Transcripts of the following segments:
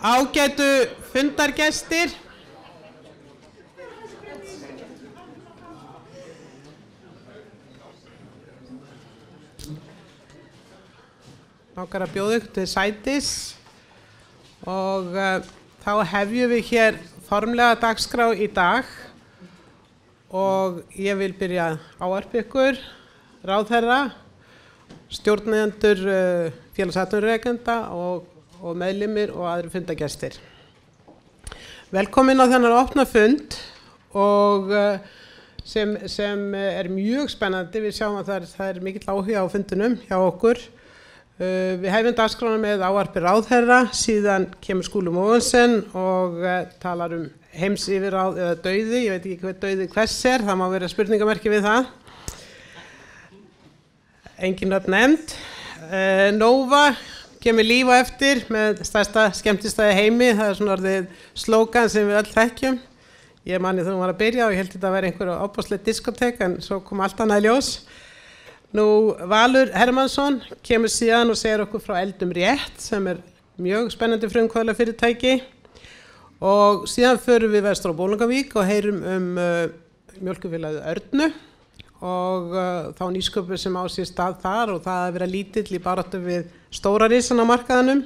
Ágætu fundargestir. Langar að bjóða ykkur til sætis og þá hefjum við hér formlega dagskrá í dag og ég vil byrja að ávarpa ykkur, ráðherra, stjórnendur félags atvinnurekenda og meðlimir og aðrir fundargestir. Velkomin á þennan opna fund og sem mjög spennandi. Við sjáum að það er mikill áhuga á fundunum hjá okkur. Við hefum dagskrána með ávarpi ráðherra, síðan kemur Skúli Mogensen og talar heimsyfirráð eða dauði, ég veit ekki hvað dauði hvers það má vera spurningamerki við það. Engin nöfn nefnd. Nova kemur líf á eftir með stærsta skemmtistæði heimi, það er svona orðið slógan sem við öll þekkjum. Ég manni þegar hún var að byrja og ég held þetta að vera einhver opastlegt diskotek en svo kom allt annað í ljós. Nú, Valur Hermannsson kemur síðan og segir okkur frá Eldum rétt sem er mjög spennandi frumkvöðla fyrirtæki og síðan förum við vestur á Bolungarvík og heyrum mjólkurfélagið Örnu og þá nýsköpun sem á sér stað þar og það að vera lítill í baráttu við stóra risan á markaðanum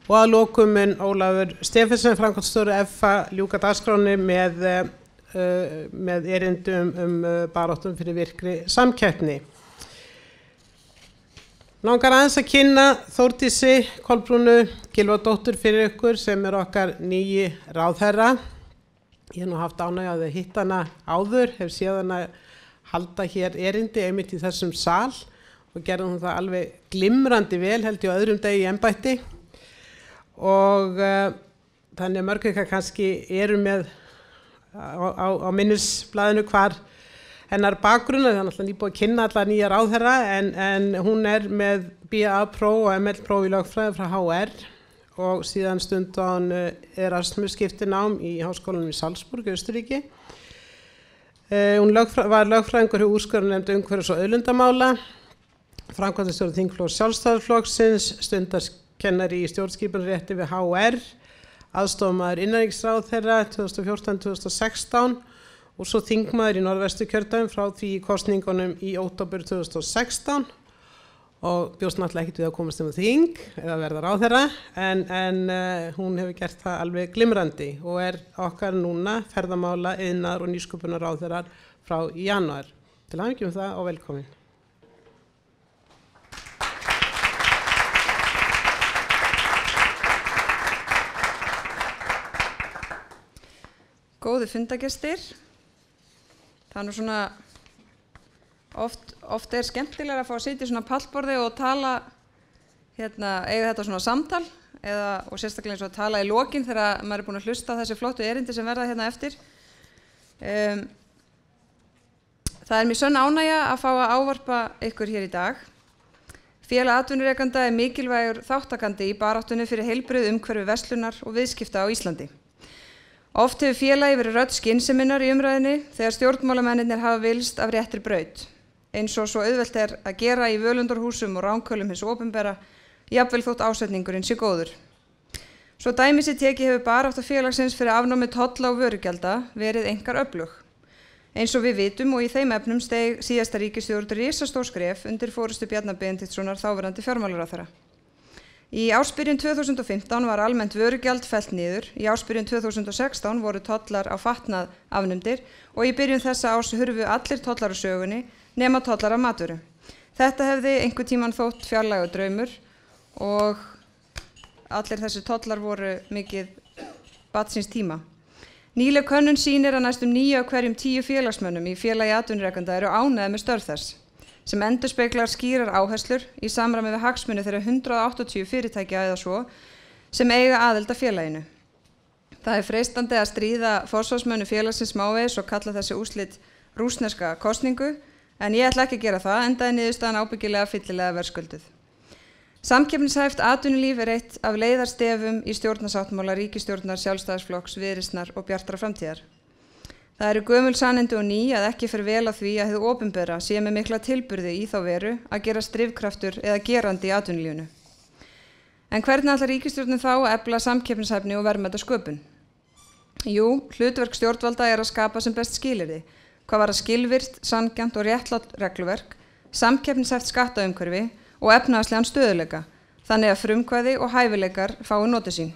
og að lokum Ólafur Stephensen, framkvæmdastjóri FA, ljúka dagskráni með erindum baráttum fyrir virkri samkeppni. Langar aðeins að kynna Þórdísi Kolbrúnu Gylfadóttur fyrir ykkur sem er okkar nýji ráðherra. Ég hef nú haft ánægju að hitta hana áður, hef séð hana halda hér erindi einmitt í þessum sal og gerði hún það alveg glimrandi vel held ég á öðrum degi í embætti og þannig að mörg ykkar kannski eru með á minnisblaðinu hvar hennar bakgrunn, það er náttúrulega nýbúið að kynna allar nýja ráðherra en hún er með BA Pro og ML Pro í lögfræði frá HR og síðan stundar hún Erasmus skiptinám í Háskólanum í Salzburg, Austurríki. Hún var lögfræðingur hjá úrskurðarnefnd umhverfis- og auðlindamála, framkvæmdastjóri þingflokks Sjálfstæðisflokksins, stundarkennari í stjórnskipunarrétti við HR, aðstoðarmaður innanríkisráðherra 2014-2016 og svo þingmaður í Norðvesturkjördæmi frá því í kosningunum í október 2016 og bjóst náttúrulega ekkert við að komast þing eða verða ráðherra en hún hefur gert það alveg glimrandi og er okkar núna ferðamála, iðnaðar og nýsköpunar ráðherrar frá í janúar. Til hamingju með það og velkomin. Góði fundargestir. Það er nú svona, oft er skemmtilega að fá að sitja í svona pallborði og tala, eiga þetta svona samtal og sérstaklega eins og að tala í lokin þegar maður er búin að hlusta á þessi flottu erindi sem verða hérna eftir. Það er mér sönn ánægja að fá að ávarpa ykkur hér í dag. Félag atvinnurekenda er mikilvægur þáttakandi í baráttunni fyrir heilbrigð umhverfi verslunar og viðskipta á Íslandi. Oft hefur félagi verið rödd skynseminnar í umræðinni þegar stjórnmálamennirnir hafa vilst af réttri braut, eins og svo auðvelt er að gera í völundarhúsum og ránkölum hins opinbera, jafnvel þótt ásetningurinn sé góður. Svo dæmi sé tekið hefur barátta félagsins fyrir afnámi tolla og vörugjalda verið einkar öflug. Eins og við vitum og í þeim efnum steig síðasta ríkisstjórn risastór skref undir forystu Bjarna Benediktssonar þáverandi fjármálaráðherra. Í ársbyrjun 2015 var almennt vörugjald fellt niður, í ársbyrjun 2016 voru tollar á fatnað afnumdir og í byrjun þessa árs hurfu allir tollar á sögunni nema tollar af matvöru. Þetta hefði einhvern tímann þótt fjarlægur draumur og allir þessi tollar voru mikið barn síns tíma. Nýleg könnun sýnir að næstum 9 af hverjum 10 félagsmönnum í félagi atvinnurekenda eru ánægðir með störf þess, sem endurspeglar skýrar áherslur í samræmi við hagsmuni þeirra 180 fyrirtækja eða svo sem eiga aðild að félaginu. Það er freistandi að stríða forsvarsmönnum félagsins smávegis og kalla þessi úrslit rússneska kosningu, en ég ætla ekki að gera það enda er niðurstaðan ábyggilega fyllilega verðskulduð. Samkeppnishæft atvinnulíf er eitt af leiðarstefum í stjórnarsáttmála ríkisstjórnar Sjálfstæðisflokks, Viðreisnar og Bjartrar framtíðar. Það eru gömul sannindi og ný að ekki fer vel á því að hið opinbera sé með mikla tilburði í þá veru að gera drifkraftur eða gerandi í atvinnulífinu. En hvernig ætlar ríkisstjórnin þá að efla samkeppnishæfni og verðmætasköpun? Jú, hlutverk stjórnvalda að skapa sem best skilyrði, hvað varðar skilvirkt, sanngjarnt og réttlátt regluverk, samkeppnishæft skattaumhverfi og efnahagslegan stöðugleika, þannig að frumkvæði og hæfileikar fái notið sín.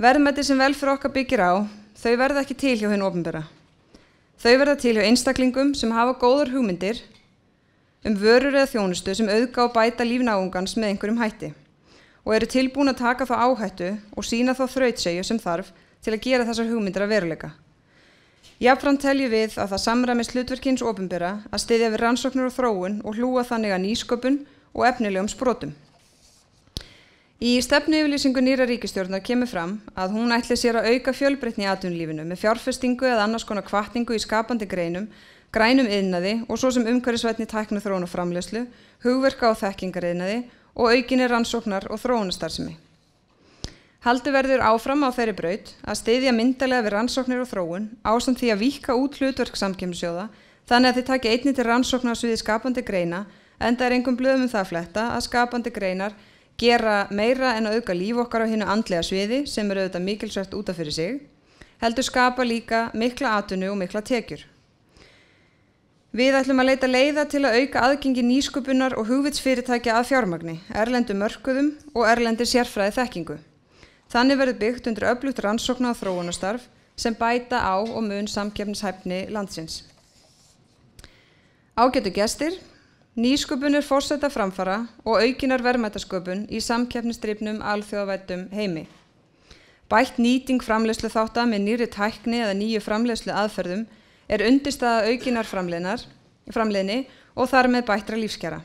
Verðmæti sem velferð okkar byggir á, þau verða ekki til hjá hinu opinbera. Þau verða til hjá einstaklingum sem hafa góðar hugmyndir vörur eða þjónustu sem auðga og bæta líf náungans með einhverjum hætti og eru tilbúin að taka þá áhættu og sýna þá þrautseigju sem þarf til að gera þessar hugmyndir að veruleika. Jafnframt teljum við að það samræmist hlutverki hins opinbera að styðja við rannsóknir og þróun og hlúa þannig að nýsköpun og efnilegum sprotum. Í stefnuyfirlýsingu nýrrar ríkisstjórnar kemur fram að hún ætli sér að auka fjölbreytni í atvinnulífinu með fjárfestingu eða annars konar hvatningu í skapandi greinum, grænum iðnaði og svo sem umhverfisvænni tækniþróun og framleiðslu, hugverka og þekkingariðnaði og aukinni rannsóknar og þróunarstarfsemi. Haldið verður áfram á þeirri braut að styðja myndarlega við rannsóknir og þróun ásamt því að víkka út hlutverk samkeppnissjóða þannig að þið taki einnig til rannsóknar á sviði skapandi greina enda engum blöðum það að fletta að skapandi greinar gera meira en að auka líf okkar á hinu andlega sviði sem auðvitað mikilsvert út af fyrir sig, heldur skapa líka mikla atvinnu og mikla tekjur. Við ætlum að leita leiða til að auka aðgengi nýsköpunar og hugvitsfyrirtækja að fjármagni, erlendum mörkuðum og erlendir sérfræði þekkingu. Þannig verður byggt undir öflugt rannsókna og þróunarstarf sem bæta á og mun samkeppnishæfni landsins. Ágætu gestir, nýsköpun forsenda framfara og aukinar verðmætasköpun í samkeppnisdrifnum alþjóðavæddum heimi. Bætt nýting framleiðsluþátta með nýrri tækni eða nýju framleiðslu aðferðum undirstaða aukinar framleiðni og þar með bættra lífskjara.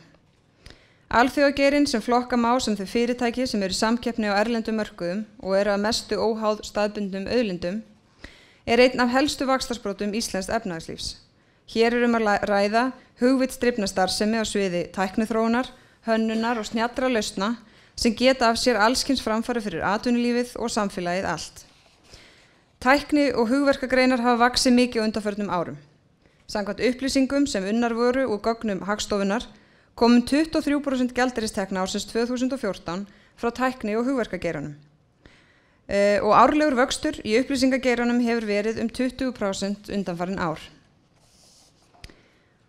Alþjóðageirinn sem flokka má sem þau fyrirtæki sem eru í samkeppni á erlendum mörkuðum og eru að mestu óháð staðbundnum auðlindum einn af helstu vaxtarsprotum íslensks efnahagslífs. Hér að ræða hugvitsdrifna starfsemi á sviði tækniþróunar, hönnunar og snjallra lausna sem geta af sér allskyns framfari fyrir atvinnulífið og samfélagið allt. Tækni og hugverkagreinar hafa vaxið mikið á undanförnum árum. Samkvæmt upplýsingum sem unnar voru úr gögnum Hagstofunnar kom 23% gjaldeyristekna ársins 2014 frá tækni og hugverkageiranum. Og árlegur vöxtur í upplýsingageiranum hefur verið 20% undanfarin ár.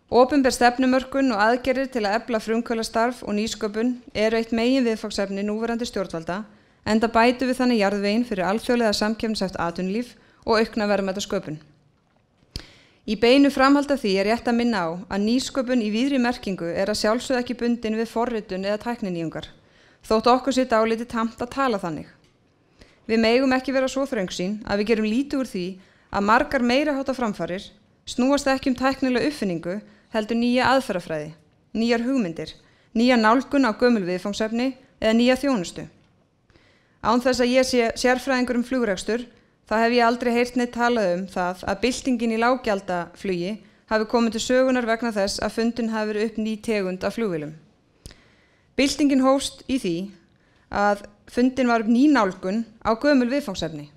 Opinber stefnumörkun og aðgerðir til að efla frumkvöðlastarf og nýsköpun eru eitt meginviðfangsefni núverandi stjórnvalda, enda bætum við þannig jarðveginn fyrir alþjóðlega samkeppnishæft atvinnulíf og aukna verðmætasköpun. Í beinu framhaldi af því rétt að minna á að nýsköpun í víðri merkingu að sjálfsögðu ekki bundin við forritun eða tækninýjungar, þótt okkur sé dálítið tamt að tala þannig. Við megum ekki vera svo þröngsýn að við gerum lítið úr því að margar meiriháttar framfarir snúast ekki tæknilega uppfinningu, heldur nýja aðferðafræði, nýjar hugmyndir, nýja nálgun á gömul viðfangsefni eða nýja þjónustu. Án þess að ég sé sérfræðingur flugrekstur, þá hef ég aldrei heyrt neitt talað það að byltingin í lággjaldaflugi hafi komið til sögunar vegna þess að fundin hafi verið upp ný tegund af flugvélum. Byltingin hófst í því að fundin var upp ný nálgun á gömul viðfangsefni.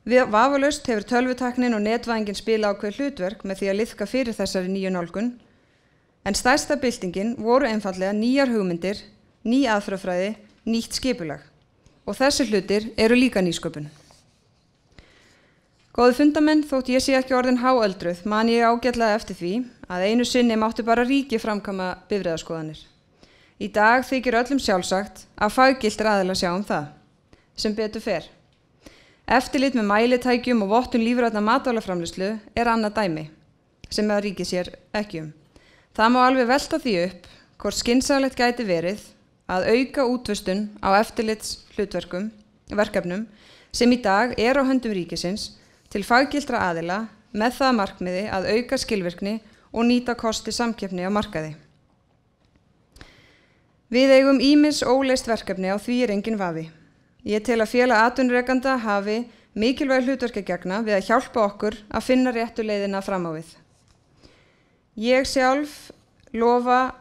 Vafalaust hefur tölvutæknin og netvæðingin spila ákveð hlutverk með því að liðka fyrir þessari nýju nálgun, en stærsta byltingin voru einfaldlega nýjar hugmyndir, ný aðferðafræði, nýtt skipulag. Og þessi hlutir eru líka nýsköpun. Góðu fundamenn, þótt ég sé ekki orðin háöldruð, man ég ágætlega eftir því að einu sinni mátti bara ríki framkvæma bifreiðaskoðanir. Í dag þykir öllum sjálfsagt að faggiltir aðilar sjá það, sem betur fer. Eftirlit með mælitækjum og vottun lífrænna matvælaframleiðslu annað dæmi, sem að ríkið sér ekki Það má alveg velta því upp hvort skynsamlegt gæti verið að auka útvistun á eftirlitsverkefnum sem í dag á höndum ríkisins til faggiltra aðila með það að markmiði að auka skilvirkni og nýta kosti samkeppni á markaði. Við eigum ýmis óleyst verkefni á því engin vafi. Ég tel að félag atvinnurekenda hafi mikilvæg hlutverk að gegna við að hjálpa okkur að finna réttu leiðina fram á við. Ég sjálf lofa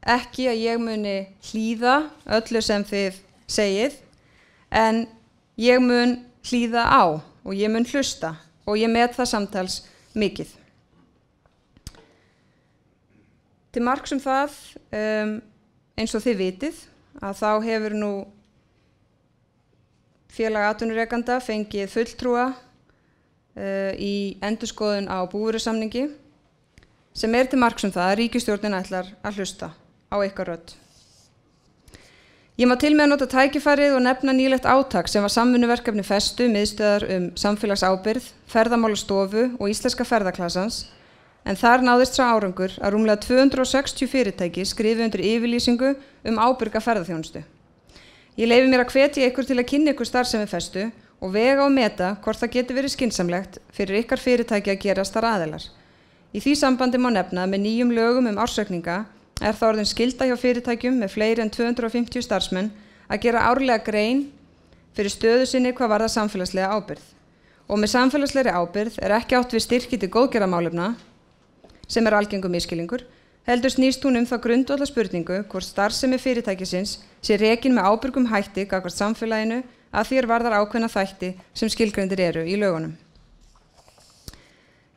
ekki að ég muni hlýða öllu sem þið segið, en ég mun hlýða á og ég mun hlusta og ég met það samtals mikið. Til marks það, eins og þið vitið, að þá hefur nú Félag atvinnurekenda fengið fulltrúa í endurskoðun á búvörusamningi sem til marks það að ríkisstjórnin ætlar að hlusta á ykkar rödd. Ég má til með að nota tækifærið og nefna nýlegt átak sem var samvinnuverkefni Festu, miðstöðvar samfélagsábyrgð, Ferðamálastofu og Íslenska ferðaklasans, en þar náðist sá árangur að rúmlega 260 fyrirtæki skrifu undir yfirlýsingu ábyrga ferðaþjónustu. Ég leyfi mér að hvetja ykkur til að kynna ykkur starfsemi Festu og vega og meta hvort það geti verið skynsamlegt fyrir ykkar fyrirtæki að gerast þar aðilar. Í því sambandi má nefna að með nýjum lögum ársreikninga það orðin skylda hjá fyrirtækjum með fleiri en 250 starfsmenn að gera árlega grein fyrir stöðu sinni hvað varðar samfélagslega ábyrgð. Og með samfélagslegri ábyrgð ekki átt við styrki til góðgerðarmálefna, sem algengur misskilningur, heldur snýst hún þá grundvallar spurningu hvort starfsemi fyrirtækisins sé rekin með ábyrgum hætti gagnvart samfélaginu að því varðar ákveðna þætti sem skilgreindir eru í lögunum.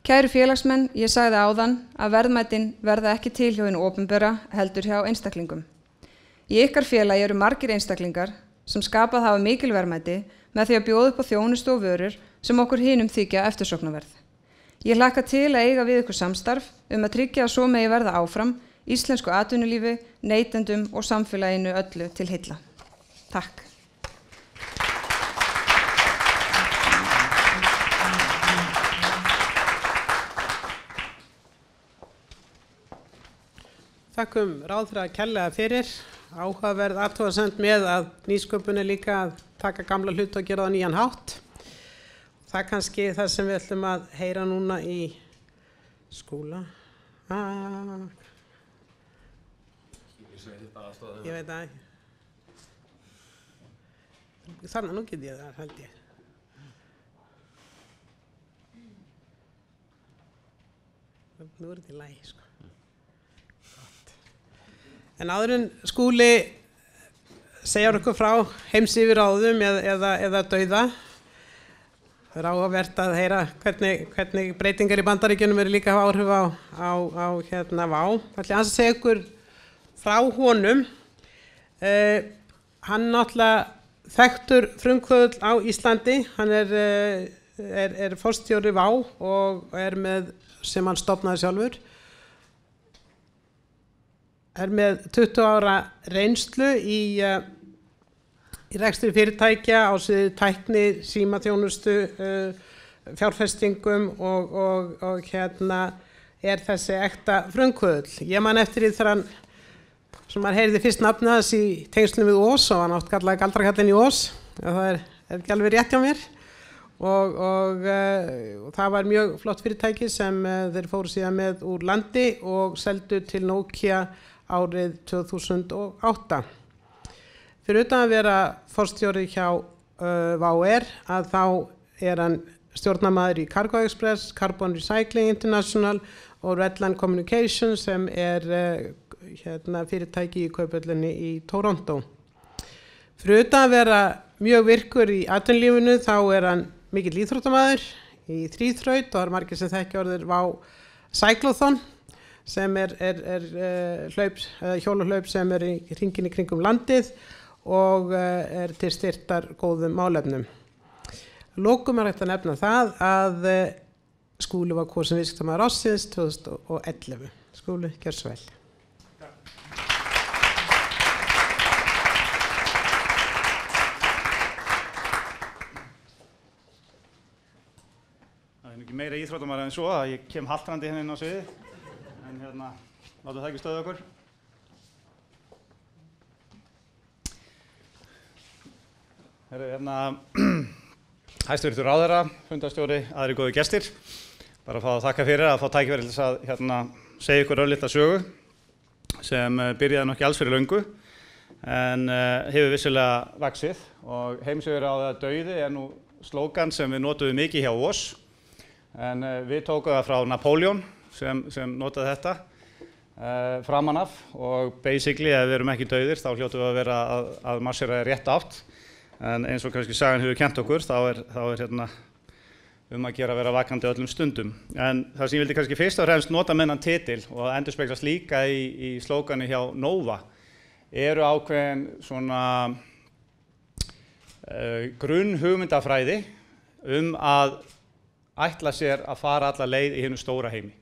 Kæru félagsmenn, ég sagði áðan að verðmætin verða ekki til hjá hinu opinbera heldur hjá einstaklingum. Í ykkar félagi eru margir einstaklingar sem skapað hafa mikil verðmæti með því að bjóða upp á þjónustu og vörur sem okkur hinum þykja eftirsóknarverð. Ég hlakka til að eiga við ykkur samstarf að tryggja að svo megi verða áfram íslensku atvinnulífi, neytendum og samfélaginu öllu til heilla. Takk. Þakkum ráðherra kærlega fyrir. Áhugaverð athugasemd með að nýsköpun líka að taka gamla hlut og gera það nýjan hátt. Það kannski það sem við ætlum að heyra núna í skóla. Ég veit að þannig nú get ég það, held ég. Nú þetta í lagi, sko. Gott. En áður en Skúli segja okkur frá heimsyfirráðum eða dauða, það áhugavert að heyra hvernig breytingar í Bandaríkjunum eru líka áhrif á Vá. Það ætla að segja ykkur frá honum. Hann náttúrulega þekktur frumkvöðull á Íslandi. Hann er forstjóri Vá og með, sem hann stofnaði sjálfur, með 20 ára reynslu í rekstri fyrirtækja á sviði tækni, símaþjónustu, fjárfestingum og þessi ekta frumkvöðull. Ég man eftir því þegar hann, sem maður heyrði fyrst nafnið hans í tengslum við Ós og hann átt kallaði galdrakarlinn í Ós. Það er ekki alveg rétt hjá mér. Og það var mjög flott fyrirtæki sem þeir fóru síðan með úr landi og seldu til Nokia árið 2008. Fyrir utan að vera forstjóri hjá Vá að þá hann stjórnarmaður í Cargo Express, Carbon Recycling International og Redline Communication sem fyrirtæki í Kauphöllinni í Toronto. Fyrir utan að vera mjög virkur í atvinnulífinu þá hann mikill íþróttamaður í þríþraut og margir sem þekkja orðið Vá Cyclothon sem hjólahlaup sem í hringinn í kringum landið og til styrktar góðum málefnum. Lokum hægt að nefna það að Skúli var kosin viðskiptamaður ársins 2011. Skúli, gjör svo vel. Það ekki meira íþróttamaður en svo að ég kem haltrandi hérna inn á sviði. En látum það ekki stöða okkur. Hæstvirtur ráðherra, fundarstjóri, aðrir góðu gestir. Bara að fá að þakka fyrir að fá tækifæri til þess að segja ykkur örlitla sögu sem byrjaði nú ekki alls fyrir löngu en hefur vissulega vaxið og heimsyfirráða dauði nú slógan sem við notuðum mikið hjá Ós en við tókum það frá Napoleon sem notaði þetta framan af og basically ef við erum ekki dauðir þá hljótum við að vera að marsera rétt átt. En eins og kannski sagan hefur kennt okkur, þá er að gera að vera vakandi öllum stundum. En það sem ég vildi kannski fyrst og fremst nota með þennan titil og endurspeglast líka í slóganu hjá Nova eru ákveðin svona grunnhugmyndafræði að ætla sér að fara alla leið í hinum stóra heimi.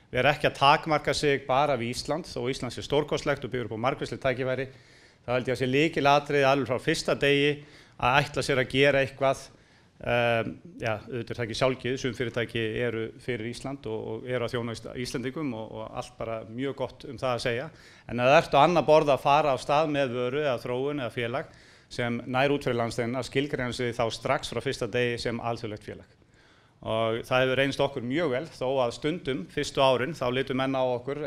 Við erum ekki að takmarka sig bara við Ísland, þó Ísland sé stórkostlegt og byggur upp á margvísleg tækifæri. Það held ég að sé lykilatriði alveg frá fyrsta degi að ætla sér að gera eitthvað. Auðvitað er það ekki sjálfgefið, sum fyrirtæki eru fyrir Ísland og eru að þjóna Íslendingum og allt bara mjög gott það að segja. En ef það ert á annað borð að fara á stað með vöru eða þróun eða félag sem nær út fyrir landsteinina, skilgreina sig þá strax frá fyrsta degi sem alþjóðlegt félag. Og það hefur reynst okkur mjög vel, þó að stundum, fyrstu árin, þá litu menn á okkur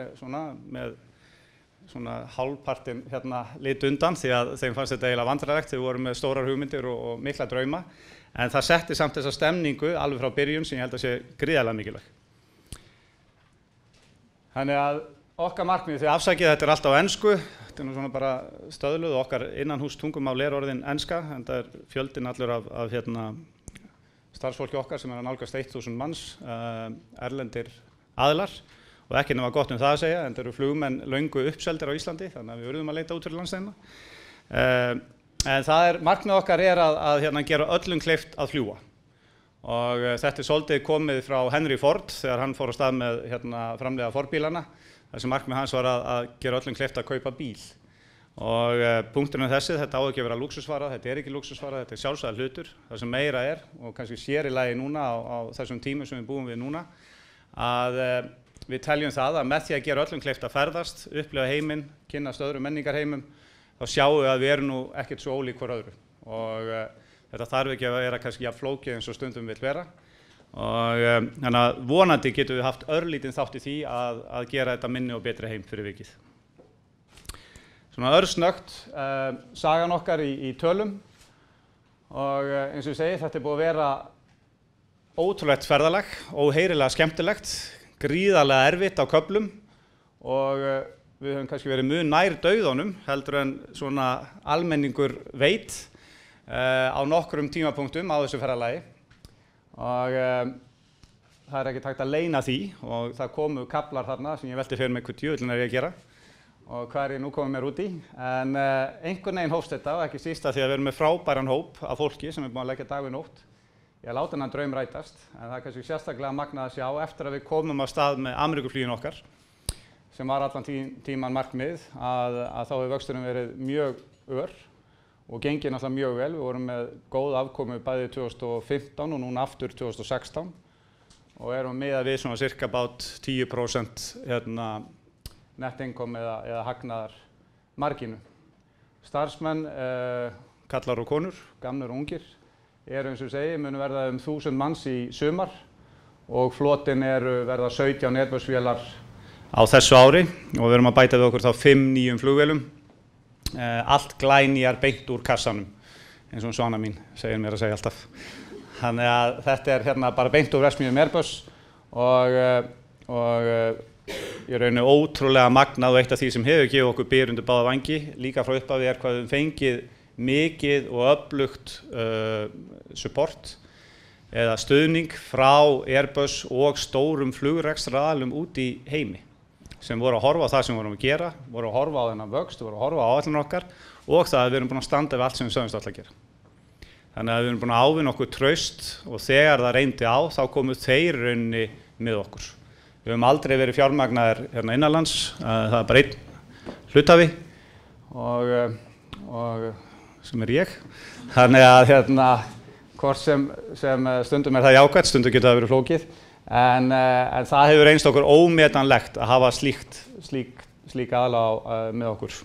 með hálfpartinn litu undan því að þeim fannst þetta eiginlega vandræðalegt, þau voru með stórar hugmyndir og mikla drauma. En það setti samt þessa stemningu alveg frá byrjun sem ég held að sé gríðarlega mikilvæg. Þannig að okkar markmið, því afsakið þetta alltaf á ensku, þetta nú svona bara stöðluð og okkar innanhús tungumál orðin enska, en það fjöldinn allur af starfsfólki okkar sem að nálgast 1000 manns, erlendir aðilar og ekki nema gott það að segja, en það eru flugmenn löngu uppseldir á Íslandi, þannig að við urðum að leita út fyrir landsteinina. En markmið okkar að gera öllum kleift að fljúga og þetta svolítið komið frá Henry Ford þegar hann fór á stað með framleiða Ford-bílana. Þessi markmið hans var að gera öllum kleift að kaupa bíl. Og punkturinn þessi, þetta á ekki að vera lúxusvara, þetta er ekki lúxusvara, þetta er sjálfsagður hlutur. Það sem meira og kannski sér í lagi núna á þessum tímum sem við búum við núna, að við teljum það að með því að gera öllum kleift að ferðast, upplifa heiminn, kynnast öðrum menningarheimum, þá sjáum við að við erum nú ekkert svo ólík hvor öðru. Og þetta þarf ekki að vera kannski jafn flókið eins og stundum vill vera. Og þannig að vonandi getum við haft örlítinn þátt í því að gera þetta minni og betri heim fyrir vikið. Svona örsnögt, sagan okkar í tölum og eins og ég segi, þetta er búið að vera ótrúlegt ferðalag, óheyrilega skemmtilegt, gríðarlega erfitt á köflum og við höfum kannski verið mjög nær dauðanum heldur en svona almenningur veit á nokkrum tímapunktum á þessu ferðalagi og það er ekki hægt að leyna því og það komu kaflar þarna sem ég velti fyrir mig hvað djöfullinn ég að gera og hvað ég nú komið mér út í. En einhvern veginn hófst þetta og ekki síst að því að við erum með frábæran hóp af fólki sem er búin að leggja dag við nótt. Ég láta hennan draum rætast, en það er kannski sérstaklega magnað að sjá eftir að við komum á stað með Ameríkufluginu okkar, sem var allan tíman markmið, að þá hefur vöxturinn verið mjög ör og gengið náttúrulega mjög vel. Við vorum með góð afkomu bæði 2015 og núna aftur 2016 og erum miðað við svona cirka bát 10% net income eða hagnaðar marginu. Starfsmenn, kallar og konur, gamlir og ungir, eins og segi, munu verða 1000 manns í sumar og flotinn verða 17 Airbus-vélar á þessu ári og við erum að bæta við okkur þá 5 nýjum flugvélum. Allt glænýjar beint úr kassanum, eins og svana mín segir mér að segja alltaf. Þannig að þetta er bara beint úr verksmiðjum Airbus og ég raunir ótrúlega magnað og eitt af því sem hefur gefið okkur byr undir báða vangi, líka frá upphafi hvað við fengið mikið og öflugt support eða stuðning frá Airbus og stórum flugrekstraraðilum út í heimi sem voru að horfa á það sem við vorum að gera, voru að horfa á þennan vöxt, voru að horfa á áætlanir okkar og það að við erum búin að standa við allt sem við sögumst alltaf að gera. Þannig að við erum búin að ávinna okkur traust og þegar það reyndi á þá komu þeir raunni með okkur. Við höfum aldrei verið fjármagnaðir innanlands, það er bara einn hluthafi og sem er ég. Þannig að hvort sem stundum það jákvætt, stundum getur það verið flókið, en það hefur reynst okkur ómetanlegt að hafa slík aðila með okkur.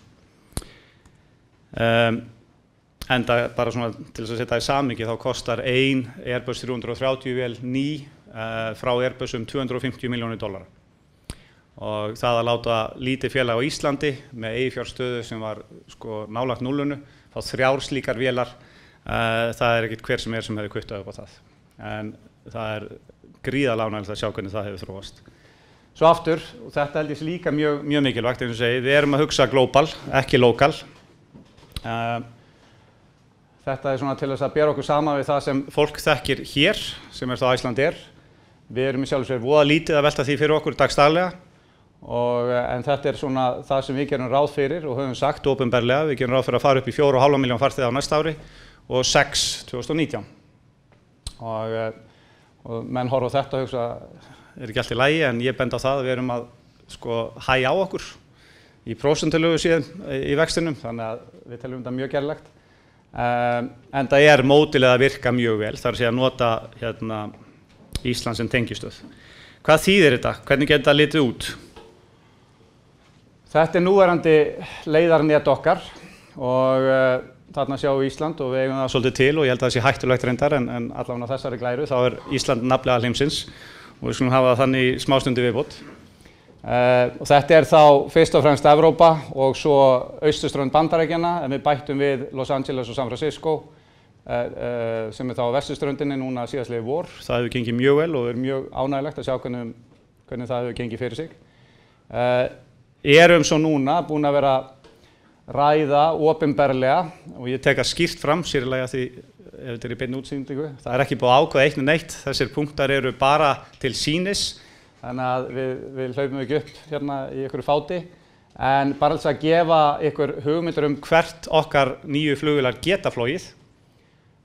Enda bara svona til þess að setja í samhengi þá kostar ein Airbus 330 vél ný frá Airbus $250 milljónir. Og það að láta lítið félag á Íslandi með eiginfjárstöðu sem var nálægt núllunu, þá 3 slíkar vélar, það er ekkert hver sem hefur kvittað upp á það. En það er gríðarlega ánægjulegt að sjá hvernig það hefur þróast. Svo aftur, og þetta held ég líka mjög mikilvægt, eins og segi, við erum að hugsa global, ekki lokal. Þetta er svona til þess að bera okkur saman við það sem fólk þekkir hér, sem þá Icelandair. Við erum í sjálfu sér voða lítið að velta því fyrir okkur dagsdaglega En þetta svona það sem við gerum ráð fyrir og höfum sagt opinberlega. Við gerum ráð fyrir að fara upp í 4,5 milljón farþega á næsta ári og 6 2019. Og menn horfa á þetta og hugsa, ekki allt í lagi, en ég bend á það að við erum að hægja á okkur í prósentilegu síðan í vextinum, þannig að við teljum þetta mjög gerlegt. En það mótilið að virka mjög vel, það að nota Ísland sem tengistöð. Hvað þýðir þetta? Hvernig getur það litið út? Þetta núverandi leiðarnet okkar og þarna sjáum við Ísland og við eigum það svolítið til og ég held að það sé hættulegt reyndar en allavega þessari glæru þá Ísland nafnlega heimsins og við skulum hafa það þannig í smástundi viðbót. Og þetta þá fyrst og fremst Evrópa og svo austurströnd Bandaríkjanna en við bættum við Los Angeles og San Francisco sem þá á vesturströndinni núna síðastliðið vor. Það hefur gengið mjög vel og mjög ánægilegt að sjá hvernig það hefur gengið fyrir sig. Erum svo núna búin að vera ræða opinberlega og ég tek að skýrt fram sérlega því ef þetta í beinni útsýningu. Það ekki búið að ákveða eitt neitt, þessir punktar eru bara til sýnis þannig að við hlaupum ekki upp hérna í einhverju fáti en bara alls að gefa ykkur hugmyndir hvert okkar nýju flugvélar geta flogið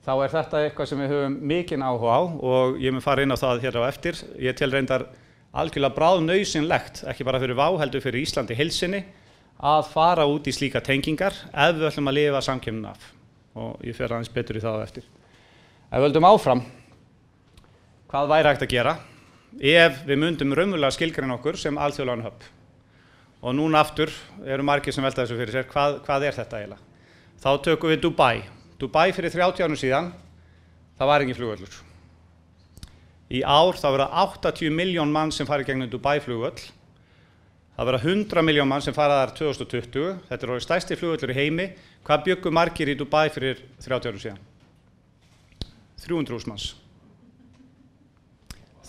þá þetta eitthvað sem við höfum mikinn áhuga á og ég mun fara inn á það hér á eftir. Ég tel reyndar algjörlega bráðnauðsynlegt, ekki bara fyrir WOW heldur fyrir Íslandi heild sinni að fara út í slíka tengingar ef við ætlum að lifa samkeppnina af og ég fer aðeins betur í það á eftir. Ef við höldum áfram, hvað væri hægt að gera ef við myndum raunverulega skilgreina okkur sem alþjóðlegan höfn? Og núna aftur eru margir sem velta þessu fyrir sér, hvað þetta eiginlega? Þá tökum við Dubai. Dubai fyrir 30 árum síðan, það var engin flugvöllur. Í ár þá verða 80 milljón mann sem fara í gegnum Dubai flugvöll. Það verða 100 milljón mann sem fara þar 2020. Þetta orðið stærsti flugvöllur í heimi. Hvað bjuggu margir í Dubai fyrir 30 árum síðan? 300.000 manns.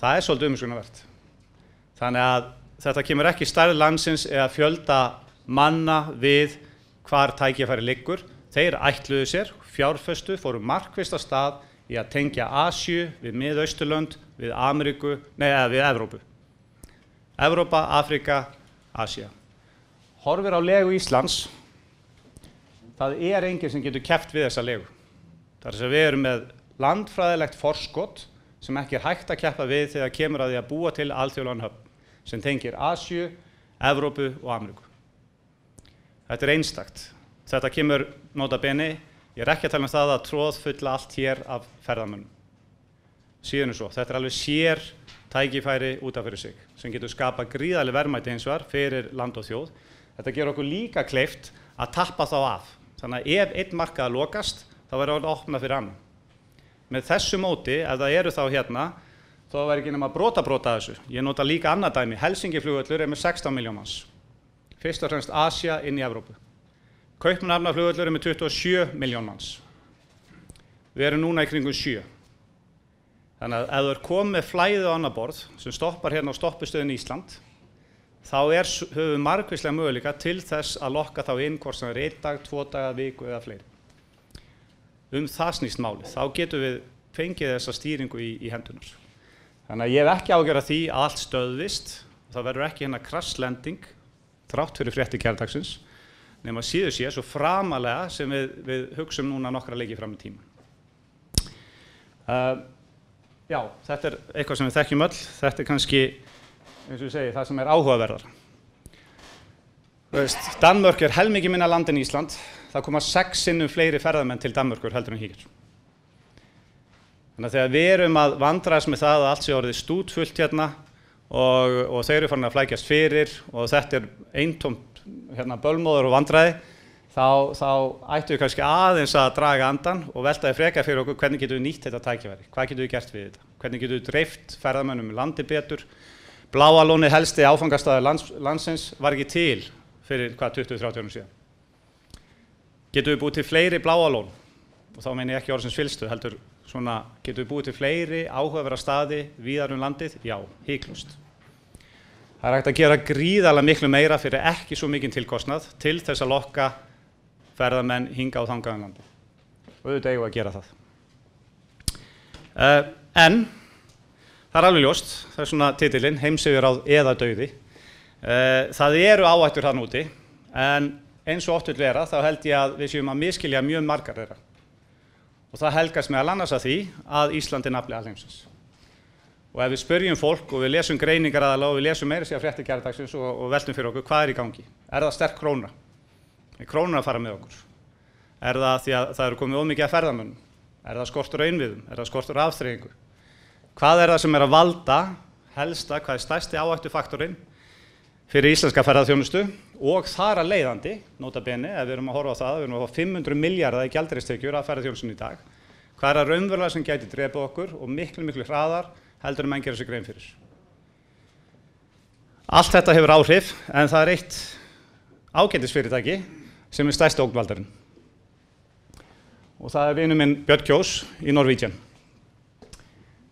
Það svolítið umhugsunarvert. Þannig að þetta kemur ekki stærð landsins eða fjölda manna við hvar tækifæri liggur. Þeir ætluðu sér, fjárfestu, fóru markvisst af stað í að tengja Asíu við Miðausturlönd, við við Evrópu. Evrópa, Afrika, Asía. Horfir á legu Íslands, það enginn sem getur keppt við þessa legu. Það að við erum með landfræðilegt forskot sem ekki hægt að keppa við þegar kemur að því að búa til alþjóðlegan höfn sem tengir Asíu, Evrópu og Ameríku. Þetta einstakt. Þetta kemur nota bene. Ég ekki að tala það að troðfulla allt hér af ferðamönnum. Síðan svo, þetta alveg sér tækifæri út af fyrir sig, sem getur skapað gríðarleg verðmæti hins vegar fyrir land og þjóð. Þetta gerur okkur líka kleift að tappa þá af. Þannig að ef einn markað lokast, þá verður það opnað fyrir annan. Með þessu móti, ef það eru þá hérna, þá verður ekki nema brota þessu. Ég nota líka annað dæmi. Helsingi flugvöllur með 16 milljón manns. Fyrst og fremst Asía inn í Evrópu. Kaupmannahafnarflugvöllur með 27 milljón manns. Við erum núna í kringum 7. Þannig að ef þú komið með flæðið á annað borð sem stoppar hérna á stoppustöðinni Ísland, þá höfum við margvíslega möguleika til þess að lokka þá inn hvort sem 1 dag, 2 daga, viku eða fleiri. Það snýst málið. Þá getum við fengið þessa stýringu í hendunar. Þannig að ég hef ekki ágjörð af því að allt stöðvist. Það verður ekki hérna krasslending, þrátt fyrir fréttir kærdagsins. Nema síður sé svo framalega sem við hugsum núna nokkra leiki fram í tíma. Já, þetta eitthvað sem við þekkjum öll. Þetta kannski, eins og ég segi, það sem áhugaverðar. Danmörk helmingi minna land en Ísland. Það koma 6 sinnum fleiri ferðamenn til Danmörkur heldur en hér. Þannig að þegar við erum að vandræðast með það að allt sé orðið stútfullt hérna og þeir eru farin að flækjast fyrir og þetta eintómt bölmóður og vandræði, þá ættum við kannski aðeins að draga andan og veltaði frekar fyrir okkur hvernig getum við nýtt þetta tækifæri, hvað getum við gert við þetta, hvernig getum við dreift ferðamönnum landi betur. Bláa lónið helsti áfangastaður landsins var ekki til fyrir 20-30 árum síðan. Getum við búið til fleiri bláa lón, og þá meina ég ekki orðsins fyllstu, heldur svona, getum við búið til fleiri áhugaverða staði víðar landið? Já, hiklaust. Það hægt að gera gríðarlega miklu meira fyrir ekki svo mikinn tilkostnað til þess að lokka ferðamenn hinga á þangað landi. Og auðvitað eigum við að gera það. En það alveg ljóst, það svona titillinn, heimsyfirráð eða dauði. Það eru áhættur þarna úti, en eins og oft vill vera þá held ég að við séum að misskilja mjög margar þeirra. Og það helgast meðal annars að því að Ísland nafli alheimsins. Og ef við spyrjum fólk og við lesum greiningar aðalega og við lesum meira sér fréttir gærdagsins og veltum fyrir okkur hvað í gangi. Er það sterk króna? Er krónan að fara með okkur? Er það því að það eru komið of mikið af ferðamönnum? Er það skortur á innviðum? Er það skortur á afþreyingu? Hvað er það sem er að valda helsta, hvað er stærsti áhættufaktorinn fyrir íslenska ferðaþjónustu og þar að leiðandi, nota bene, ef við erum að horfa á það, við erum að fá 500 milljarða í gjaldeyristekjur af ferðaþjónustunni í dag. Hvað er það raunverulega sem gæti drepið okkur og miklu hraðar heldur menn gera sér grein fyrir. Allt þetta hefur áhrif, en það er eitt ágætisfyrirtæki sem er stærsti ógnvaldarinn. Og það er vinur minn Björn Kjós í Norwegian.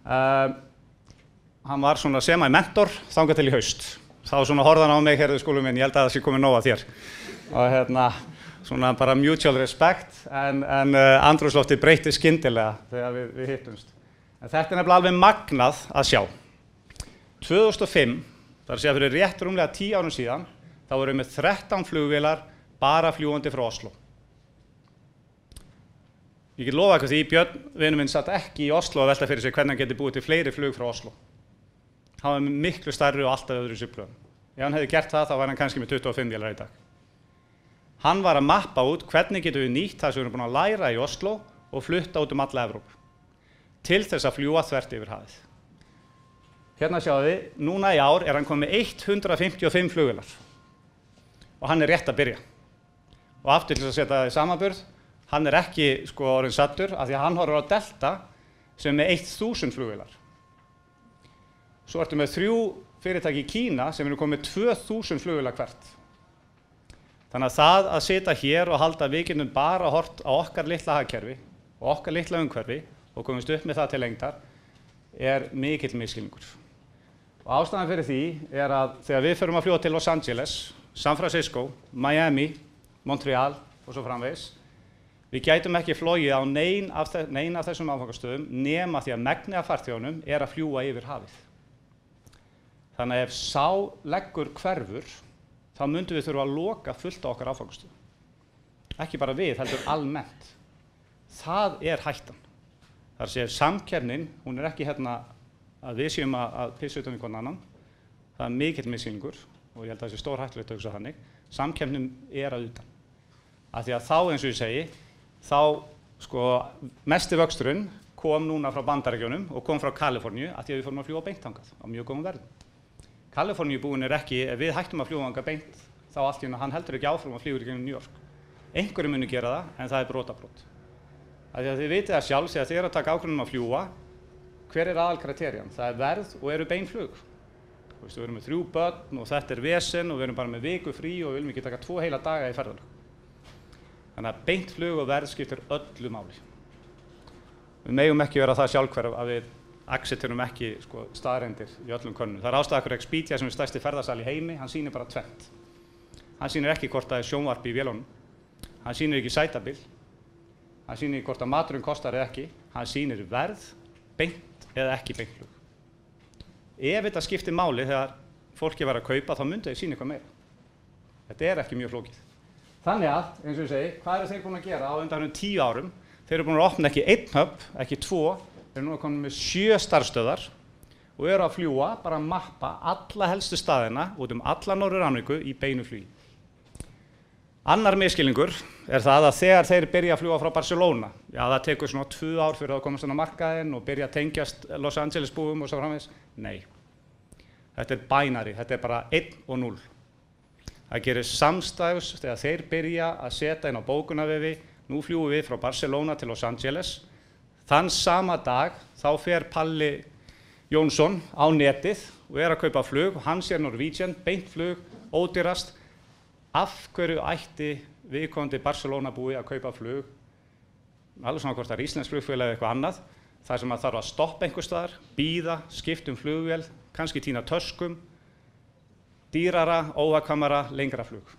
Hann var svona semi-mentor þangað til í haust. Þá svona horfði hann á mig, heyrðu skúli minn, ég held að það sé komið nóg að þér. Og svona bara mutual respect, en andrúmsloftið breytti skyndilega þegar við hittumst. En þetta er nefnilega alveg magnað að sjá. 2005, það er að segja fyrir rétt rúmlega 10 árum síðan, þá vorum við með 13 flugvélar bara fljúgandi frá Oslo. Ég get lofa eitthvað því Björn, vinur minn, satt ekki í Oslo að velta fyrir sig hvernig hann geti búið til fleiri flug frá Oslo. Hann var miklu stærri og alltaf öðru sýflugum. Ef hann hefði gert það, þá var hann kannski með 25 vélar í dag. Hann var að mappa út hvernig getum við nýtt það sem við erum búin að læra í Oslo og flutta út alla Evrópu. Til þess að fljúga þvert yfir hafið. Hérna sjáum við, núna í ár er hann komið með 155 flugvélar. Og hann er rétt að byrja. Og aftur til að setja það í samanburð, hann er ekki orðinn saddur af því að hann horfir á Delta sem er með 1000 flugvélar. Svo ertu með 3 fyrirtæki í Kína sem eru komið með 2000 flugvélar hvert. Þannig að það að sitja hér og halda að við getum bara hort á okkar litla hagkerfi og okkar litla umhverfi og komist upp með það til lengdar er mikill misskilningur. Og ástæðan fyrir því er að þegar við förum að fljúga til Los Angeles, San Francisco, Miami, Montreal og svo framvegis, við gætum ekki flogið á nein af þessum áfangastöðum nema því að megnið af farþegunum er að fljúga yfir hafið. Þannig að ef sá leggur hverfur, þá myndum við þurfa að loka fullt á okkar áfangastöðum. Ekki bara við, heldur almennt. Það er hættan. Það er að segja samkeppnin, hún er ekki hérna að við séum að pissa utan í hvern annan. Það er mikill misskilningur og ég held að það sé stór hættulegt að hugsa þannig. Samkeppnin er að utan. Af því að þá, eins og ég segi, þá mesti vöxturinn kom núna frá Bandaríkjunum og kom frá Kaliforníu af því að við fórum að fljúga beint þangað á mjög góðum verðum. Kaliforníubúinn er ekki, ef við hættum að fljúga þangað beint, þá allt í einu hann heldur ekki áfram að fljúga í gegnum New York. Einhverjum munu gera það, en það er brotabrot. Af því að þið vitið það sjálf, þegar þið eru að taka ákvörðun að fljúga, hver er aðalkriterian? Það er verð og eru beinflug. Við erum með 3 börn og þetta er vesen og við erum bara með viku frí og við viljum ekki taka 2 heila daga í ferðalög. Þannig að beint flug og verð skiptir öllu máli. Við megum ekki vera það sjálfhverf að við accepterum ekki staðreyndir í öllum könnunum. Það er ástæða fyrir Expedia sem er stærsti ferðasal í heimi, hann sýnir bara tvennt. Hann sýnir ekki hvort það er sjónvarp í vélunum, hann sýnir ekki sætabil, hann sýnir hvort að maturinn kostar eða ekki, hann sýnir verð, beint eða ekki beint flug. Ef þetta skiptir máli þegar fólki var að kaupa, þá myndi þau sýna eitthvað meira. Þetta er ekki mjög flókið. Þannig að, eins og ég segi, hvað eru þeir búin að gera á undanfarnum 10 árum? Þeir eru búin að opna ekki 1 hub, ekki 2, þeir eru nú komin með 7 starfsstöðvar og eru að fljúga, bara að mappa alla helstu staðina út alla Norður-Ameríku í beinu flugi. Annar misskilningur er það að þegar þeir byrja að fljúga frá Barcelona, já það tekur svona 2 ár fyrir að komast inn á markaðinn og byrja að tengjast Los Angeles búum og svo framvegis. Nei, þetta er binary, þetta er bara 1 og 0. Það gerir samstæðus þegar þeir byrja að setja inn á bókunarvefi, nú fljúum við frá Barcelona til Los Angeles. Þann sama dag þá fer Palli Jónsson á netið og er að kaupa flug, hann sér Norwegian, beint flug, ódýrast. Af hverju ætti viðkomandi Barcelona búi að kaupa flug, alveg svona hvort það er íslenskt flugfélag eða eitthvað annað, þar sem að þarf að stoppa einhvers staðar, bíða, skipta flugvél, kannski týna töskum, dýrara, óhagkvæmara, lengra flug.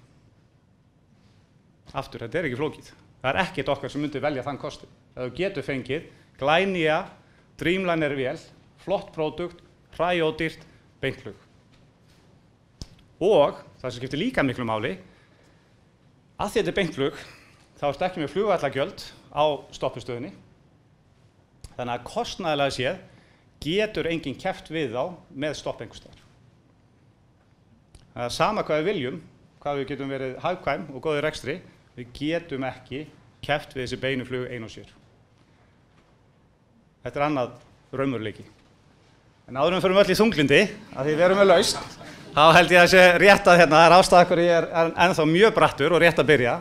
Aftur, þetta er ekki flókið. Það er ekkert okkar sem myndi velja þann kosti. Ef þú getur fengið glænýja, Dreamliner vél, flott pródukt, hræódýrt, beint flug. Og það sem skiptir líka miklu máli, að því þetta er beintflug, þá ertu ekki með flugvallagjöld á stoppistöðinni. Þannig að kostnaðarlega séð getur enginn keppt við þá með stopp einhvers staðar. Það er sama hvað við viljum, hvað við getum verið hagkvæm og góðir rekstri, við getum ekki keppt við þessi beinu flug ein og sér. Þetta er annað raunveruleiki. En áður en við förum öll í þunglindi, að því við erum með lausn, þá held ég að sé rétt að það er ástæða hverju ég er ennþá mjög brattur og rétt að byrja.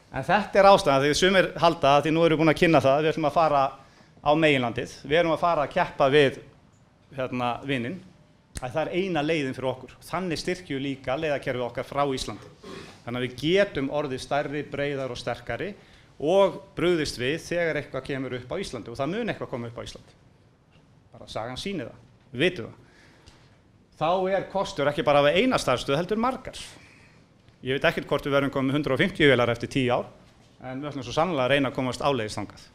En þetta er ástæða því sumir halda, því nú erum við búin að kynna það, við ætlum að fara á meginlandið, við erum að fara að keppa við vininn, að það er eina leiðin fyrir okkur. Þannig styrkjum líka leiðakerfið okkar frá Íslandi. Þannig að við getum orðið stærri, breiðar og sterkari og brugðist við þegar eitthvað kemur upp á Íslandi og það mun eitthvað koma upp á Íslandi. Bara sagan sýnir það, við vitum það. Þá er kostur ekki bara af eina starfsstöð heldur margar. Ég veit ekkert hvort við verðum komið 150 vélar eftir 10 ár, en við ætlum svo sannlega að reyna að komast áleiðis þangað.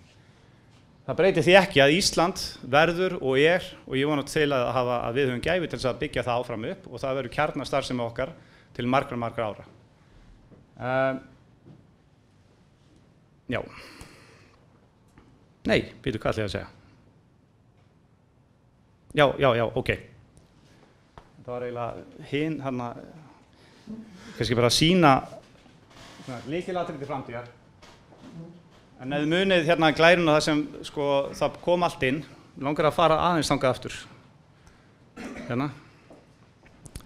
Það breytir því ekki að Ísland verður og ég vona til að við höfum gæfi til þess að byggja það áfram upp og það verður kjarnastarfsemi okkar til margra ára. Já. Nei, býtu, hvað ætla ég að segja? Já, ok. Það var eiginlega kannski bara að sýna lykilatriði til framtíðar. En ef þið munið glæruna það sem það kom allt inn, langar að fara aðeins þangað aftur.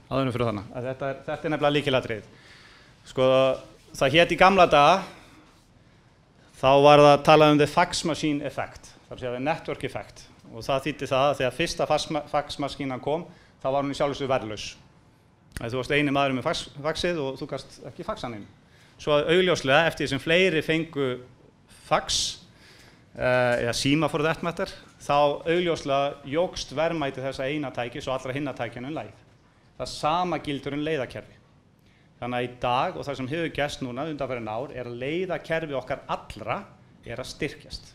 Áðurinn fyrir þarna. Þetta er nefnilega lykilatriðið. Það hét í gamla daga, þá var það að tala the fax machine effect, það er að segja the network effect. Og það þýddi það að þegar fyrsta faxmaskínan kom, þá var hún í sjálfsögðu verðlaus. Þú varst eini maður með faxið og þú gast ekki faxa neinu. Svo augljóslega, eftir því sem fleiri fengu fax, eða síma for that matter, þá augljóslega jókst verðmæti þessa eina tækis og allra hinna tækjanna leið. Það sama gildur leiðakerfi. Þannig að í dag, og það sem hefur gerst núna undanfarin ár, er að leiðakerfi okkar allra er að styrkjast.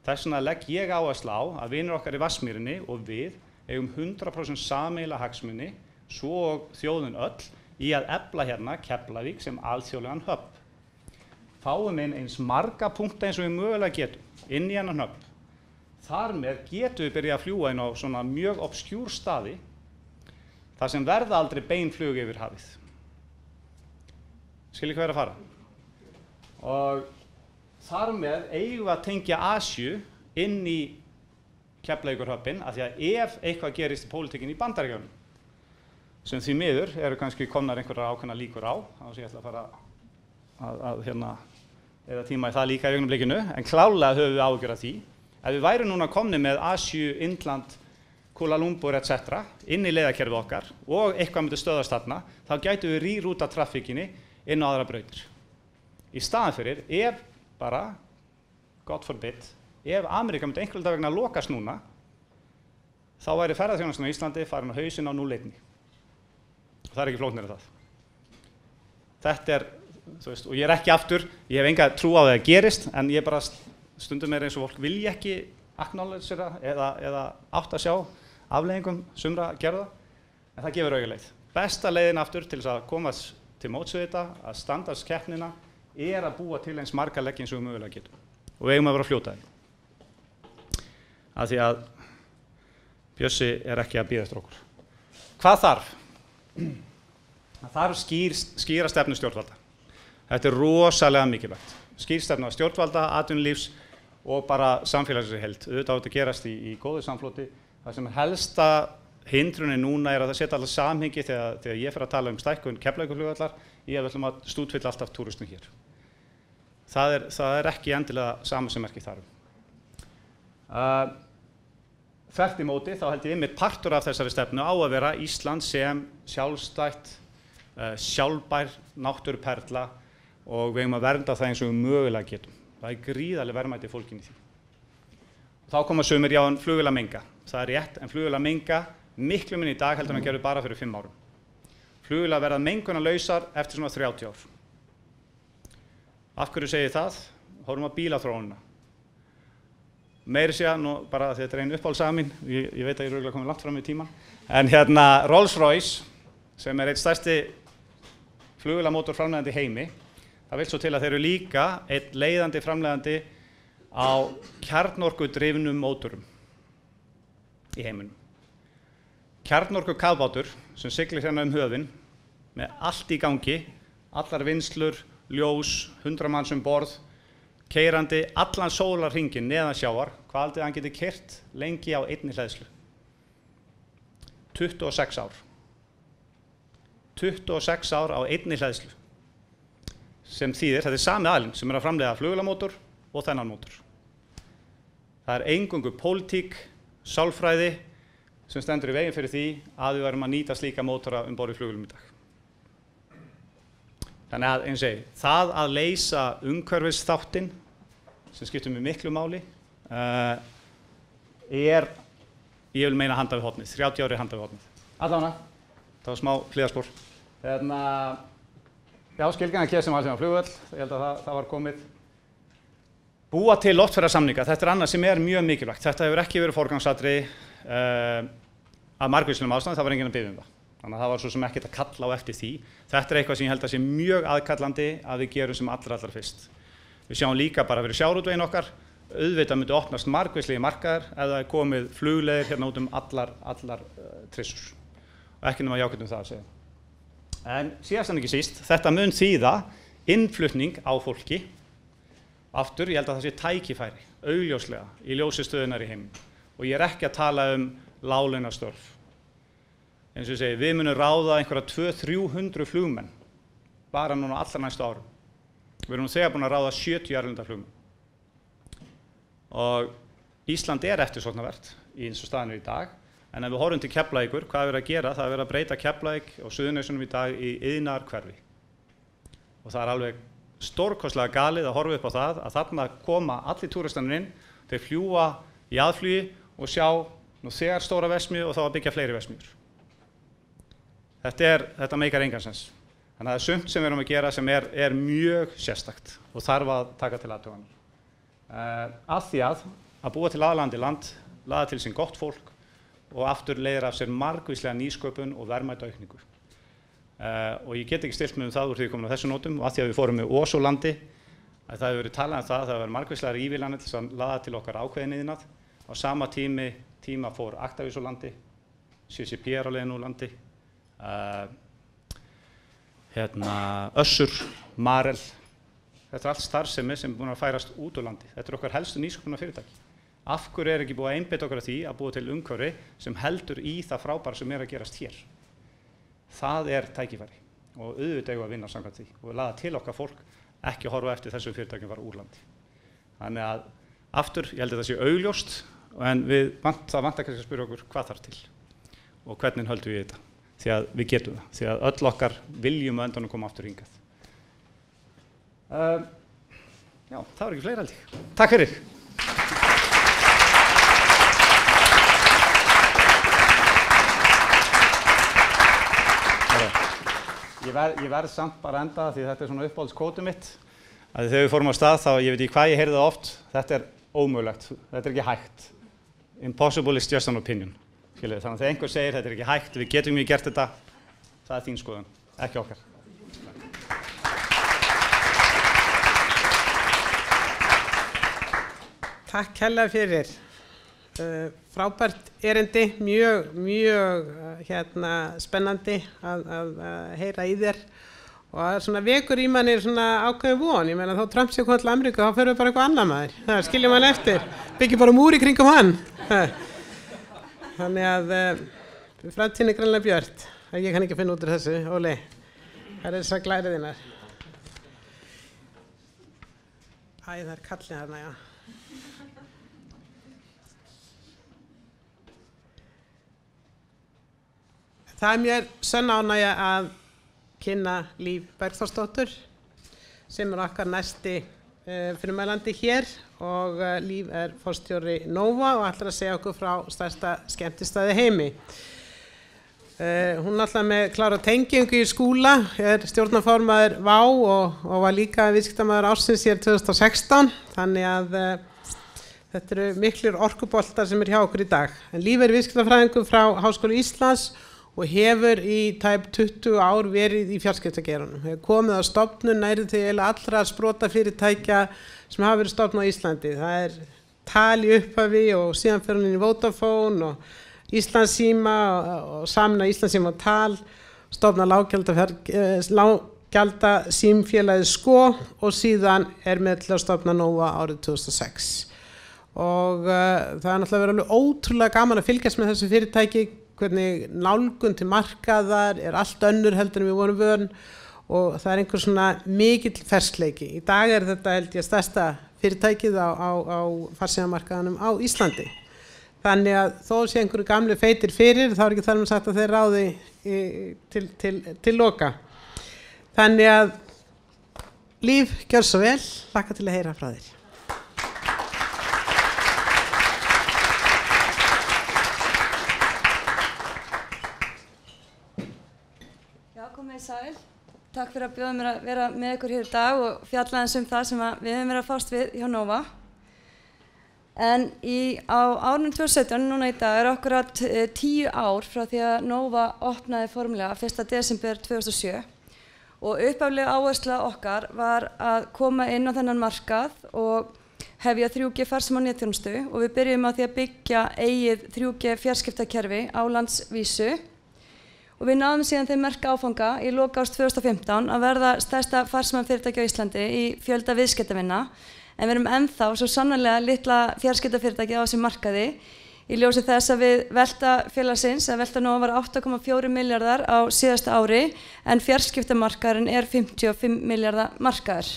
Þess vegna legg ég áherslu á að vinir okkar í Vatnsmýrinni og við eigum 100% sameiginlega hagsmuni, svo og þjóðin öll, í að efla Keflavík sem alþjóðlegan höfn. Fáum inn eins marga punkta eins og við mögulega getum inn í hennan höfn. Þar með getum við byrjað að fljúga inn á svona mjög obskjúr staði, þar sem verða aldrei bein flug yfir hafið. Skiljið hvað er að fara? Og þar með eigum við að tengja Asíu inn í Keflavíkurhöfn, af því að ef eitthvað gerist í pólitíkinni í Bandaríkjunum, sem því miður eru kannski komnar einhverjar ákveðnar líkur á, þannig að ég ætla að fara að eða tíma í það líka í augnablikinu, en klárlega höfum við áhyggjur af því. Ef við værum núna komnir með Asíu, Indland, Kuala Lumpur etc. inn í leiðakerfið okkar og eitthvað myndi stöðast þarna, þá gætum við rýrúta trafikkinni inn á aðra brautir. Í staðan fyrir, ef bara, God forbid, ef Ameríka myndi einhverjum dag vegna lokast núna, þá væri ferðaþjónustan á Íslandi farin á hausinn á 0,1. Það er ekki flóknir en það. Þetta er, og ég er ekki aftur, ég hef enga trú á það að gerist, en ég bara stundum eins og fólk vilja ekki acknowledgera eða átt að sjá afleiðingum sumra gerða, en það gefur auga leið. Besta leiðin aftur til þess að komast til móts við þetta, að standast keppnina, er að búa til eins marga leggi eins og við mögulega getum. Og við eigum að vera að fljóta þeim. Af því að Bjössi er ekki að bíða eftir okkur. Hvað þarf? Það þarf skýra stefnu stjórnvalda. Þetta er rosalega mikilvægt. Skýr stefna stjórnvalda, atvinnulífs og bara samfélagsins í heild. Auðvitað á þetta gerast í góðu samfloti. Það sem helsta hindrunin núna er að það setja alltaf samhengi þegar ég fer að tala stækkun Keflavíkurflugvallar, ég ætlum að stútfylla alltaf túristum hér. Það er ekki endilega sama sem merkir þar. Þvert í móti þá held ég einmitt partur af þessari stefnu á að vera Ísland sem sjálfstætt, sjálfbær náttúruperla og við eigum að vernda það eins og við mögulega getum. Það er gríðarleg verðmæti fólkin í því. Þá koma sumir já en flugvélar menga. Það er rétt, en flugvélar menga miklu minni í dag heldur en að gera bara fyrir 5 árum. Flugvélar verða mengunarlausar eftir svona 30 ár. Af hverju segi ég það? Horfum á bílaþróunina. Meiri segja, nú bara þetta er einn uppáhaldsaga mín, ég veit að ég er örugglega komið langt fram í tíman, en Rolls-Royce, sem er einn stærsti flugvélamótor framleiðandi í heimi. Það vill svo til að þeir eru líka einn leiðandi framleiðandi á kjarnorkudrifnum mótorum í heiminum. Kjarnorku kafbátur sem siglir hérna höfin með allt í gangi, allar vinslur, ljós, 100 manns borð, keyrandi allan sólarhringinn neðan sjávar, hvað haldið hann geti keyrt lengi á einni hleðslu? 26 ár. 26 ár á einni hleðslu. Sem þýðir, þetta sami aðilinn sem að framleiða flugvélamótor og þennan mótor. Það eingöngu pólitík, sálfræði sem stendur í veginn fyrir því að við verðum að nýta slíka mótora borð í flugvélum í dag. Þannig að, eins og segi, það að leysa umhverfisþáttinn sem skiptir mig miklu máli ég vil meina handa við hornið, 30 ári handa við hornið. Allavega, það var smá hliðarspor. Já, skilgreina sem var flugvél, ég held að það var komið. Búa til loftferðasamninga, þetta annað sem mjög mikilvægt. Þetta hefur ekki verið forgangsatriði af margvíslegum ástæðum, það var enginn að biðja það. Þannig að það var svo sem ekkert að kalla á eftir því. Þetta eitthvað sem ég held að sé mjög aðkallandi að við gerum sem allra fyrst. Við sjáum líka bara fyrir sjávarútveginn okkar, auðvitað myndi opnast margvíslegir markaðir ef það komið flugleiðir hérna út allar trissur. Og ekki nema jákvæmt það að segja. En síðast en ekki síst, þetta mun þýða innflutning á fólki. Aftur, ég held að það sé tækifæri, augljóslega, í ljósi stöðunnar í heiminum. Og ég ekki að tala láglaunastörf. Eins og ég segi, við munum ráða einhverja 200-300 flugmenn bara núna allra næstu árum. Við erum þegar búin að ráða 70 erlenda flugmenn. Og Ísland eftirsóknarvert eins og staðan í dag, en ef við horfum til Keflavíkur, hvað er verið að gera? Það er verið að breyta Keflavík og Suðurnesjunum í dag í iðnaðarhverfi. Og það alveg stórkostlega galið að horfa upp á það að þarna koma allir túristarnir inn, þeir fljúga í aðflugi og sjá nú þegar stóra verksmiðju og þá að byggja fleiri verksmiðjur. Þetta meikar engan sens. Þannig að það sumt sem við erum að gera sem mjög sérstakt og þarf að taka til athugunar. Að því að búa til aðlandi land, laða til sín gott fólk og aftur leiðir af sér margvíslega nýsköpun og verðmætaaukningu. Og ég get ekki stilt mig það úr því komin á þessum nótum og að því að við fórum með Ósolandi, að það hefur verið talað það hefur verið margvíslegar ívilnanir til að laða til okkar ákveðin iðnað. Á sama tíma fór Actavis-Landi, CCP á leiðin úr landi, Össur, Marel. Þetta allt starfsemi sem búin að færast út úr landi. Þetta okkar helstu nýsköpunarfyrirtæki. Af hverju ekki búið að einbeita okkur að því að búa til umhverfi sem heldur í það frábæra sem að gerast hér. Það tækifæri og auðvitað eigum að vinna samkvæmt því og laða til okkar fólk ekki að horfa eftir þessum fyrirtækjum var úr landi. Þannig að aftur, ég held að það sé augljóst en það vantar kannski að spyrja okkur hvað þarf til og hvernig höldum við þetta. Því að við getum það, því að öll okkar viljum að endanum koma aftur hingað. Já, það var ekki fleira held ég. Takk fyrir. Ég verð samt bara enda því þetta svona uppáhaldskótið mitt. Að þegar við fórum á stað þá, ég veit ekki hvað ég heyrði það oft, þetta ómögulegt, þetta ekki hægt. Impossible is just an opinion. Þannig að þegar einhver segir þetta ekki hægt, við getum ekki gert þetta, það þín skoðun, ekki okkar. Takk kærlega fyrir. Frábært erindi, mjög spennandi að heyra í þér og það svona vekur í manni svona ákveðin von. Ég meina þá Trump sé komið til Ameríku, þá förum við bara eitthvað annað maður. Það skiljum hann eftir, byggjum bara múr í kringum hann. Þannig að framtíðin greinlega björt. Ég kann ekki finna út úr þessu, Óli. Það þessar glærið þínar. Það kallið þarna, já. Það mér sönn ánægja að kynna Líf Bergþórsdóttur sem okkar næsti fyrirmælandi hér og Líf forstjóri Nova og ætlar að segja okkur frá stærsta skemmtistaði heimi. Hún alltaf með klára tengingu í skúla, stjórnarformaður VÁ og var líka viðskiptamaður ársins hér 2016, þannig að þetta miklir orkuboltar sem hjá okkur í dag. En Líf viðskiptafræðingur frá Háskóla Íslands og hefur í tæp 20 ár verið í fjarskiptageiranum. Hefur komið að stofnun nærri til allra sprotafyrirtækja sem hafa verið stofnað á Íslandi. Það Tal í upphafi og síðan fyrir hún í Vodafone og Íslandssíma og samna Íslandssíma og Tal, stofna lággjalda símfélagið Sko og síðan með til að stofna Nova árið 2006. Og það náttúrulega verið alveg ótrúlega gaman að fylgjast með þessu fyrirtæki, hvernig nálgun til markaðar allt önnur heldur en við vorum vön og það einhver svona mikill ferskleiki. Í dag þetta held ég stærsta fyrirtækið á farsímamarkaðanum á Íslandi. Þannig að þó sé einhverju gamli feitir fyrir, þá ekki þar með sagt að þeir ráði til loka. Þannig að Líf, gjör svo vel, hlakka til að heyra frá þér. Já, komið sæl. Takk fyrir að bjóða mér að vera með ykkur hér í dag og fjalla aðeins það sem við höfum verið að fást við hjá Nova. En á árunum 2017, núna í dag, akkurat 10 ár frá því að Nova opnaði formlega 1. desember 2007 og upphaflega áhersla okkar var að koma inn á þennan markað og hefja 3G farsíma netþjónustu og við byrjum á því að byggja eigið 3G fjarskiptakerfi á landsvísu. Og við náðum síðan þeim merka áfanga í lok árs 2015 að verða stærsta farsímafyrirtæki á Íslandi í fjölda viðskiptavina, en við erum ennþá svo sannarlega litla fjarskiptafyrirtæki á þessum markaði í ljósi þess að við velta félagsins, að velta Nova var 8,4 milljarðar á síðasta ári, en fjarskiptamarkaðurinn 55 milljarða markaður.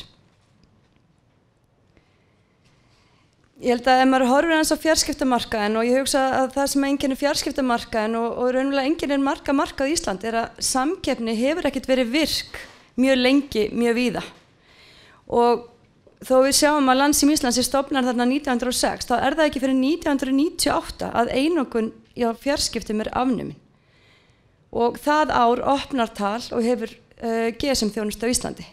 Ég held að ef maður horfir eins á fjarskiptamarkaðinn og ég hugsa að það sem einkennir fjarskiptamarkaðinn og raunverulega einkennir markað í Íslandi að samkeppni hefur ekkert verið virk mjög lengi, mjög víða. Og þó við sjáum að Landssími Íslands stofnar þarna 1906, þá það ekki fyrir 1998 að einokun í fjarskiptum afnumin. Og það ár opnar Tal og hefur GSM-þjónustu á Íslandi.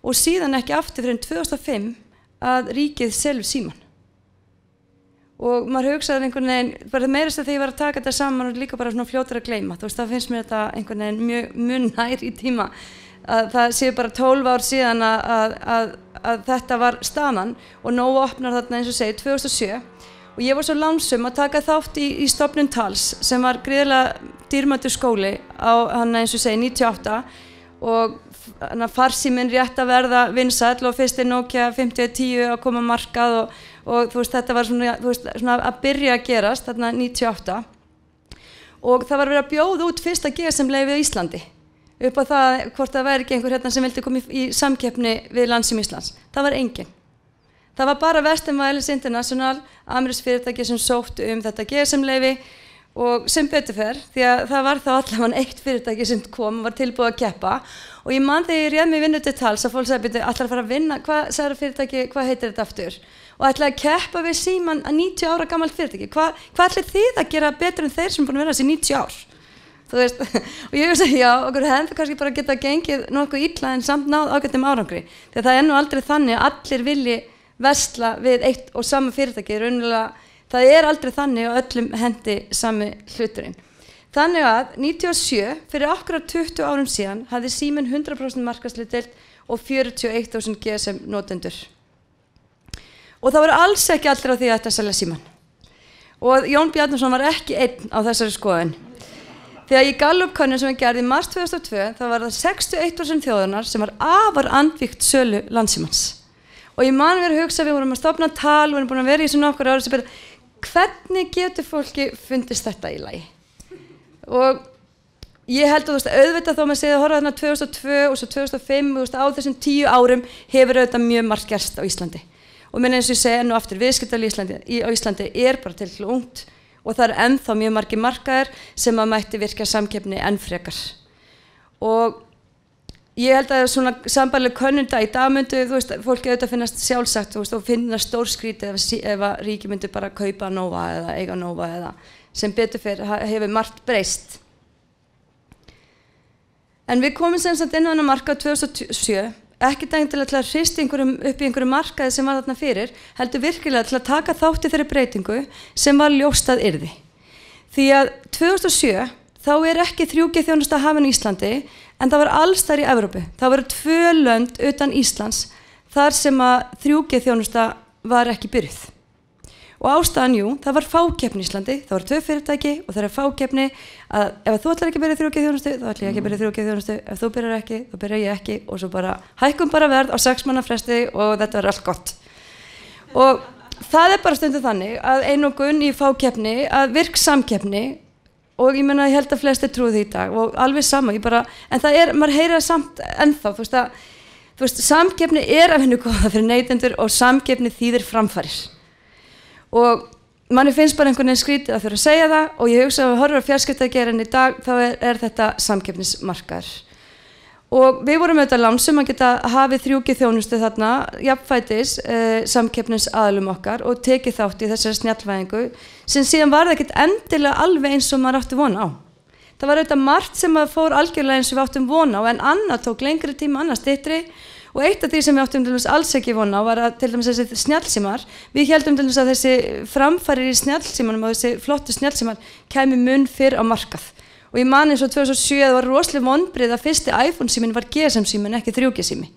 Og síðan ekki aftur fyrir 2005 að ríkið selur Símann. Og maður hugsaði einhvern veginn, bara meirist að þegar ég var að taka þetta saman og líka bara svona fljótur að gleyma, þú veist, það finnst mér þetta einhvern veginn mjög nær í tíma, að það séu bara 12 ár síðan að þetta var staðan og Nova opnar þarna eins og segi 2007 og ég var svo lánsum að taka þátt í stofnun Tals sem var gríðarlega dýrmætur skóli á hann eins og segi 98 og farsíminn rétt að verða vinsæll og fyrst Nokia 5010 að koma markað og þú veist, þetta var svona að byrja að gerast þarna 98 og það var verið að bjóða út fyrsta GSM-leyfið í Íslandi upp á það hvort það væri ekki einhver hérna sem vildi koma í samkeppni við Landssíma Íslands. Það var enginn. Það var bara Western Wireless International, amerískt fyrirtæki sem sóttu þetta GSM-leyfi og sem betur fer, því að það var þá allavega eitt fyrirtæki sem kom og var tilbúið að keppa og ég man þegar ég réð mig vinnu til Tals að fólk sagði, ætlar að fara að vinna, hvað fyrirtæki, hvað heitir þetta aftur? Og ætlaði að keppa við Símann að 90 ára gamalt fyrirtæki. Hvað ætlir þið að gera betur en þeir sem búin að vera þessi 90 ár? Þú veist, og ég veist að já, okkur hefði kannski bara geta gengið nokkuð illa en samt náð ágættum árangri. Þegar það nú aldrei þannig að allir vilji versla við eitt og sama fyrirtæki. Það aldrei þannig að öllum hendi sami hluturinn. Þannig að 97, fyrir akkurat 20 árum síðan, hafði Síminn 100% markaðshlutdeild og 41.000 GSM notendur. Og það voru alls ekki allir á því að þetta selja Símann. Og Jón Bjarnason var ekki einn á þessari skoðun. Þegar í Gallup-könnun sem við gerði í mars 2002, það var það 61% þjóðarinnar sem var afar andvígt sölu Landssímans. Og ég man verið að hugsa, við vorum að stofna Tal, við vorum búin að vera í svona nokkur ára sem betur, hvernig getur fólki fundist þetta í lagi? Og ég held að auðvitað þó maður segið að horfa þarna 2002 og svo 2005, á þessum 10 árum hefur auðvitað mjög margt gerst á Íslandi. Og minn eins og ég segi enn og aftur, viðskiptalíf á Íslandi bara til ungt og það ennþá mjög margir markaðir sem að mætti virka samkeppni enn frekar. Og ég held að svona sambærileg könnunda í dag myndu, fólki auðvitað finnast sjálfsagt og finnast stórskrítið ef að ríki myndu bara kaupa Nova eða eiga Nova eða sem betur fyrir hefur margt breyst. En við komum sem sagt inn á þennan markað 2007, ekki endilega til að hrista upp í einhverju markaði sem var þarna fyrir, heldur virkilega til að taka þátt í þeirri breytingu sem var ljóst að yrði. Því að 2007 þá þá ekki 3G þjónusta hafin í Íslandi, en það var alls þar í Evrópu. Það voru 2 lönd utan Íslands þar sem að 3G þjónusta var ekki byrjuð. Og ástæðan, jú, það var fákeppni í Íslandi, það var 2 fyrirtæki og það fákeppni að ef þú ætlar ekki að byrja 3G þjónustu, þá ætla ég ekki að byrja 3G þjónustu, ef þú byrjar ekki, þá byrja ég ekki og svo bara hækkum bara verð á 6 mánaða fresti og þetta var allt gott. Og það bara stundum þannig að einokun í fákeppni, að virk samkeppni og ég meina ég held að flestir trúi því í dag og alveg sama, en það maður heyrir það samt ennþá, þú veist, samkeppni af hennu góða fyrir neytendur og samkeppni þýðir framfarir. Og manni finnst bara einhvern veginn skrítið að þurfa að segja það og ég hugsa að við horfum á fjarskiptageirann í dag þá þetta samkeppnismarkaður. Og við vorum auðvitað lánsum að geta hafið 3G þjónustu þarna, jafnfætis samkeppnisaðilum okkar og tekið þátt í þessari snjallvæðingu sem síðan var það ekkert endilega alveg eins og maður átti von á. Það var auðvitað margt sem maður fór algjörlega eins og við áttum von á en annað tók lengri tíma, annað styttri. Og eitt af því sem við áttum til dæmis alls ekki vona á var að til dæmis þessi snjallsímar, við héldum til dæmis að þessi framfarir í snjallsímanum og þessi flottu snjallsímar kæmi mun fyrr á markað. Og ég man eins og 2007 það var rosaleg vonbrigði að fyrsti iPhone síminn var GSM síminn, ekki 3G sími.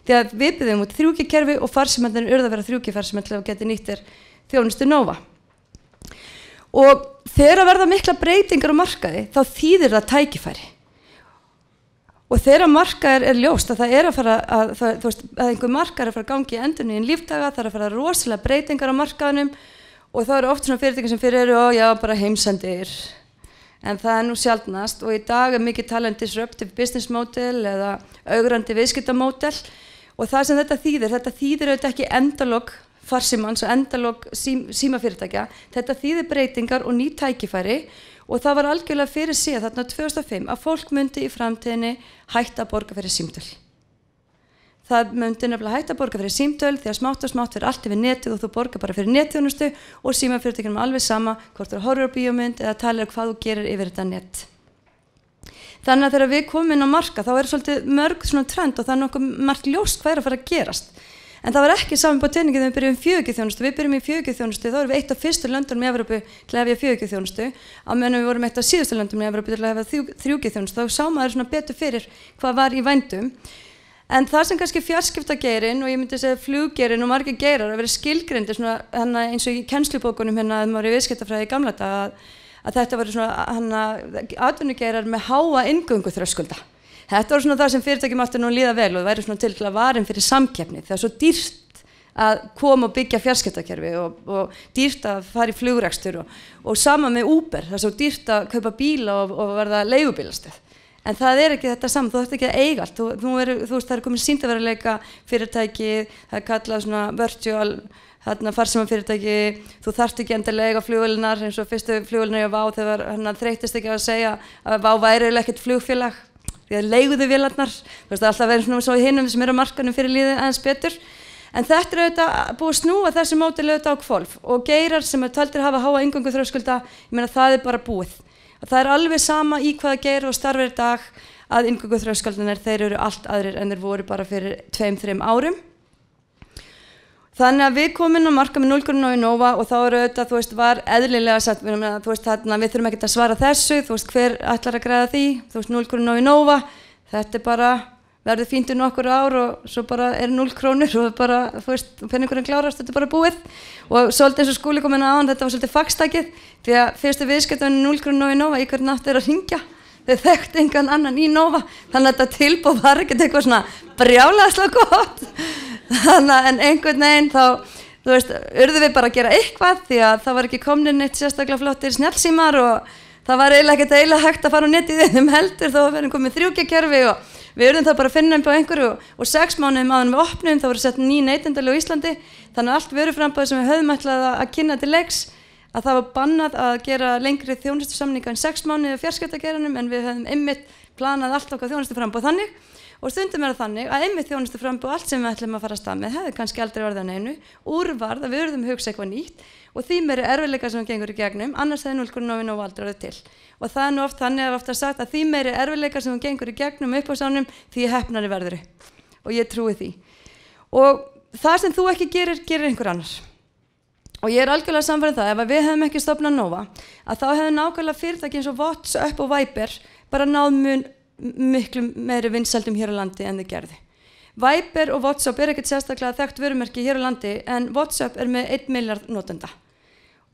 Því að við byggðum út 3G kerfi og farsímarnir urðu að vera 3G farsímar til að geta nýtt þjónustu Nova. Og þegar verða mikla breytingar á markaði þá þýðir það tækifæri. Og þegar markaðir ljóst að það að fara að, þú veist, að einhver markaðir að fara að gangi í endurnýjun lífdaga, það að fara rosalega breytingar á markaðinum og það eru oft svona fyrirtæki sem fyrir já, bara heimsendir. En það nú sjaldnast og í dag mikið talað disruptive business model eða augrandi viðskiptamódel og það sem þetta þýðir auðvitað ekki endalok farsímans og endalok símafyrirtækja, þetta þýðir breytingar og ný tækifæri. Og það var algjörlega fyrir síðan þarna 2005 að fólk myndi í framtíðinni hætta að borga fyrir símtöl. Það myndi nefnilega hætta að borga fyrir símtöl því að smátt og smátt fyrir allt yfir netið og þú borgar bara fyrir netþjónustu og símafyrirtækjunum alveg sama hvort þú horfir á bíómynd eða talar hvað þú gerir yfir þetta net. Þannig að þegar við komum inn á markað þá svolítið mörg svona trend og það nokkuð margt ljóst hvað að fara að gerast. En það var ekki saman på tenningið þegar við byrjum 4G þjónustu. Við byrjum í 4G þjónustu, þá erum við eitt af fyrstu löndunum í Evrópu til að hefja 4G þjónustu. Á meðan við vorum eitt af síðustu löndunum í Evrópu til að hefja 3G þjónustu. Þá sá maður svona betur fyrir hvað var í vændum. En það sem kannski fjarskiptageirinn og ég myndi segja fluggeirinn og margir geirar að vera skilgreindir svona eins og í kennslubókunum að maður í viðskiptafræði í gamla daga að þetta voru svona atvinnugeirar með háa inngönguþröskulda. Þetta var svona það sem fyrirtækjum átti nú að líða vel og það væri svona til að varin fyrir samkeppni. Það svo dýrt að koma og byggja fjarskiptakerfi og dýrt að fara í flugrekstur og sama með Uber. Það svo dýrt að kaupa bíla og verða leigubílastöð. En það ekki þetta saman, þú þarft ekki að eiga allt. Þú veist, það komin sýndarveruleika fyrirtæki, það kallað svona virtual farsímafyrirtæki, þú þarft ekki endilega eiga flugvélarnar eins og fyrstu flugvélarnar í WOW þegar þreyttist ekki að segja að WOW væri ekkert flugfélag. Því að leiguðu vélarnar, þú veist, alltaf verið svona svo í hinum sem á markanum fyrir líðið aðeins betur. En þetta auðvitað búið að snúa þessi módel auðvitað á hvolf og geirar sem taldir hafa háa inngönguþröskulda, ég meina það bara búið. Og það alveg sama í hvaða geir og starfir í dag að inngönguþröskuldinir þeir eru allt aðrir en þeir voru bara fyrir 2-3 árum. Þannig að við komum inn á markað með 0 krónu í Nova og þá auðvitað, þú veist, var eðlilega sagt, þú veist, þarna við þurfum ekkert að svara þessu, þú veist, hver ætlar að græða því, þú veist, 0 krónu í Nova, þetta bara verður fínt í nokkur ár og svo bara 0 krónur og bara, þú veist, penningurinn klárast, þetta bara búið. Og svolítið eins og Skúli kom inn á áðan, þetta var svolítið fagstakið, því að fyrstu viðskiptavinni 0 krónu í Nova, í hvern nátt að hringja. Þeir þekktu engan annan í Nova, þannig að þetta tilboð var ekkert eitthvað svona brjálæðislega gott. En einhvern veginn þá, þú veist, urðum við bara að gera eitthvað því að það var ekki komin neitt sérstaklega flottir snjallsímar og það var eiginlega hægt að fara á netið þeim heldur þó að við erum komið 3G kerfi og við urðum það bara að finna upp á einhverju og 6 mánuðum áður en við opnum þá voru sett ný neytendalög á Íslandi þannig að allt vöruframboð sem við höfðum ætlað að kynna til leiks að það var bannað að gera lengri þjónustusamninga en 6 mánuði á fjarskiptageiranum en við höfðum einmitt planað allt okkar þjónustuframboð þannig og stundum það þannig að einmitt þjónustuframboð allt sem við ætlum að fara að stað með hefði kannski aldrei orðið á neinu úrvarð að við urðum að hugsa eitthvað nýtt og því meiri erfiðleikar sem gengur í gegnum annars hefði 0 krónu Nova aldrei orðið til og það nú oft þannig að við ofta sagt að því meiri erfiðleikar sem gengur í gegnum upp á sánum því heppnari verður og ég trúi því og það sem þú ekki gerir einhver annar Og ég algjörlega samfærið það, ef við hefum ekki stofnað Nova, að þá hefðu nákvæmlega fyrirtæki eins og WhatsApp og Viber bara náð miklu meiri vinsældum hér á landi en þau gerði. Viber og WhatsApp ekkert sérstaklega þekkt vörumerki hér á landi, en WhatsApp með 1 milljarð notenda.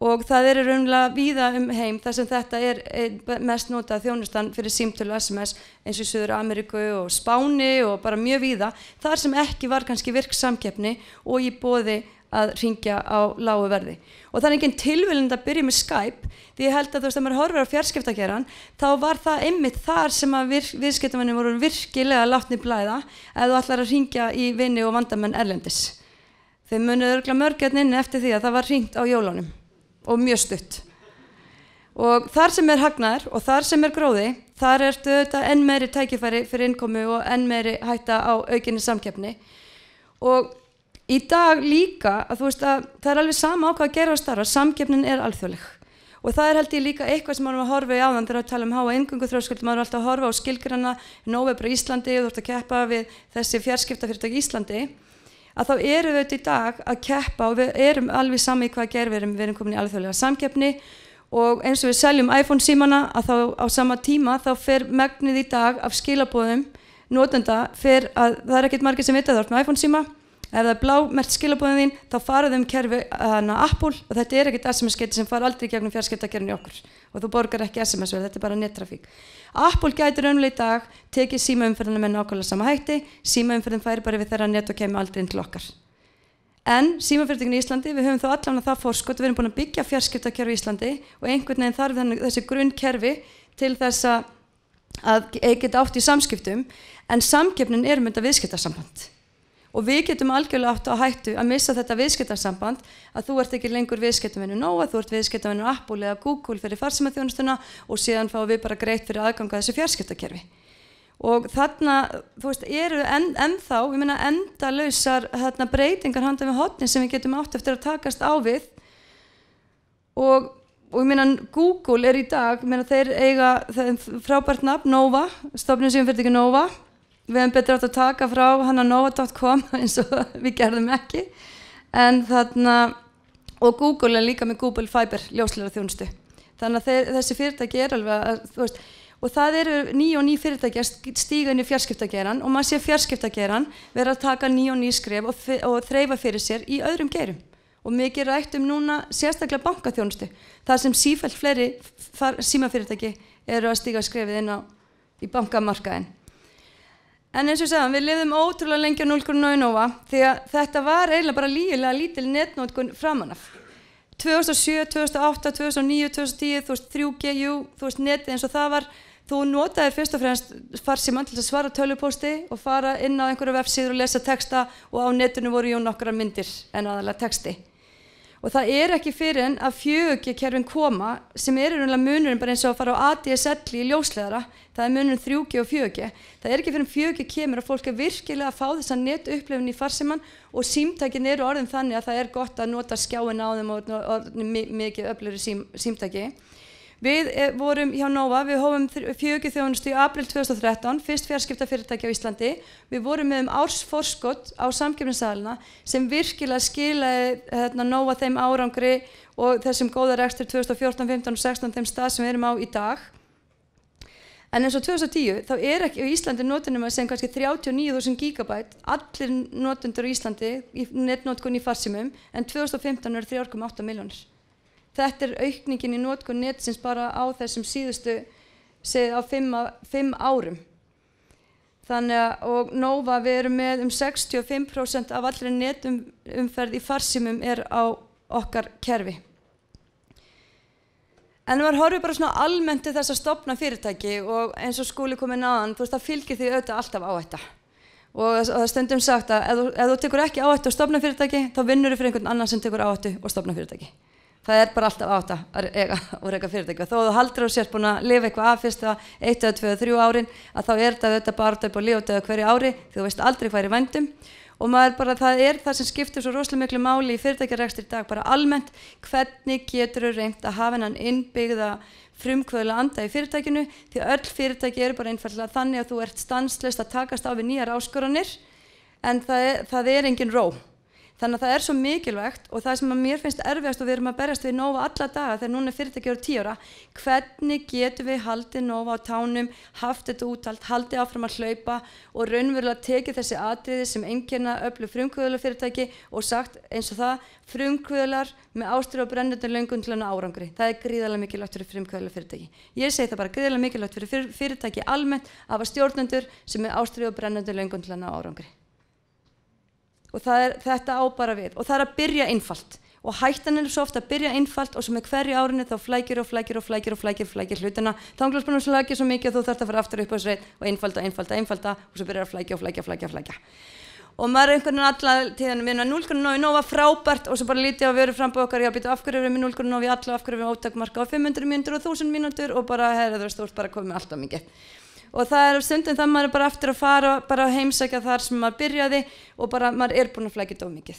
Og það raunverulega víða heim þar sem þetta mest notað þjónustan fyrir símtölu og SMS eins og í Suður Ameríku og Spáni og bara mjög víða, þar sem ekki var kannski virk samkeppni og í boði að ringja á lágu verði. Og það engin tilviljun að byrja með Skype, því ég held að þú veist að maður horfir á fjarskiptageirann, þá var það einmitt þar sem að viðskiptavinni voru virkilega látnir blæða ef þú ætlar að ringja í vini og vandamenn erlendis. Þau munið örugglega mörg hérna inni eftir því að það var hringt á jólunum og mjög stutt. Og þar sem hagnaður og þar sem gróði, þar ertu þetta enn meiri tækifæri fyrir innkomu og enn meiri hætta á aukinni samkeppni. Og í dag líka, að þú veist að það alveg sama á hvað að gera og starfa, samkeppnin alþjóðleg. Og það held ég líka eitthvað sem maður að horfa í áðan þegar við tala háa inngönguþröskuld, maður alltaf að horfa á skilgrana Nova bara Íslandi, þú ert að keppa við þessi fjarskiptafyrirtæki Íslandi, að þá við þetta í dag að keppa og við alveg sami í hvað að gera, við komin í alþjóðlega samkeppni og eins og við seljum iPhone símana að þá á sama tíma þá fer megnið í dag af skilaboðum notenda að það ekkert margir sem vita það með iPhone síma. Ef það blámerkt skilaboðin þín, þá fara þau kerfi Apple og þetta ekkert SMS-skeyti sem fara aldrei gegnum fjarskiptakerfinu í okkur og þú borgar ekki SMS-verð, þetta bara nettrafík. Apple gætir raunverulega í dag tekið símaumferðina með nákvæmlega sama hætti, símaumferðin færi bara við þeirra net og kemur aldrei inn til okkar. En símafyrirtækin í Íslandi, við höfum þá allan að það forskot, við erum búin að byggja fjarskiptakerfi í Íslandi og einhvern veginn þarf þessi grunnkerfi til þess að geta átt í samskiptum, en samkeppnin þetta viðskiptasamband. Og við getum algjörlega átt á hættu að missa þetta viðskiptasamband að þú ert ekki lengur viðskiptavinur Nova, þú ert viðskiptavinur Apple eða Google fyrir farsímaþjónustuna og síðan fáum við bara greitt fyrir aðganga þessu fjarskiptakerfi. Og þarna, þú veist, ennþá, ég meina endalausar breytingar handan við hornin sem við getum átt eftir að takast á við. Og ég meina Google í dag, ég meina þeir eiga frábært nafn Nova, stofnun sem fyrir ekki Nova. Við hefum betur átt að taka frá nova.com eins og við gerðum ekki. En og Google líka með Google Fiber ljósleiðara þjónustu. Þannig að þessi fyrirtæki alveg að, þú veist, og það ný og ný fyrirtæki að stíga inn í fjarskiptageirann og maður sé fjarskiptageirann vera að taka ný og ný skref og þreifa fyrir sér í öðrum geirum. Og mikið rætt núna sérstaklega bankaþjónustu. Það sem sífellt fleiri símafyrirtæki að stíga skrefið inn í bankamarkaðinn. En eins og segðum, við lifðum ótrúlega lengi á 0,0 Nova því að þetta var eiginlega bara lígilega lítil netnotkun framan af. 2007, 2008, 2009, 2010, þú veist 3G, þú veist netið eins og það var, þú notaðir fyrst og fremst farsímann til að svara tölvupósti og fara inn á einhverja vefsíður og lesa texta og á netinu voru nokkrar myndir en aðalega texti. Og það ekki fyrir en að 4G-kerfin koma sem raunverulega munurinn bara eins og að fara á ADSL í ljósleiðara, það munurinn 3G og 4G. Það ekki fyrir en 4G kemur að fólk virkilega að fá þessa netupplifun í farsímann og símtækin orðin þannig að það gott að nota skjáin á þeim og mikið öflugri símtæki. Við vorum hjá Nova, við hófum 4G-þjónustu í apríl 2013, fyrst fjarskiptafyrirtæki á Íslandi. Við vorum með ársforskot á samkeppnisaðilana sem virkilega skilaði Nova þeim árangri og þessum góða rekstri 2014, 15 og 16 þeim stað sem við erum á í dag. En eins og 2010, þá ekki á Íslandi notunum að segja kannski 39.000 gigabæt, allir notendur á Íslandi í netnotkun í farsímum, en 2015 3,8 milljónir. Þetta aukningin í notkun netsins bara á þessum síðustu á 5 árum. Þannig að, og Nova, við erum með 65% af allri netumferð í farsímum á okkar kerfi. En maður horfir bara svona almennt til þess að stofna fyrirtæki og eins og Skúli kominn áðan, þú veist, það fylgir því auðvitað alltaf áhætta. Og það stundum sagt að ef þú tekur ekki áhættu að stofna fyrirtæki, þá vinnur þú fyrir einhvern annan sem tekur áhættu og stofna fyrirtæki. Það bara alltaf áhætta að reka fyrirtæki. Þó þú haldur á sér búin að lifa eitthvað af fyrsta 1, 2, 3 árin, að þá þetta bara upp á líf og dauða hverju ári, því þú veist aldrei hvað í vændum. Og maður það sem skiptir svo rosalega miklu máli í fyrirtækjarekstri í dag, bara almennt, hvernig getur þú reynt að hafa hennan innbyggða frumkvöðulega anda í fyrirtækinu, því öll fyrirtæki bara einfaldlega þannig að þú ert stanslaust að takast á við nýjar áskoranir, en það engin ró. Þannig að það svo mikilvægt og það sem að mér finnst erfiðast og við erum að berjast við Nova alla daga þegar núna fyrirtæki eru 10 ára, hvernig getum við haldið Nova á tánum, haft þetta úthald, haldið áfram að hlaupa og raunverulega tekið þessi atriði sem einkenna öflug frumkvöðlafyrirtæki og sagt eins og það, frumkvöðlar með ástríðu og brennandi löngun til að ná árangri. Það gríðarlega mikilvægt fyrir frumkvöðlafyrirtæki. Ég segi það bara gríðarlega mikilvægt fyrir fyrirtæki almennt að hafa stjórnendur sem með ástríðu og brennandi löngun til að ná árangri. Og þetta á bara við og það að byrja einfalt og hættan svo ofta að byrja einfalt og svo með hverju árinu þá flækir hlutina þangað spennum svo svo mikið að þú þarft að fara aftur upp á þessu og einfalda og svo byrjar að flækja og maður einhvern veginn alla tíðan minna 0,9 var frábært og svo bara lítið á veru frambúð okkar, já býtu af hverju erum við 0,9 í alla, af hverju erum við ótakmarka á 500 mínútur og 1000 mínútur og bara þú veist bara komið alltaf mikið. Og það stundum það maður bara eftir að fara bara að heimsækja þar sem maður byrjaði og bara maður búinn að flækja þetta of mikið.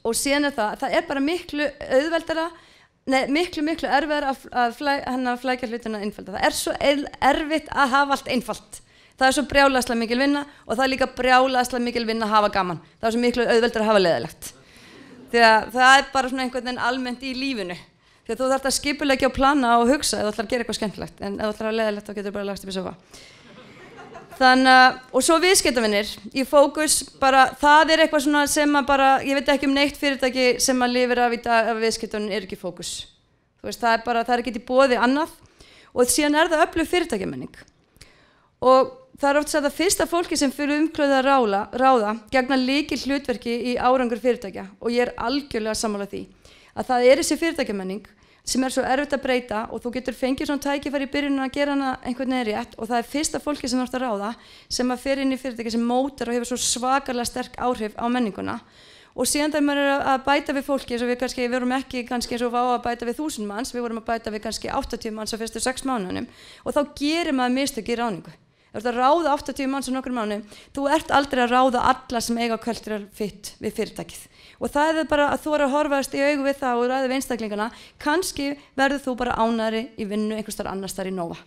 Og síðan það bara miklu auðveldara, miklu erfiðara að flækja hlutina einfalda. Það svo erfitt að hafa allt einfalt. Það svo brjálæðislega mikil vinna og það líka brjálæðislega mikil vinna að hafa gaman. Það svo miklu auðveldara að hafa leiðilegt. Því að það bara svona einhvern veginn almennt í lífinu. Þegar þú þarft að skipuleggja og plana og hugsa ef þú ætlar að gera eitthvað skemmtilegt, en ef þú ætlar að hafa leiðilegt þá getur þú bara lagst upp í sofa. Þannig og svo viðskiptavinir í fókus bara það eitthvað svona sem að bara ég veit ekki neitt fyrirtæki sem að lifir af í dag af viðskiptavinir ekki fókus. Þú veist það ekki í boði annað og síðan það öflug fyrirtækjamenning. Og það oft sagt að fyrsta fólki sem fyrir umhverfið að ráða gegna lykil hlutverki í árangur fyrirtækja og ég algjörlega sammála því að það þessi fyrirtækjamenning sem svo erfitt að breyta og þú getur fengið svona tækifæri í byrjunum að gera hana einhvern veginn rétt og það fyrsta fólki sem að ráða sem að fer inn í fyrirtæki sem mótar og hefur svo svakalega sterk áhrif á menninguna og síðan þegar maður að bæta við fólki eins og við vorum ekki kannski eins og að bæta við 1000 manns, við vorum að bæta við kannski 80 manns á fyrstu 6 mánuðunum og þá gerir maður mistök í ráðningu. Ef þú að ráða 80 manns á nokkrum mánuðum, þú aldrei að ráða alla sem eiga cultural fit við fyrirtækið. Og það bara að þú að horfast í augu við það og ræða við einstaklingana, kannski verður þú bara ánægri í vinnu einhvers staðar annars staðar í Nova.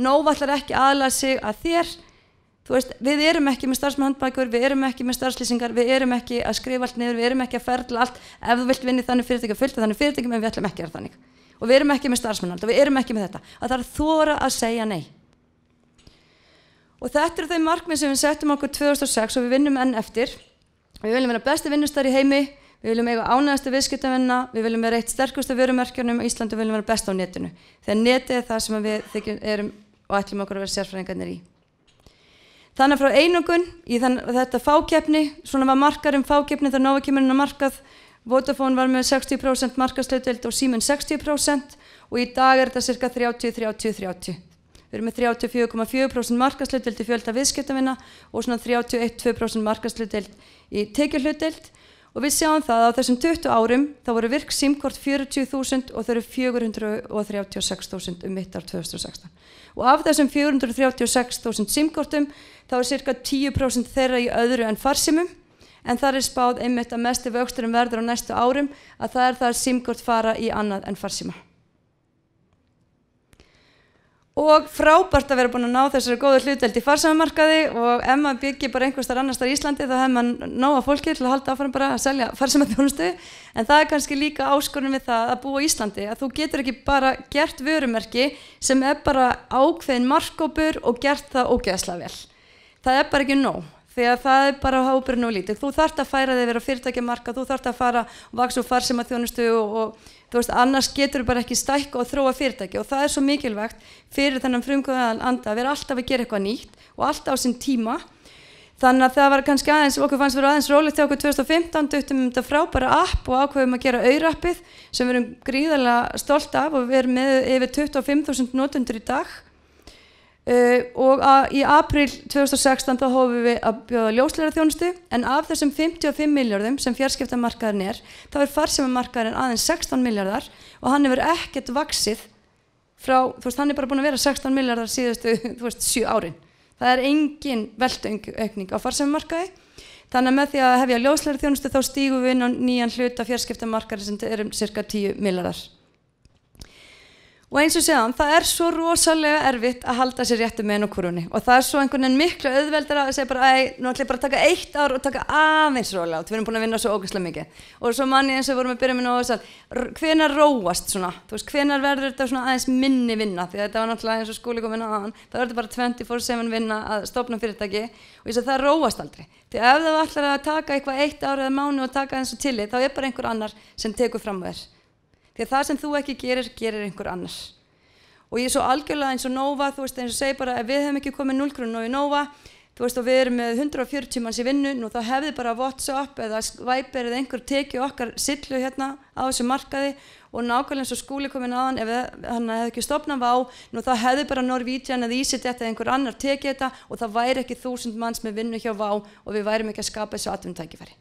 Nova ætlar ekki aðlaga sig að þér, þú veist, við erum ekki með starfsmannahandbækur, við erum ekki með starfslýsingar, við erum ekki að skrifa allt niður, við erum ekki að ferla allt, ef þú vilt vinna í þannig fyrirtæki, fylgta þannig fyrirtæki, en við ætlum ekki að gera þannig. Og við erum ekki með starfsmannahald, við erum ekki með þetta, að það þora að segja nei. Og þetta þau markmið sem við settum okkur 2006 og við vinnum enn eftir. Við viljum vera besti vinnustaður í heimi, við viljum eiga ánægðasta viðskiptavinna, við viljum vera eitt sterkustu vörumerkjunum á Íslandi og við viljum vera best á netinu. Þegar netið það sem við erum og ætlum okkur að vera sérfræðingarnir í. Þannig frá einokun í þetta fákeppni, svona var markaðurinn fákeppni þegar Nova kemur inn á markað, Vodafone var með 60% markaðshlutdeild og Siemens 60% og í dag þetta cirka 30-30-30. Við erum með 34,4% markaðshlutdeild í fjölda viðskiptavinna og svona 31-2% markaðshlutdeild í tekjuhlutdeild og við sjáum það að á þessum 20 árum þá voru virk símkort 40.000 og þau eru 436.000 mitt ár 2016. Og af þessum 436.000 símkortum þá cirka 10% þeirra í öðru en farsímum en þar spáð einmitt að mesti vöxturinn verður á næstu árum að það það að símkort fara í annað en farsíma. Og frábært að vera búin að ná þessari góðu hlutdeild í farsímamarkaði og ef maður byggir bara einhvers staðar annars staðar í Íslandi þá hefur maður nóg af fólki til að halda áfram bara að selja farsímaþjónustu en það kannski líka áskorun við það að búa í Íslandi að þú getur ekki bara gert vörumerki sem bara ákveðin markhópur og gert það ógeðslega vel. Það bara ekki nóg. Því að það bara hópurinn og lítið. Þú þarft að færa þig vera fyrirtækjamarka, þú þarft að fara og vaxa úr farsímaþjónustu og þú veist, annars getur þú bara ekki stækka og þróa fyrirtæki og það svo mikilvægt fyrir þennan frumkvöðan anda að vera alltaf að gera eitthvað nýtt og alltaf á sinn tíma. Þannig að það var kannski aðeins, okkur fannst vera aðeins rólegt hjá okkur 2015, duttum þetta frábæra app og ákveðum að gera aurappið sem við erum gríðarlega stolt af og við erum með yfir 25.000 notendur í dag. Og í apríl 2016 þá hófum við að bjóða ljósleiðaraþjónustu en af þessum 55 milljörðum sem fjarskiptamarkaðurinn þá farsímamarkaðurinn aðeins 16 milljarðar og hann hefur ekkert vaxið frá, þú veist, hann bara búin að vera 16 milljarðar síðustu, þú veist, 7 árin. Það engin veltuaukning á farsímamarkaði. Þannig að með því að hefja ljósleiðaraþjónustu þá stígum við inn á nýjan hluta fjarskiptamarkaðarins sem cirka 10 milljarðar. Og eins og segðan, það svo rosalega erfitt að halda sér réttu með kúrunni og það svo einhvern veginn miklu auðveldara að segja bara, nú ætlum ég bara að taka 1 ár og taka aðeins rólega og við erum búin að vinna svo ógeðslega mikið. Og svo manni eins og vorum að byrja með nógu hvenær róast svona, þú veist, hvenær verður þetta svona aðeins minni vinna, því að þetta var náttúrulega eins og Skúli kom inn á áðan, það verður bara 24/7 vinna að stofna fyrirtæki og ég segi það róast aldrei. Því ef það ætlar að taka eitthvað 1 ár eða mánuð og taka eins og tillit, þá bara einhver annar sem tekur fram á þér. Því að það sem þú ekki gerir, gerir einhver annar. Og ég svo algjörlega eins og Nova, þú veist, eins og segi bara ef við hefum ekki komið 0 krónu í Nova, þú veist, og við erum með 140 manns í vinnu, nú þá hefði bara WhatsApp eða Viber eða einhver tekið okkar sillu hérna á þessu markaði og nákvæmlega eins og Skúli kominn aðan, ef hann hefði ekki stofnað Vá, nú þá hefði bara Norwegian eða EasyJet eða einhver annar tekið þetta og það væri ekki 1000 manns með vinnu hjá Vá og við værum ekki að skapa þessu atvinnutækifæri.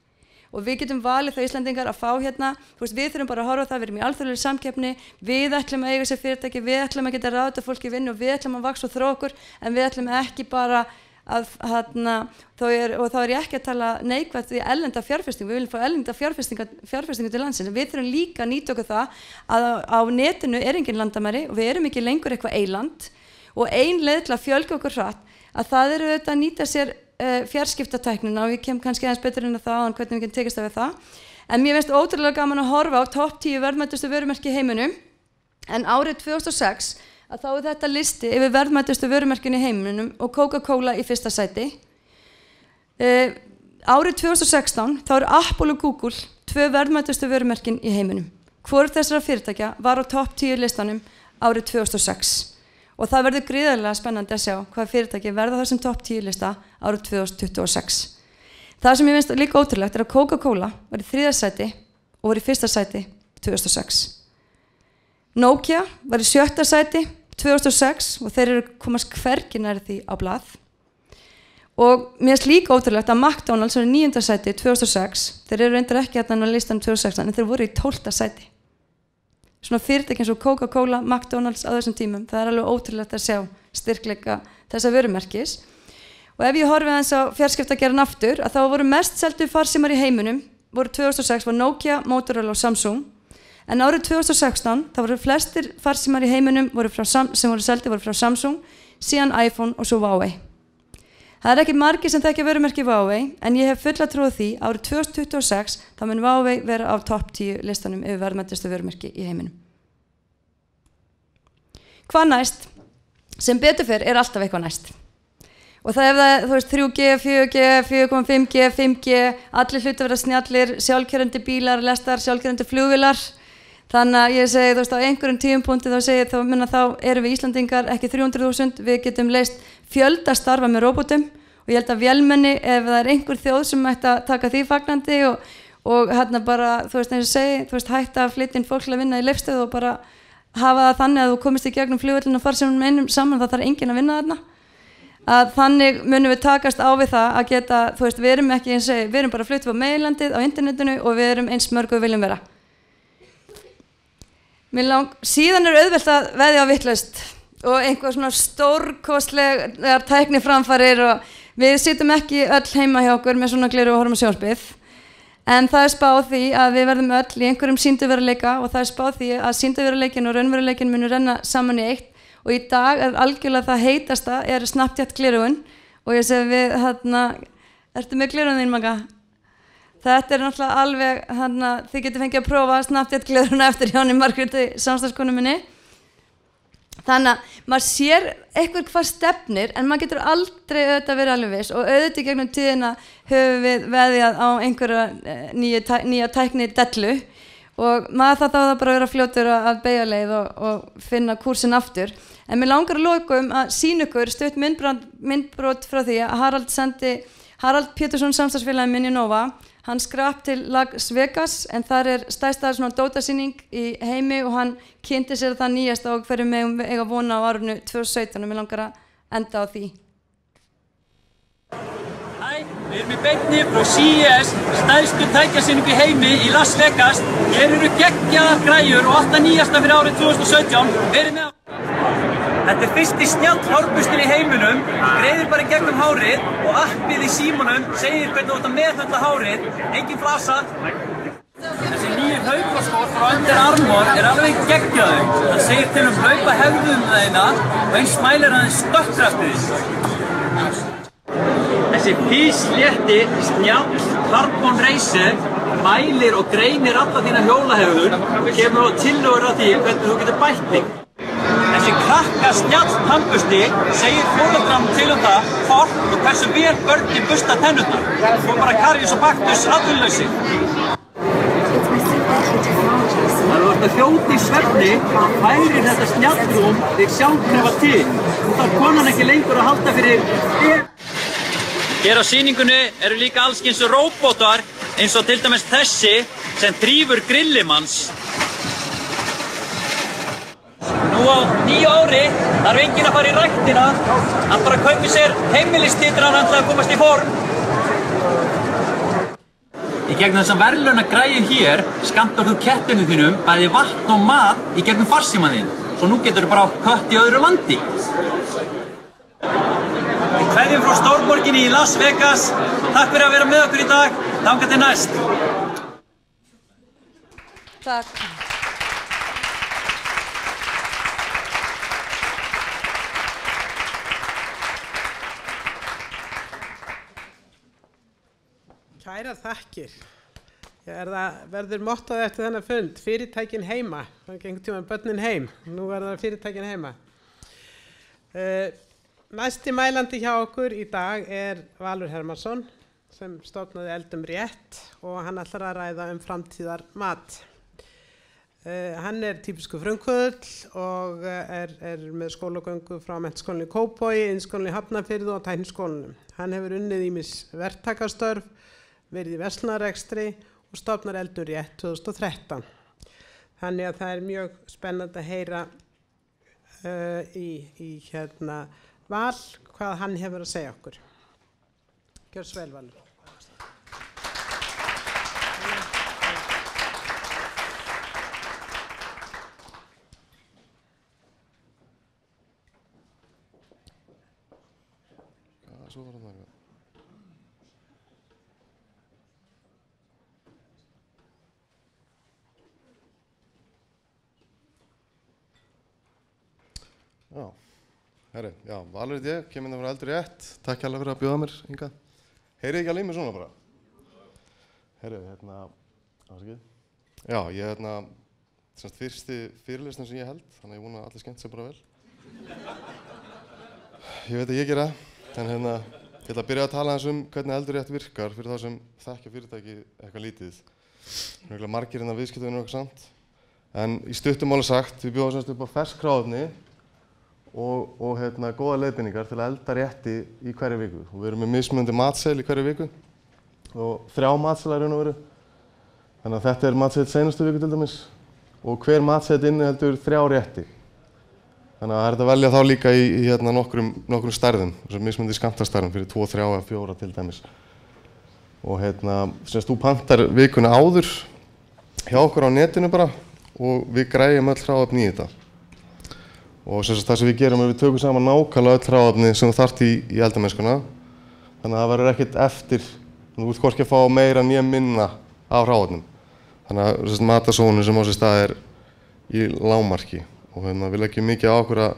Og við getum valið það Íslendingar að fá hérna, þú veist, við þurfum bara að horfa á það, við erum í alþjóðlegri samkeppni, við ætlum að eiga sér fyrirtæki, við ætlum að geta ráðið fólki í vinnu og við ætlum að vaxa og þróa okkur, en við ætlum ekki bara að, og þá ég ekki að tala neikvætt í erlenda fjárfestingu, við viljum fá erlenda fjárfestingu til landsins, við þurfum líka að nýta okkur það að á netinu engin landamæri og við erum ekki lengur eitthvað eyland og ein leið til að fjölga okkur hratt, að það auðvitað að nýta sér fjarskiptatæknina og ég kem kannski aðeins betur inn á það og hvernig við getum tekist af við það. En mér finnst ótrúlega gaman að horfa á topp 10 verðmætustu vörumerki í heiminum en árið 2006 að þá þetta listi yfir verðmætustu vörumerkin í heiminum og Coca-Cola í fyrsta sæti. Árið 2016 þá Apple og Google 2 verðmætustu vörumerkin í heiminum. Hvorugt þessara fyrirtækja var á topp 10 listanum árið 2006. Og það verður gríðarlega spennandi að sjá hvað fyrirtæki verða þessum topp 10 lista árið 2026. Það sem ég finnst líka ótrúlegt að Coca-Cola var í 3. sæti og var í 1. sæti 2006. Nokia var í 7. sæti 2006 og þeir komast hvergi nær því á blað. Og mér finnst líka ótrúlegt að McDonald's var í 9. sæti 2006. Þeir reyndar ekki hérna á listanum 2016 en þeir voru í 12. sæti. Svona fyrirtæki eins og Coca-Cola, McDonald's á þessum tímum, það alveg ótrúlegt að sjá styrkleika þessa vörumerkis. Og ef ég horfi aðeins á fjarskiptageran aftur, að þá voru mest seldu farsímar í heiminum, voru 2006 var Nokia, Motorola og Samsung, en árið 2016 þá voru flestir farsímar í heiminum sem voru seldu voru frá Samsung, síðan iPhone og svo Huawei. Það ekki margir sem þekkja vörumerki Huawei, en ég hef fulla trú á því árið 2026 þá mun Huawei vera á topp 10 listanum yfir verðmætustu vörumerki í heiminum. Hvað næst? Sem betur fer alltaf eitthvað næst. Og það þú veist, 3G, 4G, 4,5G, 5G, allir hluti verða snjallir, sjálfkeyrandi bílar, lestar, sjálfkeyrandi flugvélar. Þannig að ég segi, þú veist, á einhverjum tímapunkti þá erum við Íslandingar ekki 300.000, við getum leyst fjölda starfa með róbótum og ég held að vélmenni, ef það einhver þjóð sem ætti að taka því fagnandi og hérna bara, þú veist, eins og segi, þú veist, hætta að flytja inn fólk til að vinna í Leifsstöð og bara hafa það þannig að þú komist í gegnum flugvöllin og farið sem einum saman, það þarf enginn að vinna þarna. Að þannig munum við takast á við það að geta, þú veist, við erum ekki eins og við erum bara að flytja á meilandið á internetinu og við erum eins mörg og við viljum vera. Síðan auðvelt að veðja á vitlaust og einhver svona stórkostlegar tækniframfarir og við sitjum ekki öll heima hjá okkur með svona gleru og horfum á sjónvarpið. En það spáð því að við verðum öll í einhverjum sýndarveruleika og það spáð því að sýndarveruleikin og raunveruleikin munu renna saman í eitt og í dag algjörlega það heitasta Snapchat glerugun og ég segi við ertu með glerun þín Magga? Þetta náttúrulega alveg, þið getur fengið að prófa Snapchat gleruna eftir hjá henni Margréti samstarfskonu minni. Þannig að maður sér eitthvað hvað stefnir en maður getur aldrei auðvitað verið alveg viss og auðvitað gegnum tíðina höfum við veðjað á einhverja nýja tækni dellu og maður það bara að vera fljótur að beygja leið og finna kúrsinn aftur. En mér langar að lokum að sýna ykkur stutt myndbrot frá því að Harald Pétursson samstarfsfélagi minn í Nova, hann skrapp til Las Vegas en þar stærsta svona dótasýning í heimi og hann kynnti sér það nýjasta og hverju megum eiga vona á árinu 2017 og mér langar að enda á því. Hæ, við erum í beinni frá CES, stærstu tækjasýningu í heimi í Las Vegas. Hér eru geggjaðar græjur og allt það nýjasta fyrir árið 2017. Verið með á. Þetta fyrsti snjall hárbustin í heiminum, greiðir bara í gegnum hárið og appið í símanum segir hvernig þú ert að meðhöndla hárið, engin flasa. Þessi nýju hlaupaskór frá Under Armour alveg geggjaður. Hann segir til hlaupa hegðunina og eins mælir hann stökkkraftið. Þessi píslétti snjall Carbon Racer mælir og greinir alla þína hjólahegðun og kemur á tillögur á því hvernig þú getur bætt þig. Þessi krakka snjall tannbursti segir foreldrum til það hvort og hversu vel börnin bursta tennurnar. Þú bara Karius og Baktus atvinnulausir. Þegar þú ert að þjóta í svefni, færir þetta snjallrúm þig sjálfkrafa til. Þú þarf konan ekki lengur að halda fyrir þér. Hér á sýningunni eru líka allskyns róbótar eins og til dæmis þessi sem drífur grillimanns. Nú á 9 ári þarf enginn að fara í ræktina, hann bara kaupir sér heimilistitran til að komast í form. Í gegnum þessa verðlaunagræju hér skammtar þú kettinu þínum bæði vatn og mat í gegnum farsímann þinn. Svo nú getur þú bara kött í öðru landi. Við kveðjum frá stórborginni í Las Vegas. Takk fyrir að vera með okkur í dag. Þangað til næst. Takk. Kærar þakkir. Verður mottóð eftir þennan fund, fyrirtækin heima. Það gengur tíma börnin heim, nú verður fyrirtækin heima. Næsti mælandi hjá okkur í dag Valur Hermannsson sem stofnaði Eldum rétt og hann ætlar að ræða framtíðar mat. Hann típisku frumkvöðull og með skólagöngu frá Menntaskólanum í Kópavogi, Iðnskólanum í Hafnarfirði og Tækniskólanum. Hann hefur unnið ýmis verktakastörf, verið í verslunarrekstri og stofnar Eldum rétt 2013. Þannig að það mjög spennandi að heyra í Val hvað hann hefur að segja okkur. Gjör svo vel, Valur. Svo var það. Já, Valur ég, kemur frá Eldum rétt. Takk hérlega fyrir að bjóða mér hingað. Heyrið ekki alveg í mig svona bara? Heyrið, afsakið. Já, ég semst fyrsti fyrirlestur sem ég held, þannig að ég vona að allir skemmt sér bara vel. Ég veit að ég gera það, en ég ætla að byrja að tala aðeins hvernig Eldum rétt virkar fyrir þá sem þekkja fyrirtæki eitthvað lítið. Það margir viðskiptavinir okkur samt. En í stuttu máli sagt, við bjóðum semst upp á fersk hráefni og góða leiðbeiningar til að elda rétti í hverju viku. Og við erum með mismunandi matseðil í hverju viku og 3 matseðlar í raun og veru. Þannig að þetta matseðill seinustu viku til dæmis og hver matseðill inniheldur 3 rétti. Þannig að það hægt að velja þá líka í nokkrum stærðum, þessum mismunandi skammtastærðum fyrir 2, 3 eða 4 til dæmis. Og semst þú pantar vikuna áður hjá okkur á netinu bara og við græjum öll hráefni í þetta. Og það sem við gerum við tökum saman nákvæmlega öll hráefni sem þú þarft í eldamennskuna. Þannig að það verður ekkert eftir, þú vilt hvorki að fá meira né minna af hráefnum. Þannig að matasóunin sem á sér stað í lágmarki. Og við leggjum mikið á okkur að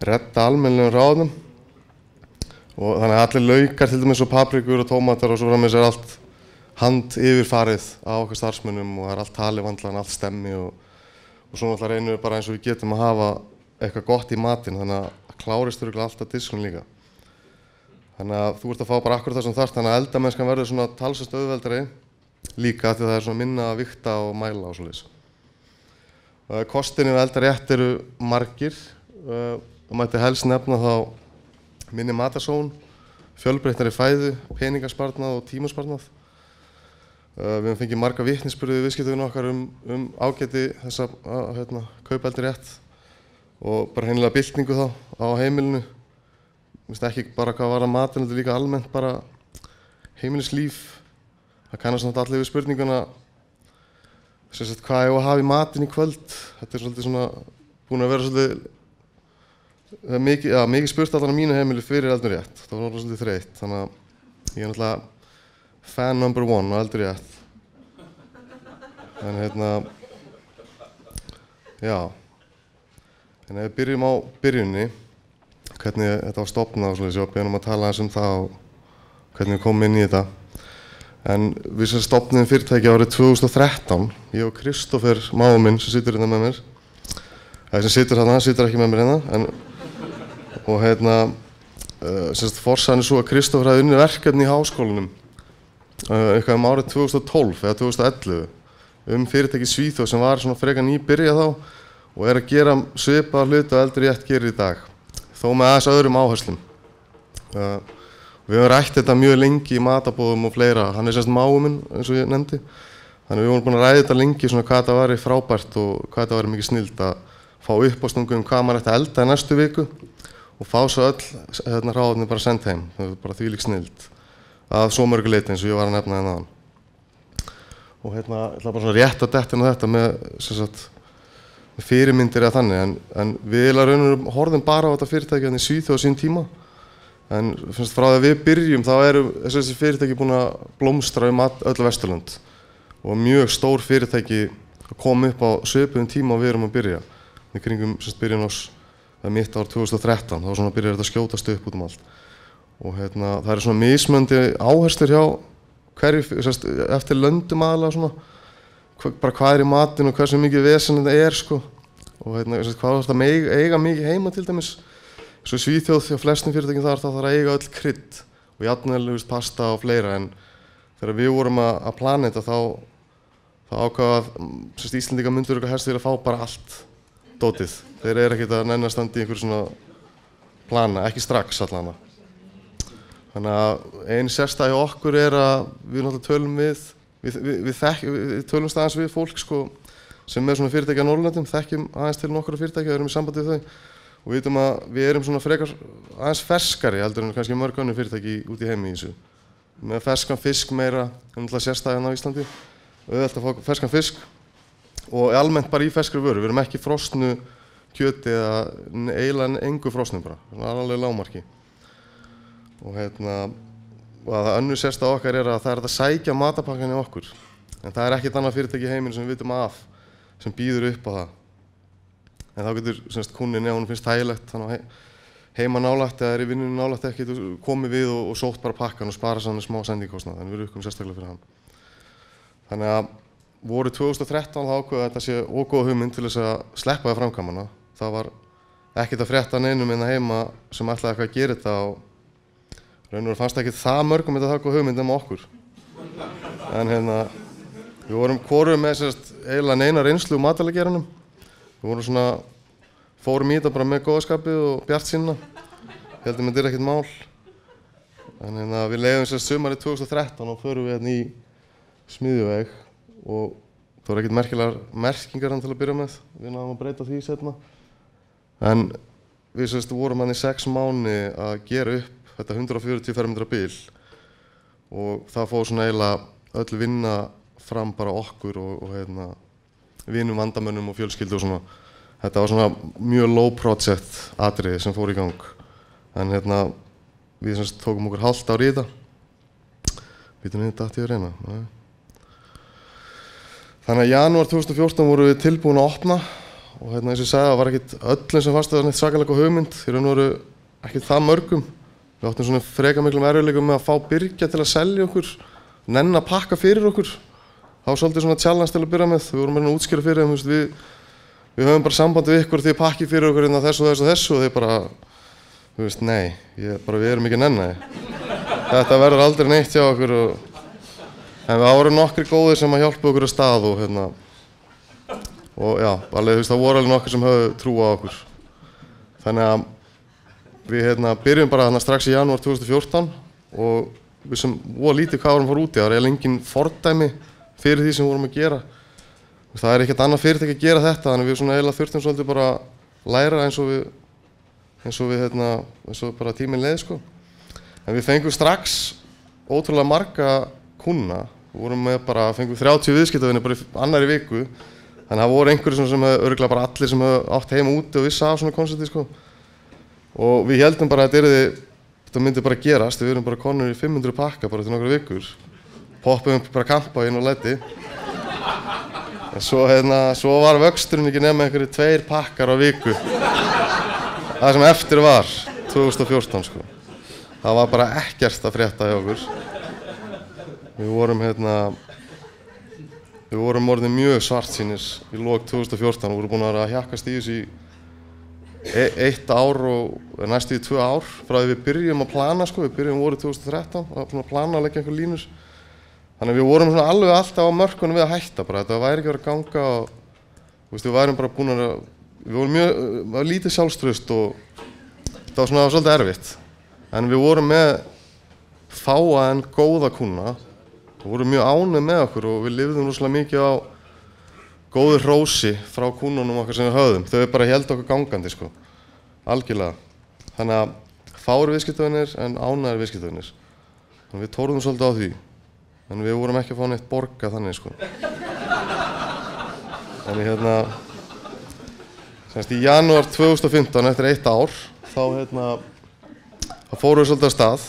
redda almennilegum hráefnum. Og þannig að allir laukar til dæmis og paprikur og tómatar og svo framvegis allt hand yfirfarið á okkar starfsmönnum og það allt talivandlan, allt stemmi og svo náttúrulega reynum við bara eins og við getum að hafa eitthvað gott í matinn, þannig að klárist örugglega alltaf diskunum líka. Þannig að þú ert að fá bara akkurat það sem þarft, þannig að eldamennskan verður svona talsvert auðveldari líka því það er svona minna að vigta og mæla og svoleiðis. Kostirnir við Eldum rétt eru margir og mætti helst nefna þá minni matasóun, fjölbreyttari fæðu, peningasparnað og tímasparnað. Við höfum fengið marga vitnisburði við viðskiptavinna okkar ágæti þess að kaupa Eldum rétt og bara hreinlega byltingu þá á heimilinu. Ekki bara hvað var að matinn, heldur líka almennt bara heimilislíf. Það kannast náttúrulega allir við spurninguna hvað ég á að hafa í matinn í kvöld. Þetta svolítið svona búin að vera svolítið mikið spurt allan á mínu heimili fyrir Eldum rétt. Það var náttúrulega svolítið þreytt, þannig að ég náttúrulega fan number 1 á Eldum rétt. En Já, en ef við byrjum á byrjunni, hvernig þetta var stofnað og svoleiðis, ég var beðinn að tala aðeins það og hvernig við komum inn í þetta. En við sem stofnuðum fyrirtæki árið 2013, ég og Kristófer, mágur minn, sem situr hérna með mér, sem situr hérna, hann situr ekki með mér hérna, og forsagan svo að Kristófer hafði unnið verkefni í háskólanum, eitthvað árið 2012 eða 2011, fyrirtæki í Svíþjóð sem var svona frekar nýbyrjað þá og að gera svipaða hluti og Eldur Rétt gerir í dag, þó með aðeins öðrum áherslum. Við höfum rætt þetta mjög lengi í matabóðum og fleira, hann semst mágur minn eins og ég nefndi, þannig við vorum búin að ræða þetta lengi svona hvað þetta væri frábært og hvað þetta væri mikið snillt að fá uppástungu hvað maður ætti að elda í næstu viku og fá svo öll hráefni bara send heim, það var bara þvílík snillt að svo mörgu leyti eins og ég var að nefna hérna áðan. Og ég ætla bara svona rétt að detta inn á þetta með fyrirmyndir eða þannig, en við horfðum bara á þetta fyrirtæki í Svíþjóð á sín tíma, en frá því að við byrjum þá eru þessi fyrirtæki búin að blómstra öll Vesturlönd og mjög stór fyrirtæki kom upp á svipuðum tíma og við erum að byrja. Við kringum byrjun mitt ár 2013, þá svona byrjar þetta að skjótast upp út allt. Og það eru svona mismunandi áherslur hjá hverju, eftir löndum aðalega svona, bara hvað í matinn og hversu mikið vesen þetta sko. Og hvað það eiga mikið heima til dæmis. Svo í Svíþjóð hjá flestum fyrirtækjum þar þarf að eiga öll krydd og jafnvel pasta og fleira, en þegar við vorum að plana þetta þá ákvaða að Íslendingar myndu helst að fá bara allt dótið. Þeir eru ekkert að nenna að standa í einhverju svona plana, ekki strax allavega. Þannig að einn sérstæða hjá okkur að við náttúrulega tölum við tölumst aðeins við fólk sko, sem er svona fyrirtæki á Norðurlöndum, þekkjum aðeins til nokkura fyrirtæki, erum í sambandi við þau. Og við vitum að við erum svona frekar aðeins ferskari heldur en kannski mörg önnur fyrirtæki út í heimi í þessu. Með ferskan fisk meira, náttúrulega sérstæðan á Íslandi, auðvelt að fá ferskan fisk og almennt bara í ferskri vöru. Við erum ekki frosnu kjöti eða eiginlega engu frosnu bara, alveg lágmarki. Og að önnur sérstæða okkar að það er að sækja matapakkan í okkur, en það er ekkert annað fyrirtæki í heiminu sem við vitum af sem býður upp á það. En þá getur kúnnin, ef hún finnst þægilegt, heima nálægt eða er í vinnunni nálægt ekki, komið við og sótt bara pakkan og spara svona smá sendingkostnað, þannig við rukkum sérstaklega fyrir hann. Þannig að vorið 2013 þá ákveða þetta sé ógóð hugmynd til þess að sleppa það framkvæmana. Það var ekkert að frétta neinum innan heima sem ætlaði eitthvað að gera þetta og raun og fannst ekki það mörgum þetta það góð hugmynd nema okkur. En við vorum hvorum með eiginlega neina reynslu úr matvælageranum. Við vorum fórum í þetta bara með góðskapið og bjartsýnina. Heldum þetta ekkert mál. En við leiðum sumarið 2013 og förum við í Smiðjuveg og það voru ekkert merkilegar merkingar til að byrja með. Við náðum að breyta því seinna. En við vorum í 6 mánuði að gera upp þetta 140 fermetra bil og það fór eiginlega öll vinna fram bara okkur og vinum, vandamönnum og fjölskyldu og svona. Þetta var mjög low project atriði sem fór í gang. En við tókum okkur hálft ár í þetta. Býtum við þetta aftur í reyna. Þannig að janúar 2014 vorum við tilbúin að opna og eins og ég sagði, það var ekkert öllum sem fannst það neitt svakalega góð hugmynd. Í raun og veru ekkert það mörgum. Við áttum freka miklum erfiðleikum með að fá Birgja til að selja okkur, nenn að pakka fyrir okkur. Það var svolítið challenge til að byrja með. Við vorum að útskýra fyrir þeim, við höfum bara samband við ykkur, þið pakkið fyrir okkur þessu og þeir bara, nei, við erum ekki að nenna þið. Þetta verður aldrei neitt hjá okkur. En það voru nokkri góðir sem að hjálpa okkur á stað og já, það voru alveg nokkri sem höfðu trú á okkur. Þannig að við byrjum bara strax í janúar 2014 og við sem voru lítið hvað vorum fór úti. Það var eiginlega engin fordæmi fyrir því sem við vorum að gera. Það er ekkert annað fyrirtæki að gera þetta, þannig við eiginlega þurftum svolítið bara að læra eins og bara tíminn leið sko. En við fengum strax ótrúlega marga kúnna. Við vorum með fengum 30 viðskiptavinni bara í annarri viku. Þannig að það voru einhverjir sem örugglega bara allir sem átt heima úti og vissi af svona koncepti sko. Og við heldum bara að þetta myndi bara gerast. Við erum bara konur í 500 pakka bara til nokkra vikur. Poppum bara kampa inn á leiti. Svo var vöxturinn ekki nema einhverju 2 pakkar á viku. Það sem eftir var 2014 sko. Það var bara ekkert að frétta hjá okkur. Við vorum orðin mjög svartsýnir í lok 2014 og vorum búin að vera að hjakkast í þessu í 1 ár og næstu í 2 ár frá því við byrjum að plana sko. Við byrjum vorið 2013 að plana að leggja einhver línur. Þannig að við vorum svona alveg alltaf á mörkunum við að hætta bara. Þetta væri ekki verið að ganga og við værum bara búin að, við vorum mjög lítið sjálfstraust og þetta var svona svolítið erfitt. En við vorum með fáa en góða kúnna og vorum mjög ánægð með okkur og við lifðum rosalega mikið á góðu hrósi frá kúnnunum okkar sem við höfðum. Þau bara héldu okkur gangandi sko, algjörlega. Þannig að fáir viðskiptavinir en ánægðir viðskiptavinir. Þannig við tóruðum svolítið á því. En við vorum ekki að fá neitt borga þannig sko. Þannig semst í janúar 2015 eftir 1 ár þá fórum við svolítið af stað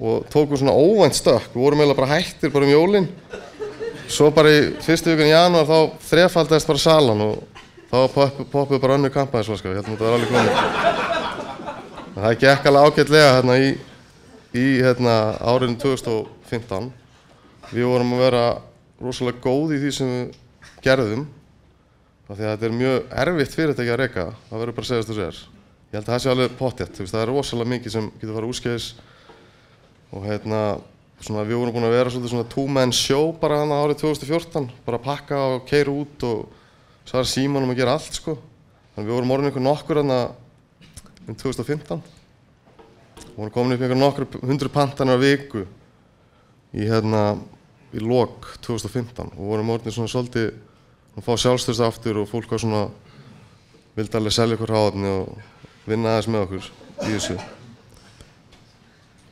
og tókum svona óvænt stökk. Við vorum eiginlega bara hættir bara jólin. Svo bara í fyrstu vikunni í janúar þá þrefaldaðist bara salan og þá poppuð bara önnur kampavínsflaska. Ég held að það var alveg komið. Það gekk alveg ágætlega í árinu 2015. Við vorum að vera rosalega góð í því sem við gerðum af því að þetta mjög erfitt fyrirtæki að reka, það verður bara að segja þessu. Ég held að það sé alveg pottþétt, það rosalega mikið sem getur farið úrskeiðis og svona, við vorum búin að vera svolítið svona two-man show bara árið 2014, bara að pakka og keyra út og svara símanum að gera allt sko. Þannig við vorum orðin nokkur 2015 og vorum komin upp nokkur 100 pantanir á viku í lok 2015 og vorum orðin svona svolítið að fá sjálfstraust aftur og fólk var svona vildi alveg selja okkur hráefni og vinna aðeins með okkur í þessu.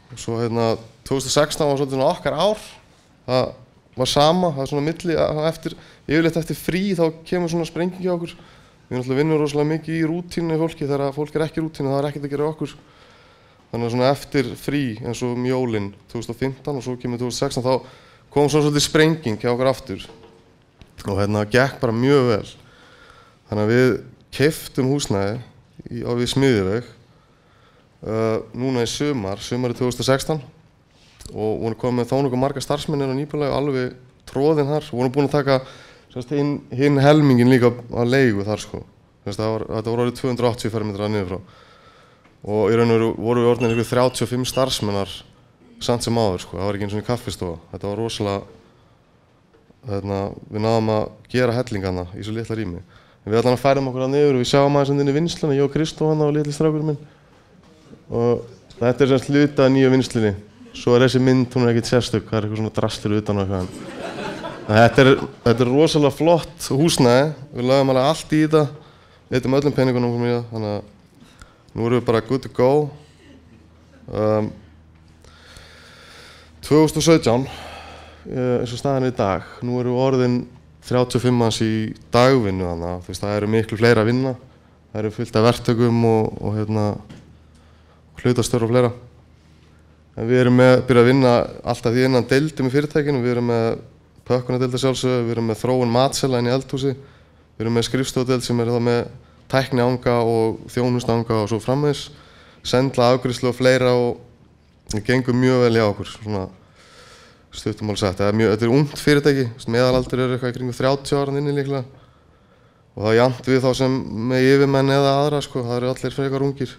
Og svo 2016 var svolítið svona okkar ár, það var sama, það svona milli, yfirleitt eftir frí þá kemur svona sprenging hjá okkur. Við náttúrulega vinnum rosalega mikið í rútínu í fólki, þegar fólk ekki í rútínu það ekkert að gera okkur. Þannig að svona eftir frí eins og jólin 2015 og svo kemur 2016 þá kom svona svolítið sprenging hjá okkur aftur og gekk bara mjög vel. Þannig að við keyptum húsnæði við Smiðjuveg núna í sumarið 2016 og vorum komið með þó nokkuð marga starfsmenn á nýbúlagi alveg tróðin þar. Vorum búin að taka hinn helmingin líka á leigu þar sko. Þetta var orðið 280 fermetra niður frá. Og í raun og veru vorum við orðin 35 starfsmennar samt sem áður sko. Það var ekki eins og í kaffistofa. Þetta var rosalega, við náðum að gera hellingarna í svo litla rými. Við allan færum okkur að niður og við sjáum aðeins inn í vinnsluna, ég og Kristó og litli strákurinn minn. Og þetta semst hluti af nýju vinnslunni. Svo þessi mynd, hún ekkert sérstök, það eitthvað svona drastlur utan og eitthvað. Þetta rosalega flott húsnæði, við lögum alveg allt í þetta, leitum öllum peningunum okkur í það, þannig að nú erum við bara good to go. 2017, eins og staðan í dag, nú erum við orðin 35 manns í dagvinnu þannig að það eru miklu fleiri að vinna, það eru fullt af verktökum og hlutastörf og fleira. En við erum byrjað að vinna alltaf því innan deildum í fyrirtækinu, við erum með pökkunardeilda sjálfsögðu, við erum með þróun matsela inn í eldhúsi, við erum með skrifstofudeild sem þá með tæknianga og þjónustuanga og svo framvegis, sendla, afgreiðslu og fleira og það gengur mjög vel hjá okkur, svona stuttum alveg sagt. Þetta er ungt fyrirtæki, meðalaldur eitthvað í kringum 30 ára inni líklega og það jafnt við þá sem með yfirmenn eða aðra sko, það eru allir frekar ungir.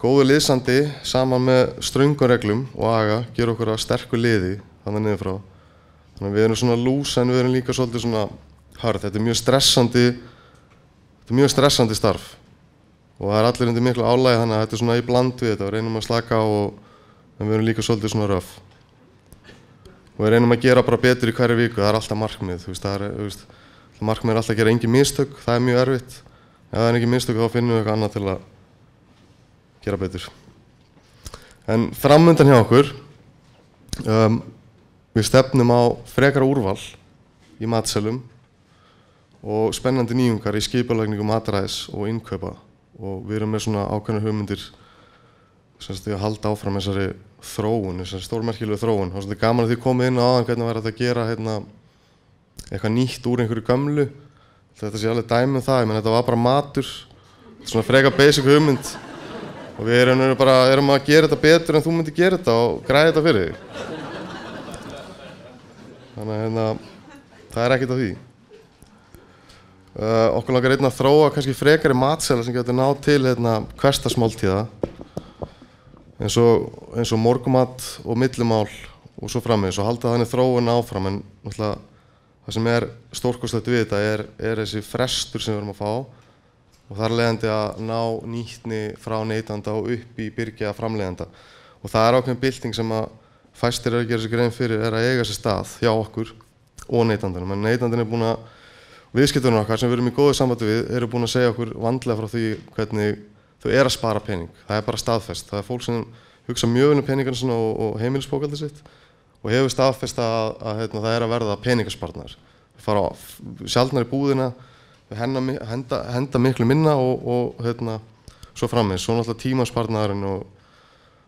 Góðu liðsandi saman með ströngum reglum og aga gera okkur að sterku liði þannig niður frá. Þannig að við erum svona lús en við erum líka svolítið svona hörð. Þetta er mjög stressandi starf og það er allir undir miklu álagi þannig að þetta er svona í bland við þetta. Við reynum að slaka á en við erum líka svolítið svona röf. Og við reynum að gera bara betur í hverju viku, það er alltaf markmið. Markmið er alltaf að gera engin mistök, það er mjög erfitt. Ef það er engin mistök þá finnum við eitthvað annað til að gera betur. En framundan hjá okkur, við stefnum á frekara úrval í matselum og spennandi nýjungar í skipulagningu mataræðis og innkaupa og við erum með svona ákveðnar hugmyndir að halda áfram þessari þróun, þessar stórmerkilegu þróun. Það var svolítið gaman að því komið inn á áðan hvernig var þetta að gera eitthvað nýtt úr einhverju gömlu. Þetta sé alveg dæmi um það, ég menn þetta var bara matur, svona freka basic hugmynd og við erum að gera þetta betur en þú myndir gera þetta og græða þetta fyrir þig. Þannig að það er ekkert af því. Okkur langar að þróa kannski frekari matsela sem getur náð til hversdagsmáltíða eins og morgumat og millimál og svo framvegis og halda þannig þróun áfram, en náttúrulega það sem er stórkostlegt við þetta er þessi frestur sem við erum að fá og þar leiðandi að ná nýtni frá neytanda og upp í byrgja framleiðanda. Og það er ákveðin bylting sem að fæstir að gera sér grein fyrir að eiga sér stað hjá okkur og neytandanum. En neytandinn er búin að, viðskiptunum okkar sem við erum í góðu sambandi við, eru búin að segja okkur vandlega frá því hvernig þau að spara pening. Það er bara staðfest. Það er fólk sem hugsa mjög vel um peningana sinna og heimilisbókhaldið sitt og hefur staðfest að það er að verða peningasparnaður. Við fara sjaldnar í búðina, við henda miklu minna og svo framvegis. Svo náttúrulega tímasparnaðurinn og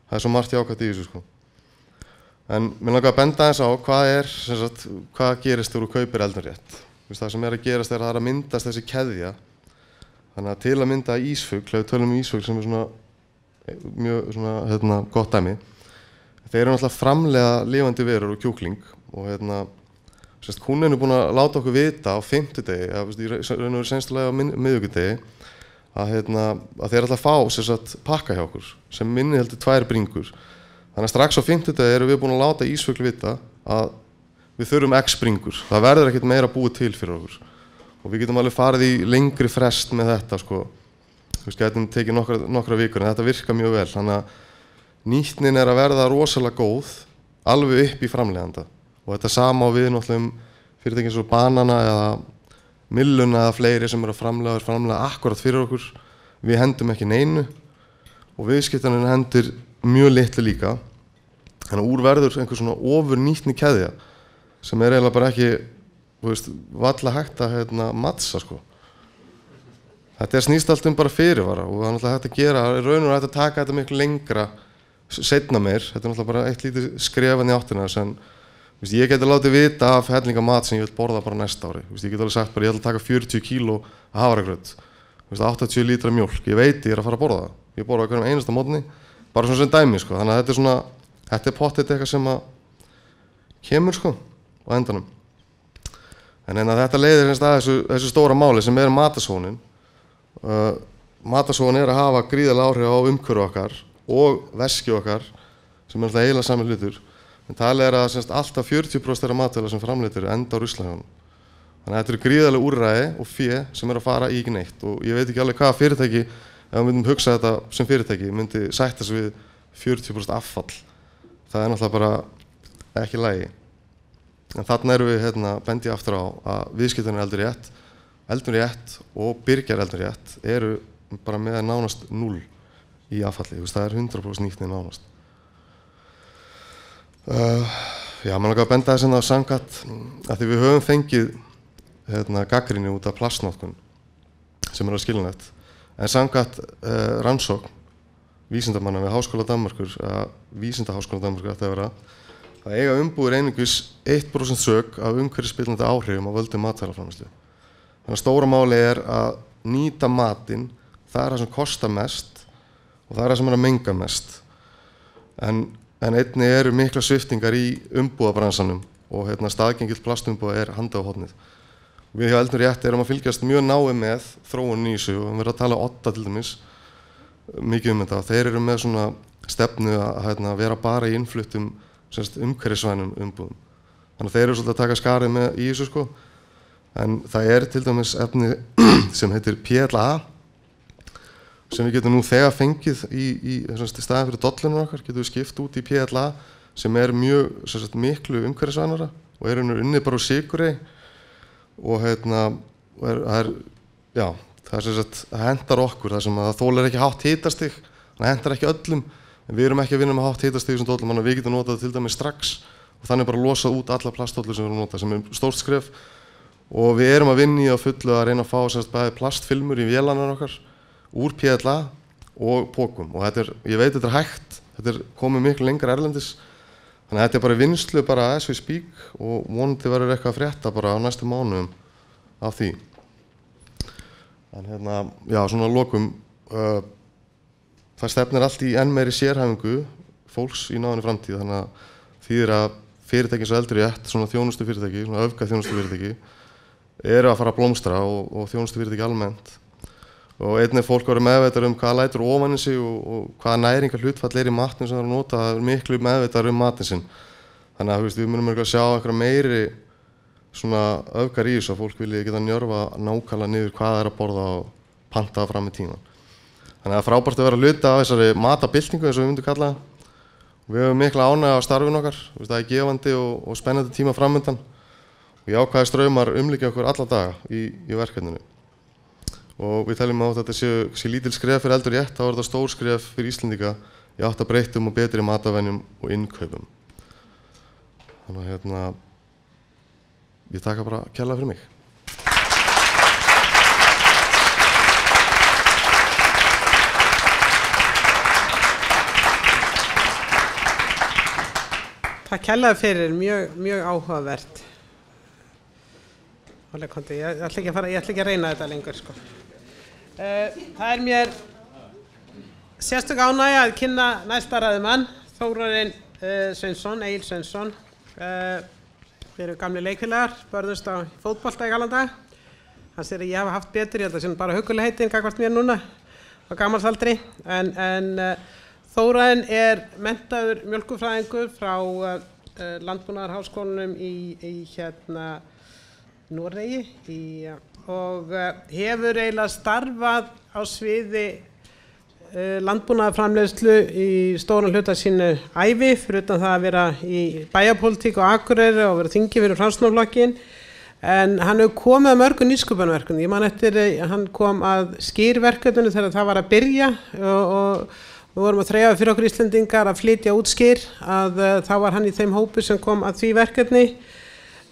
það er svo margt jákvætt í þessu sko. En mér langar að benda aðeins á hvað gerist þegar þú kaupir eldunrétt. Það sem er að gerast er að það er að myndast þessi keðja. Þannig að til að mynda ísfugl, ef við tölum um ísfugl sem er mjög gott dæmi, þeir eru náttúrulega framleiða lifandi verur og kjúkling og hún er búin að láta okkur vita á 50-degi, í raun og veru senstulega á miðvikudegi, að þeir ætla að fá pakka hjá okkur sem inniheldur 2 bringur. Þannig að strax á 50-degi erum við búin að láta ísfugl vita að við þurfum X bringur. Það verður ekkert meira búið til fyrir okkur. Og við getum alveg farið í lengri frest með þetta sko. Við getum tekið nokkra vikur en þetta virkar mjög vel. Þannig að nýtnin er að verða rosalega góð alveg upp í framleiðanda. Og þetta sama á við náttúrulega fyrirtæki eins og Banana eða Milluna eða fleiri sem eru að framleiða akkurat fyrir okkur. Við hendum ekki neinu og viðskiptanin hendur mjög litlu líka. Þannig að úr verður einhver svona ofur nýtni keðja sem er eiginlega bara ekki, valla hægt að matsa sko. Þetta snýst allt bara fyrirvara og það er náttúrulega hægt að gera, raun og hægt að taka þetta miklu lengra seinna meir. Þetta er náttúrulega bara eitt lítið skrefan í áttina en ég geti látið vita af hellinga mat sem ég vil borða bara næsta ári. Ég geti alveg sagt bara ég ætla að taka 40 kíló af hafragraut, 80 lítra mjólk, ég veit ég er að fara að borða það. Ég borða hverjum einasta morgni, bara svona sem dæmi sko. Þannig að þetta er pottþétt eitthvað sem að kemur sko á endanum. En þetta leiðir að þessu stóra máli sem er matasóunin. Matasóun er að hafa gríðarlega áhrif á umhverfi okkar og veski okkar sem er alltaf eiginlega sami hlutur. En talið er að alltaf 40% þeirra matvæla sem framleiddir enda á ruslahaugunum. Þannig að þetta eru gríðarlega úrræði og fé sem er að fara í ekki neitt og ég veit ekki alveg hvaða fyrirtæki, ef við myndum hugsa þetta sem fyrirtæki, myndi sætta sig við 40% affall. Það er náttúrulega bara ekki lagi. En þarna erum við bendi aftur á að viðskiptanir eldun rétt og byrgjar eldun rétt eru bara með nánast 0 í affalli. Það er 100% nýtni nánast. Maður langar að benda þess að samkvæmt að því við höfum fengið gagnrýni út af plastnotkun sem er skiljanlegt. En samkvæmt rannsókn vísindamanna við Háskóla Danmerkur, Vísindaháskóla Danmerkur ætti að vera, það eiga umbúðir einungis 1% sök af umhverfisspillandi áhrifum á völdum matvælaframleiðslu. Þannig að stóra máli er að nýta matinn, það er það sem kostar mest og það er það sem er að menga mest. En einnig eru mikla sviptingar í umbúðabransanum og staðgengill plastumbúða er handa á hornið. Við hjá Eldun Rétt erum að fylgjast mjög náið með þróunin í þessu og við erum að tala Odda til dæmis mikið þetta. Þeir eru með svona stefnu að vera bara í innfluttum umhverfisvænum umbúðum. Þannig að þeir eru svolítið að taka skarið með í þessu sko. En það er til dæmis efni sem heitir PLA sem við getum nú þegar fengið í staðin fyrir dollunum okkar, getum við skipt út í PLA sem er mjög miklu umhverfisvænara og er unnið bara úr sykurey og það hendar okkur þar sem það þolir ekki hátt hitastig, það hendar ekki öllum, en við erum ekki að vinna með hátt hitastig sem dollum, þannig að við getum notað til dæmis strax og þannig bara losað út alla plastdollur sem við erum notað, sem er stórt skref og við erum að vinna í að fullu að reyna að fá bæði plastfilmur í vélarnar okkar úr PLA og pókum og ég veit þetta er hægt, þetta komið miklu lengra erlendis. Þannig að þetta bara vinslu bara as we speak og vonandi verður eitthvað að frétta bara á næstu mánuðum af því. En já, svona að lokum, það stefnir allt í enn meiri sérhæfingu fólks í náinni framtíð, þannig að þýðir að fyrirtæki svo Eldrétt, svona þjónustufyrirtæki, svona öfgaþjónustufyrirtæki, eru að fara að blómstra og þjónustufyrirtæki almennt. Og einnig fólk verður meðvitað hvað lætur ofan í sig og hvaða næringar hlutfall í matnum sem það er að nota, það er miklu meðvitað matinn sinn. Þannig að við munum að sjá eitthvað meiri svona öfgar í þessu að fólk vilji geta njörfa nákvæmlega niður hvað það er að borða og panta það fram í tíman. Þannig að það er frábært að vera hluta af þessari matabyltingu eins og við myndum kalla það. Við höfum mikla ánægju á starfinu okkar, það er gefandi og spennandi tíma framundan og jákvæðir straumar umlykja okkur alla daga í verkefninu. Og við teljum að þetta sé lítil skref fyrir Eldrétt, þá er þetta stór skref fyrir Íslendinga í átt að breyttum og betri matavenjum og innkaupum. Þannig að ég taka bara kærlega fyrir mig. Takk kærlega fyrir, mjög áhugavert. Ég ætla ekki að reyna þetta lengur, sko. Það er mér sérstök ánægja að kynna næsta ræðumann, Þórarinn Sveinsson, Egil Sveinsson. Við erum gamli leikfélagar, börðumst á fótbolta í gamla daga. Hann segir að ég hafa haft betur, ég held að það sé bara huggulegheitin gagnvart mér núna á gamalsaldri. En Þórarinn er menntaður mjólkurfræðingur frá Landbúnaðarháskólanum í Noregi og hefur eiginlega starfað á sviði landbúnaðarframleiðslu í stóran hluta sínu ævi, fyrir utan það að vera í bæjarpólitík og Akureyri og vera þingi fyrir Framsóknarflokkinn. En hann hefur komið að mörgum nýsköpunarverkefnum. Ég man eftir hann kom að skýrverkefninu þegar það var að byrja og við vorum að þreifa fyrir okkur Íslendingar að flytja út skýr, að þá var hann í þeim hópi sem kom að því verkefni.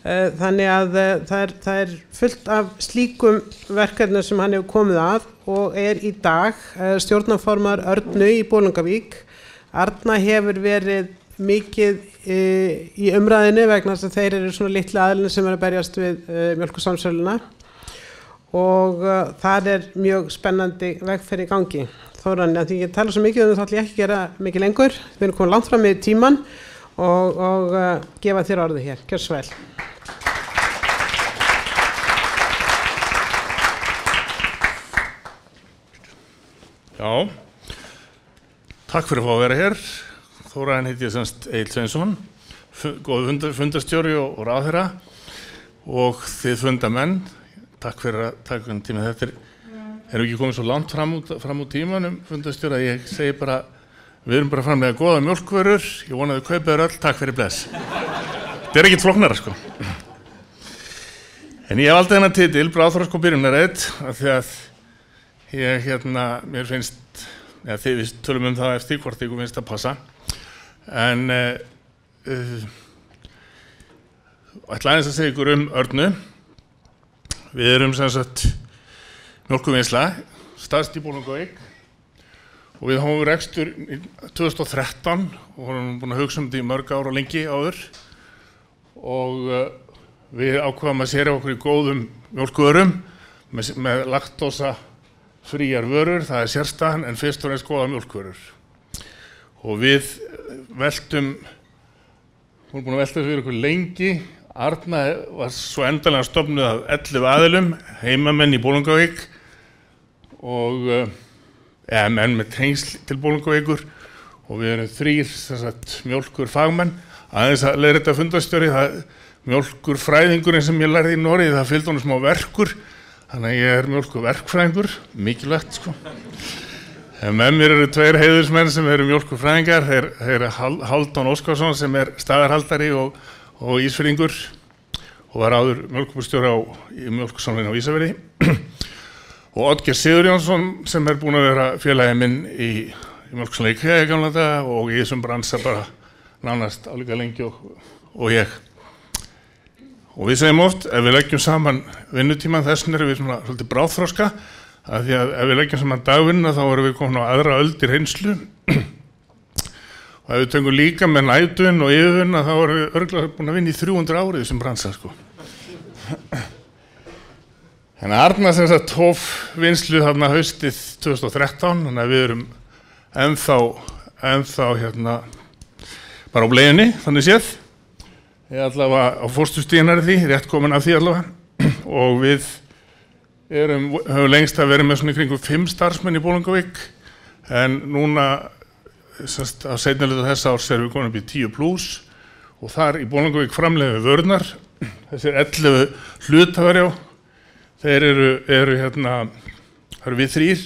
Þannig að það er fullt af slíkum verkefnum sem hann hefur komið að og er í dag stjórnarformaður Örnu í Bolungarvík. Arna hefur verið mikið í umræðinu vegna þess að þeir eru svona litli aðilin sem eru að berjast við mjólkursamsöluna og það er mjög spennandi vegferð í gangi. Þórarinn, því ég tala svo mikið þá ætla ég ekki að gera mikið lengur. Við erum komið langt fram í tíman og gefa þér orðið hér. Gjörðu svo vel. Já, takk fyrir að fá að vera hér. Þórarinn heiti ég semst Egil Sveinsson, góð fundarstjóri og ráðherra og þið fundamenn. Takk fyrir að taka um tíma. Þetta erum ekki komið svo langt fram úr tímanum fundarstjóri að ég segi bara, við erum bara að framleiða góða mjólkurvörur, ég vona að þið kaupið þér öll, takk fyrir bless. Þetta er ekkert flóknara, sko. En ég hef aldrei þennan titil, bráðþroska og byrjunarreit, af því að ég mér finnst, þið tölum um það eftir hvort ykkur finnst að passa, en ætla aðeins að segja ykkur um Örnu. Við erum sem sagt mjólkurvinnsla, staðst í Bolungarvík og við hófum rekstur í 2013 og vorum búin að hugsa um þetta í mörg ár og lengi áður og við ákvaðum að sérja okkur í góðum mjólkurvörum með laktósa fríar vörur, það er sérstaðan, en fyrst og næst góða mjólkurvörur. Og við vorum búin að velta fyrir okkur lengi. Arna var svo endanlega stofnuð af 11 aðilum, heimamenn í Bolungarvík og menn með tengsl til Bolungarvíkur og við erum 3 mjólkurfagmenn. Aðeins að leiðrétta fundarstjóri, mjólkurfræðingurinn sem ég lærði í Noregi, það fylgdi honum smá verkur. Þannig að ég er mjólkurverkfræðingur, mikilvægt sko. Með mér eru 2 heiðursmenn sem eru mjólkurfræðingar, þeir eru Hálfdán Óskarsson sem er staðarhaldari og Ísfirðingur og var áður mjólkurbúrstjóri í Mjólkursamlaginu á Ísafirði og Oddgeir Sigurjónsson sem er búinn að vera félagi minn í Mjólkursamlagi í gamla daga og í þessum bransa bara nánast álíka lengi og ég. Og við segjum oft, ef við leggjum saman vinnutíman, þessum erum við svona svolítið bráðþroska, af því að ef við leggjum saman dagvinna þá erum við komin á aðra öld í reynslu Og ef við tökum líka með nætun og yfirvinna þá erum við örugglega búin að vinna í 300 árið sem bransa sko. En Arna sem sagt hóf vinnslu þarna haustið 2013, þannig að við erum ennþá hérna bara á leiðinni, þannig séð. Ég allavega á fórstustíðinari því, rétt komin af því allavega. Og við höfum lengst að vera með svona í kringum 5 starfsmenn í Bolungarvík, en núna á seinni hluta þessa árs erum við komin upp í 10+ og þar í Bolungarvík framleiðum við vörurnar. Þessir 11 hluthafarjá, þeir eru hérna, það eru við 3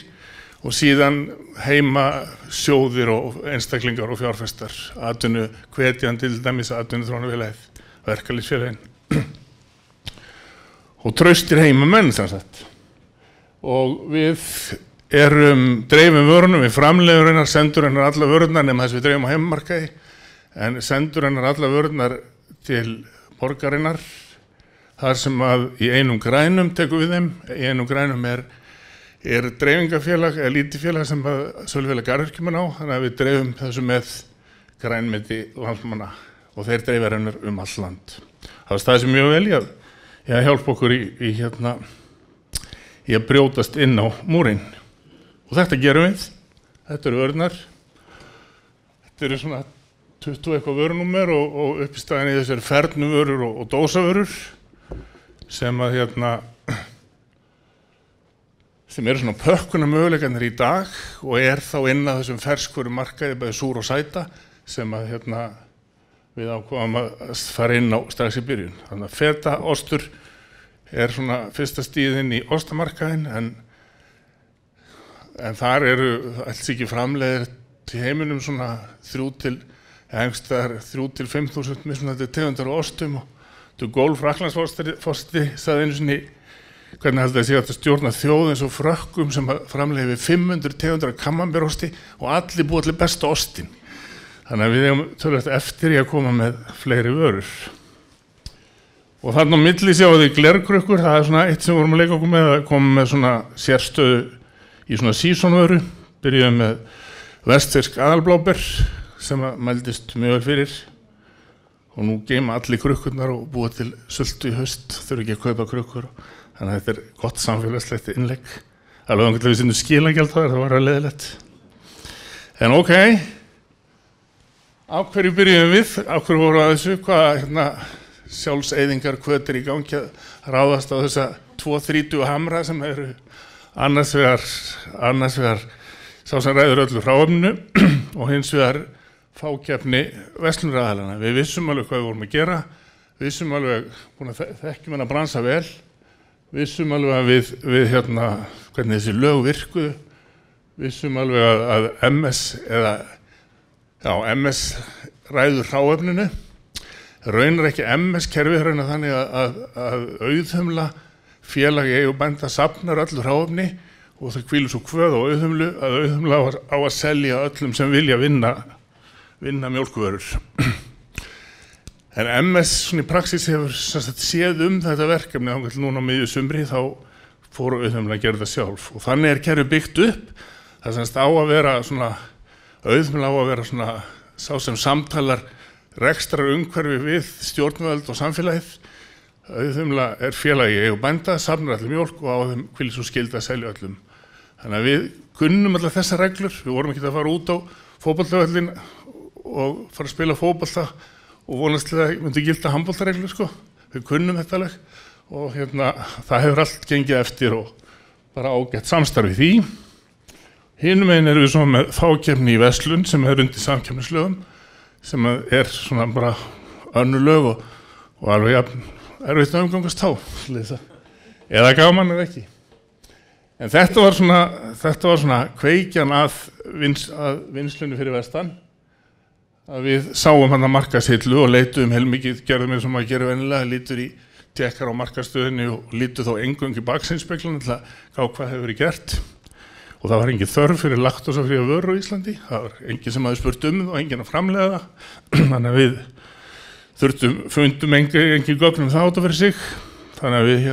og síðan heima sjóðir og einstaklingar og fjárfestar, hvetjan til dæmis atvinnuþróunarfélagið, verkalýðsfélagin og traustir heimamenn sem sagt. Og við dreifum vörunum, við framleiðum hennar, sendur hennar alla vörurnar nema þess við dreifum á heimamarkaði, en sendur hennar alla vörurnar til borgarinnar, þar sem að í einum grænum tekum við þeim. Í einum grænum er dreifingafélag, eða lítið félag sem að Sölvfélag Garðyrkjumanna á, þannig að við dreifum þessu með grænmeti landsmanna og þeir dreifar hennar all land. Það staði sem mjög vel í að hjálpa okkur í að brjótast inn á múrin. Og þetta gerum við. Þetta eru vörurnar. Þetta eru svona 20 eitthvað vörunúmer og upp í staðinni þessari fernuvörur og dósavörur sem að sem eru svona pökkunarmöguleikarnir í dag og þá inn að þessum ferskvöru markaði bæði súr og sæta sem að við ákváðum að fara inn á strax í byrjun. Þannig að feta ostur er svona fyrsta stíðin í ostamarkaðin, en þar eru alls ekki framleiðir til heiminum svona 3 til 5.000 mismunandi tegundar af ostum. Og De Gaulle Frakklandsforseti sagði einu sinni hvernig held að sé að stjórna þjóð eins og Frökkum sem framleiði við 500 tegundar af kamamberosti og allir búið allir besta ostin. Þannig að við eigum tölvöld eftir í að koma með fleiri vörur. Og þarna á milli sjáum við glerkrukkur, það er svona eitt sem við vorum að leika okkur með, að koma með svona sérstöðu í svona seasonvöru. Byrjuðum með vestfirsk aðalblóber sem mældist mjög vel fyrir. Og nú geyma allir krukkurnar og búa til sultu í haust, þurfa ekki að kaupa krukkur. Þannig að þetta er gott samfélagslegt innlegg. Alveg angurlega við sindum skilagjald það var að leiðilegt. En ok, á hverju byrjuðum við? Á hverju voru að þessu? Hvaða sjálfseyðingar hvötir í gangi að ráðast á þessa 230 hamra sem eru annars vegar sá sem ræður öllu hráefninu og hins vegar fákeppni verslunaraðilana. Við vissum alveg hvað við vorum að gera, við vissum alveg, búin að þekkjum hennar bransa vel, við vissum alveg að við hvernig þessi lög virkuðu, við vissum alveg að MS ræður hráefninu. Raunar ekki MS-kerfið raunar þannig að auðhumla félag í eigu bænda safnar öllu hráefni og það hvílir svo kvöð á auðhumlu að auðhumla á að selja öllum sem vilja vinna mjólkvörur. En MS svona í praxis hefur séð þetta verkefni þangað til núna á miðju sumri þá fór auðhumla að gera það sjálf og þannig er kerfið byggt upp. Það á að vera svona auðhumla á að vera svona sá sem samtalar rekstrar umhverfi við stjórnvöld og samfélagið. Auðhumla er félagi í eigu bænda, safnar allir mjólk og á þeim hvílir svo skylda að selja öllum. Þannig að við kunnum allar þessar reglur, við vorum ekki að fara út á fótboltavöllin og fara að spila fótbolta og vonastlega myndi gilda handboltareglur sko. Við kunnum þetta alveg og það hefur allt gengið eftir og bara ágætt samstarfi því. Hinum megin erum við svo með fákeppni í verslun sem er undir samkeppnislögum sem er svona bara önnur lög og alveg erfitt að umgangast á, eða gaman eða ekki. En þetta var svona kveikjan að vinnslunni fyrir vestan, að við sáum hann að markashillu og leituðum heilmikið, gerðum eins og maður gerir venjulega, lítur í tekkar á markastöðinni og lítur þá eingöngu í baksýnspeglinum til að gá hvað hefur verið gert. Og það var engin þörf fyrir laktósafría vörur á Íslandi, það var engin sem hafði spurt það og engin að framleiða það. Þannig að við fundum engin gögn það út af fyrir sig. Þannig að við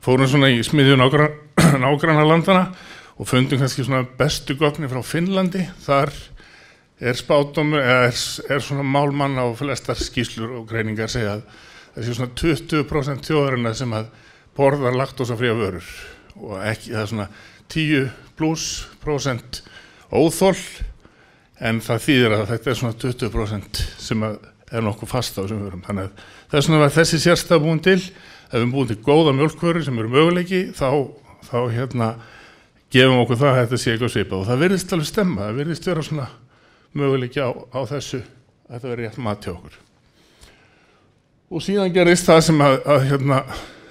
fórum svona í smiðju nágrannalandana og fundum kannski svona bestu gögnin frá Finnlandi. Þar spádómur, eða svona málmanna á flestar skýrslur og greiningar segja að það sé svona 20% þjóðarinnar sem að borðar laktósafría vörur og ekki, það er svona 10+% óþol, en það þýðir að þetta er svona 20% sem að er nokkuð fast á þessum vörum. Þannig að þess vegna var þessi sérstæða búin til, ef við búin til góða mjólkvörur sem eru möguleiki, þá gefum okkur það að þetta sé eitthvað svipað og það virðist alveg stemma, það virðist vera svona möguleiki á þessu að þetta veri rétt mat hjá okkur. Og síðan gerist það sem að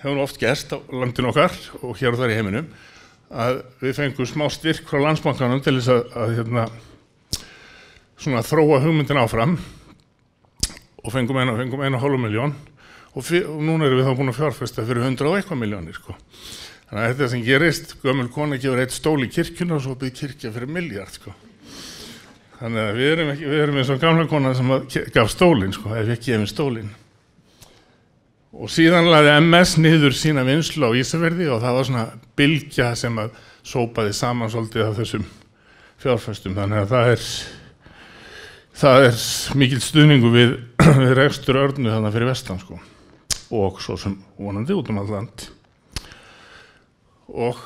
hefur oft gerst á landinu okkar og hér og þar í heiminum, að við fengum smá styrk frá Landsbankanum til þess að svona þróa hugmyndin áfram og fengum 1,5 milljón og núna erum við þá búin að fjárfesta fyrir 100 og eitthvað milljónir, sko. Þannig að þetta sem gerist, gömul kona gefur eitt stól í kirkjuna og svo byrð kirkja fyrir miljard, sko. Þannig að við erum eins og gamla kona sem gaf stólinn, sko, ef ekki gefið stólinn. Og síðan lagði MS niður sína vinnslu á Ísafirði og það var svona bylgja sem að sópaði saman svolítið af þessum fjárfestum. Þannig að það er mikill stuðningu við rekstur Örnu þannig fyrir vestan, sko. Og svo sem vonandi út allt land. Og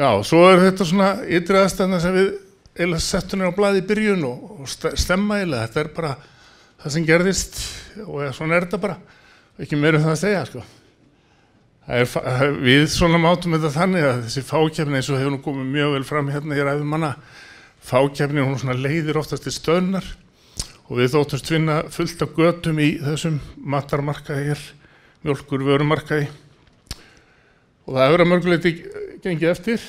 já, svo er þetta svona ytri aðstæðna sem við eiginlega settum á blaði í byrjun og stemma eiginlega. Þetta er bara það sem gerðist og svona er þetta bara, ekki meira það að segja, sko. Við svona mátum þetta þannig að þessi fákeppni eins og hefur nú komið mjög vel fram hérna í ræðum manna, fákeppni hún svona leiðir oftast til stöðnar og við þóttumst finna fullt af götum í þessum matarmarkaði hér, mjólkurvörumarkaði og það hefur að mörguleiti gengið eftir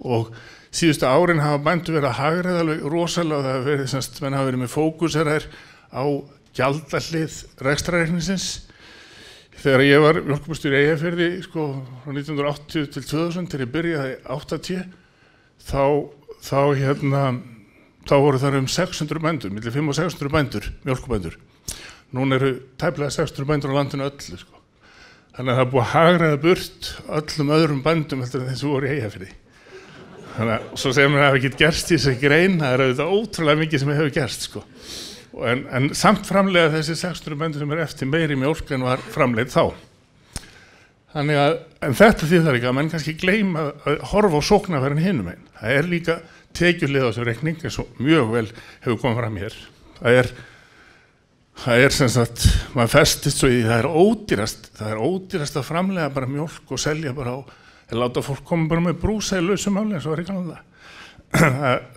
og síðustu árin hafa bændur verið að hagræða alveg rosalega og það hefur verið, menn hafa verið með fókuseraðir á gjaldahlið rekstrarreikningsins. Þegar ég var mjólkurbústjóri í Eyjafirði, sko, frá 1980 til 2000, þegar ég byrjaði 80, þá voru þar 600 bændur, milli 500 og 600 bændur, mjólkurbændur. Núna eru tæplega 600 bændur á landinu öllu, sko. Þannig að það er búið að hagræða burt öllum öðrum bændum heldur en þessu voru í Eyjafirði. Þannig að svo segir mér að það hefur ekki gerst í þessu grein, það er auðvitað ótrúlega mikið sem hefur gerst, sko. En samt framleiða þessi 600 bændur sem eftir meiri mjólk en var framleidd þá. Þannig að, en þetta þýðir ekki að menn kannski gleyma að horfa á sóknarfærin hinum einn. Það er líka tekjulið á þessu reikning eins og mjög vel hefur komið fram hér. Það er sem sagt, maður festist svo í það er ódýrast að framleiða bara mjólk og selja bara á, eða láta fólk koma bara með brúsa í lausum máli eins og var ekki annað það.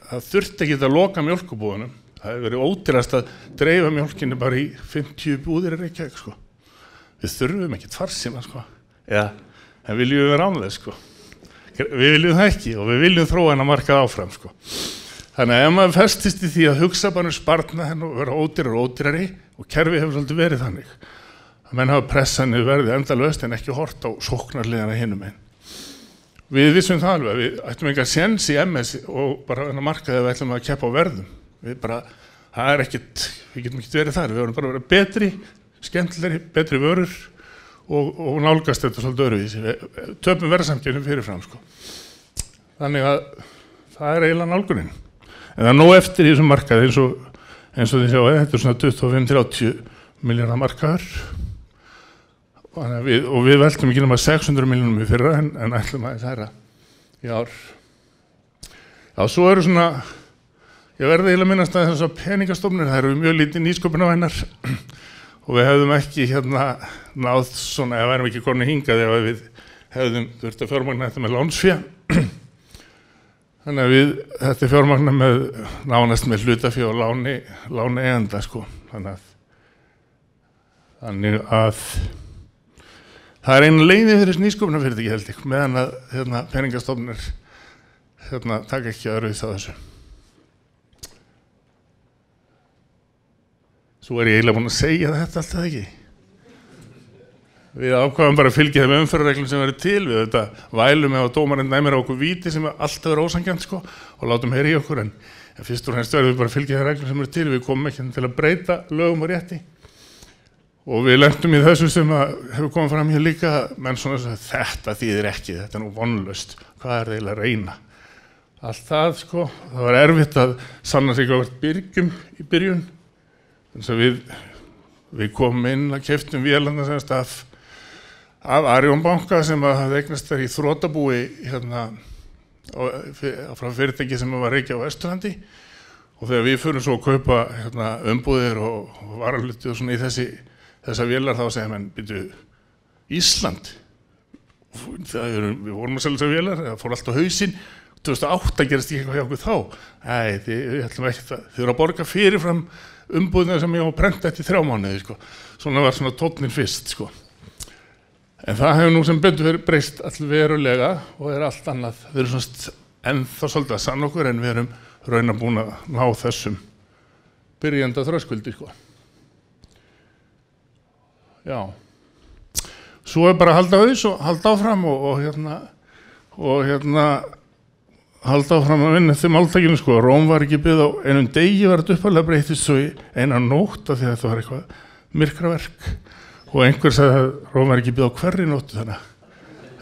Það þurfti ekki að loka mjólkubúðunum. Það hefur verið ódýrast að dreifa mjólkinni bara í 50 búðir í Reykjavík, sko. Við þurfum ekkert farsíma, sko. Já, en viljum við vera án þess, sko. Við viljum það ekki og við viljum þróa hennar markað áfram, sko. Þannig að ef maður festist í því að hugsa bara sparnaðinn og vera ódýrari og kerfið hefur svolítið verið þannig. Að menn hafa pressanir verið endalaust en ekki hort á sóknarliðana hinum einn. Við vissum það alveg, við ættum enga séns í MS og bara hennar markaði að við ætlum að keppa á verðum. Það er ekkert, við getum ekkert verið þar, við vorum bara að vera betri, skemmtilegri, betri vörur og nálgast þetta svolítið öðruvísi. Við töpum verðsamkeppni fyrirfram, sko. Þannig að það er eiginlega nálgunin. En það er nóg eftir í þessum markaði eins og þið sjáu, þetta er svona 25-30 milljarða markaður. Og við veltum ekki nema 600 milljónum í fyrra en ætlum að það í ár. Já, svo eru svona, ég verði eiginlega minnast að þessar peningastofnir, það eru mjög lítið nýsköpunarvænar og við hefðum ekki náð svona, ef værum ekki komin hingað ef við hefðum þurft að fjármagna þetta með lánsfé. Þannig að þetta er fjármagna með nánast með hlutafé og láni eiganda, sko. Þannig að það er einu leiði fyrir nýsköpunarfyrirtæki held ég, meðan að peningastofnir taka ekki öðruvísi á þessu. Svo er ég eiginlega búin að segja þetta alltaf ekki. Við ákváðum bara að fylgja þeim umferðarreglum sem verið til, við þetta vælum ef að dómarinn dæmir á okkur víti sem alltaf er ósanngjarnt, sko, og látum heyra í okkur, en fyrst og fremst verðum við bara að fylgja þeim reglum sem verið til, við komum ekki til að breyta lögum og rétti. Og við lentum í þessu sem hefur komið fram hér líka, menn svona þetta þýðir ekki, þetta er nú vonlaust, hvað er það eiginlega að reyna? allt það sko. Það var erfitt að sanna sig á byrgjum í byrjun. Þannig að við komum inn að keyptum vélarnar semst af Arion banka sem hafði eignast þar í þrotabúi hérna frá fyrirtæki sem var reikja á Vesturlandi, og þegar við förum svo að kaupa hérna umbúðir og varahluti og svona í þessa vélar, þá segja menn, byrju, Ísland, við vorum að selja þessar vélar, það fór allt á hausinn, 2008 gerist ekki eitthvað hjá okkur þá. Nei, við ætlum ekki það, þið eru að borga fyrirfram umbúðina sem ég á að prenta eftir 3 mánuði, sko. Svona var svona tónninn fyrst, sko. En það hefur nú sem betur breyst allverulega og allt annað. Við erum svona ennþá svolítið að sanna okkur, en við erum raunar búin að ná þessum byrjanda þröskuldi, sko. Já. Svo bara að halda haus og halda áfram og halda áfram að vinna eftir máltækinu, sko. Róm var ekki byggð á einum degi, var þetta uppalega breytist svo í eina nótt af því að þetta var eitthvað myrkraverk. Og einhver sagði að Róm var ekki byggð á hverri nóttu, þannig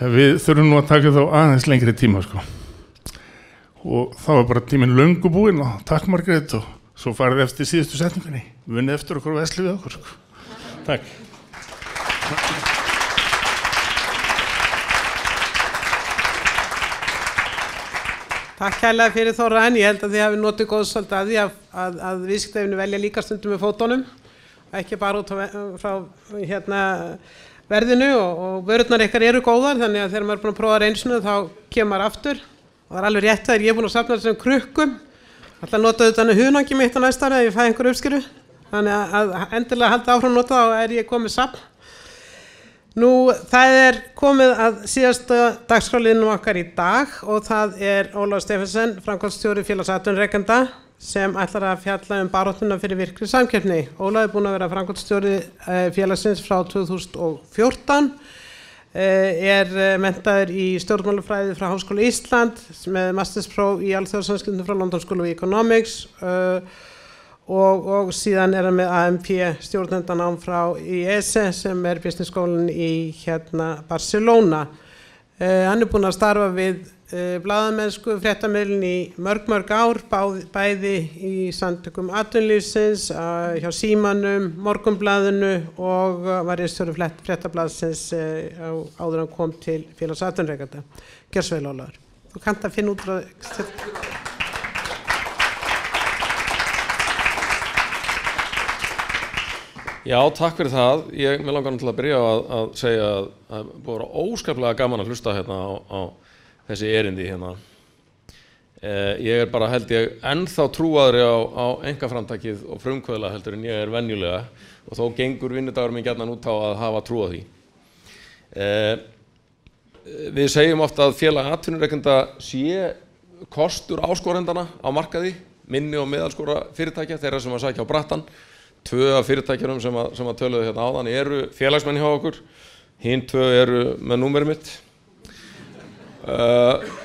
að við þurfum nú að taka þá aðeins lengri tíma, sko. Og þá var bara tíminn löngu búinn og takk Margrét, og svo farið eftir síðustu setningunni. Vunnið eftir okkur og vesli við okkur, sko. Takk. Takk kærlega fyrir Þóra, en ég held að þið hafi notið góðs svolítið að því að viðskiptavinir velja líka stundum með fótunum, ekki bara út frá verðinu, og vörurnar ykkar eru góðar, þannig að þegar maður er búin að prófa reynslu þá kemur maður aftur, og það er alveg rétt að ég er búin að safna þessum krukkum, alltaf nota þetta hunangi mitt á næsta ári ef ég fæ einhver uppskeru, þannig að endilega halda áfram nota þá er ég komið safn. Nú, það er komið að síðasta dagskrárliðnum okkar í dag, og það er Ólafur Stephensen, framkvæmdastjóri Félags atvinnurekenda, sem ætlar að fjalla baráttuna fyrir virkri samkeppni. Ólafur er búinn að vera framkvæmdastjóri félagsins frá 2014, er menntaður í stjórnmálafræði frá Háskóla Ísland með masterspróf í alþjóðasamskiptum frá London School of Economics, og síðan er hann með AMP stjórnendanám frá IESE sem er businessskólinn í Barcelona. Hann er búinn að starfa við blaðamennsku, fréttamiðlun í mörg ár, bæði í samtökum atvinnulífsins, hjá Símanum, Morgunblaðinu, og var ritstjóri fréttablaðsins áður hann kom til Félags atvinnurekenda. Gjörðu svo vel, Ólafur. Þú kannt að finna út frá Já, takk fyrir það. Mér langar til að byrja að segja að það búið að vera óskaplega gaman að hlusta hérna á þessi erindi hérna. Ég er bara held ég ennþá trúaðri á einkaframtakið og frumkvöðla heldur en ég er venjulega, og þó gengur vinnudagur minn gjarnan út á að hafa trú á því. Við segjum ofta að félag atvinnurekenda sé kostur áskorendana á markaði, minni og meðalskora fyrirtækja, þeirra sem að sækja á brattan. 2 af fyrirtækjunum sem að töluðu hérna áðan eru félagsmenn hjá okkur, hinn 2 eru með númerið mitt.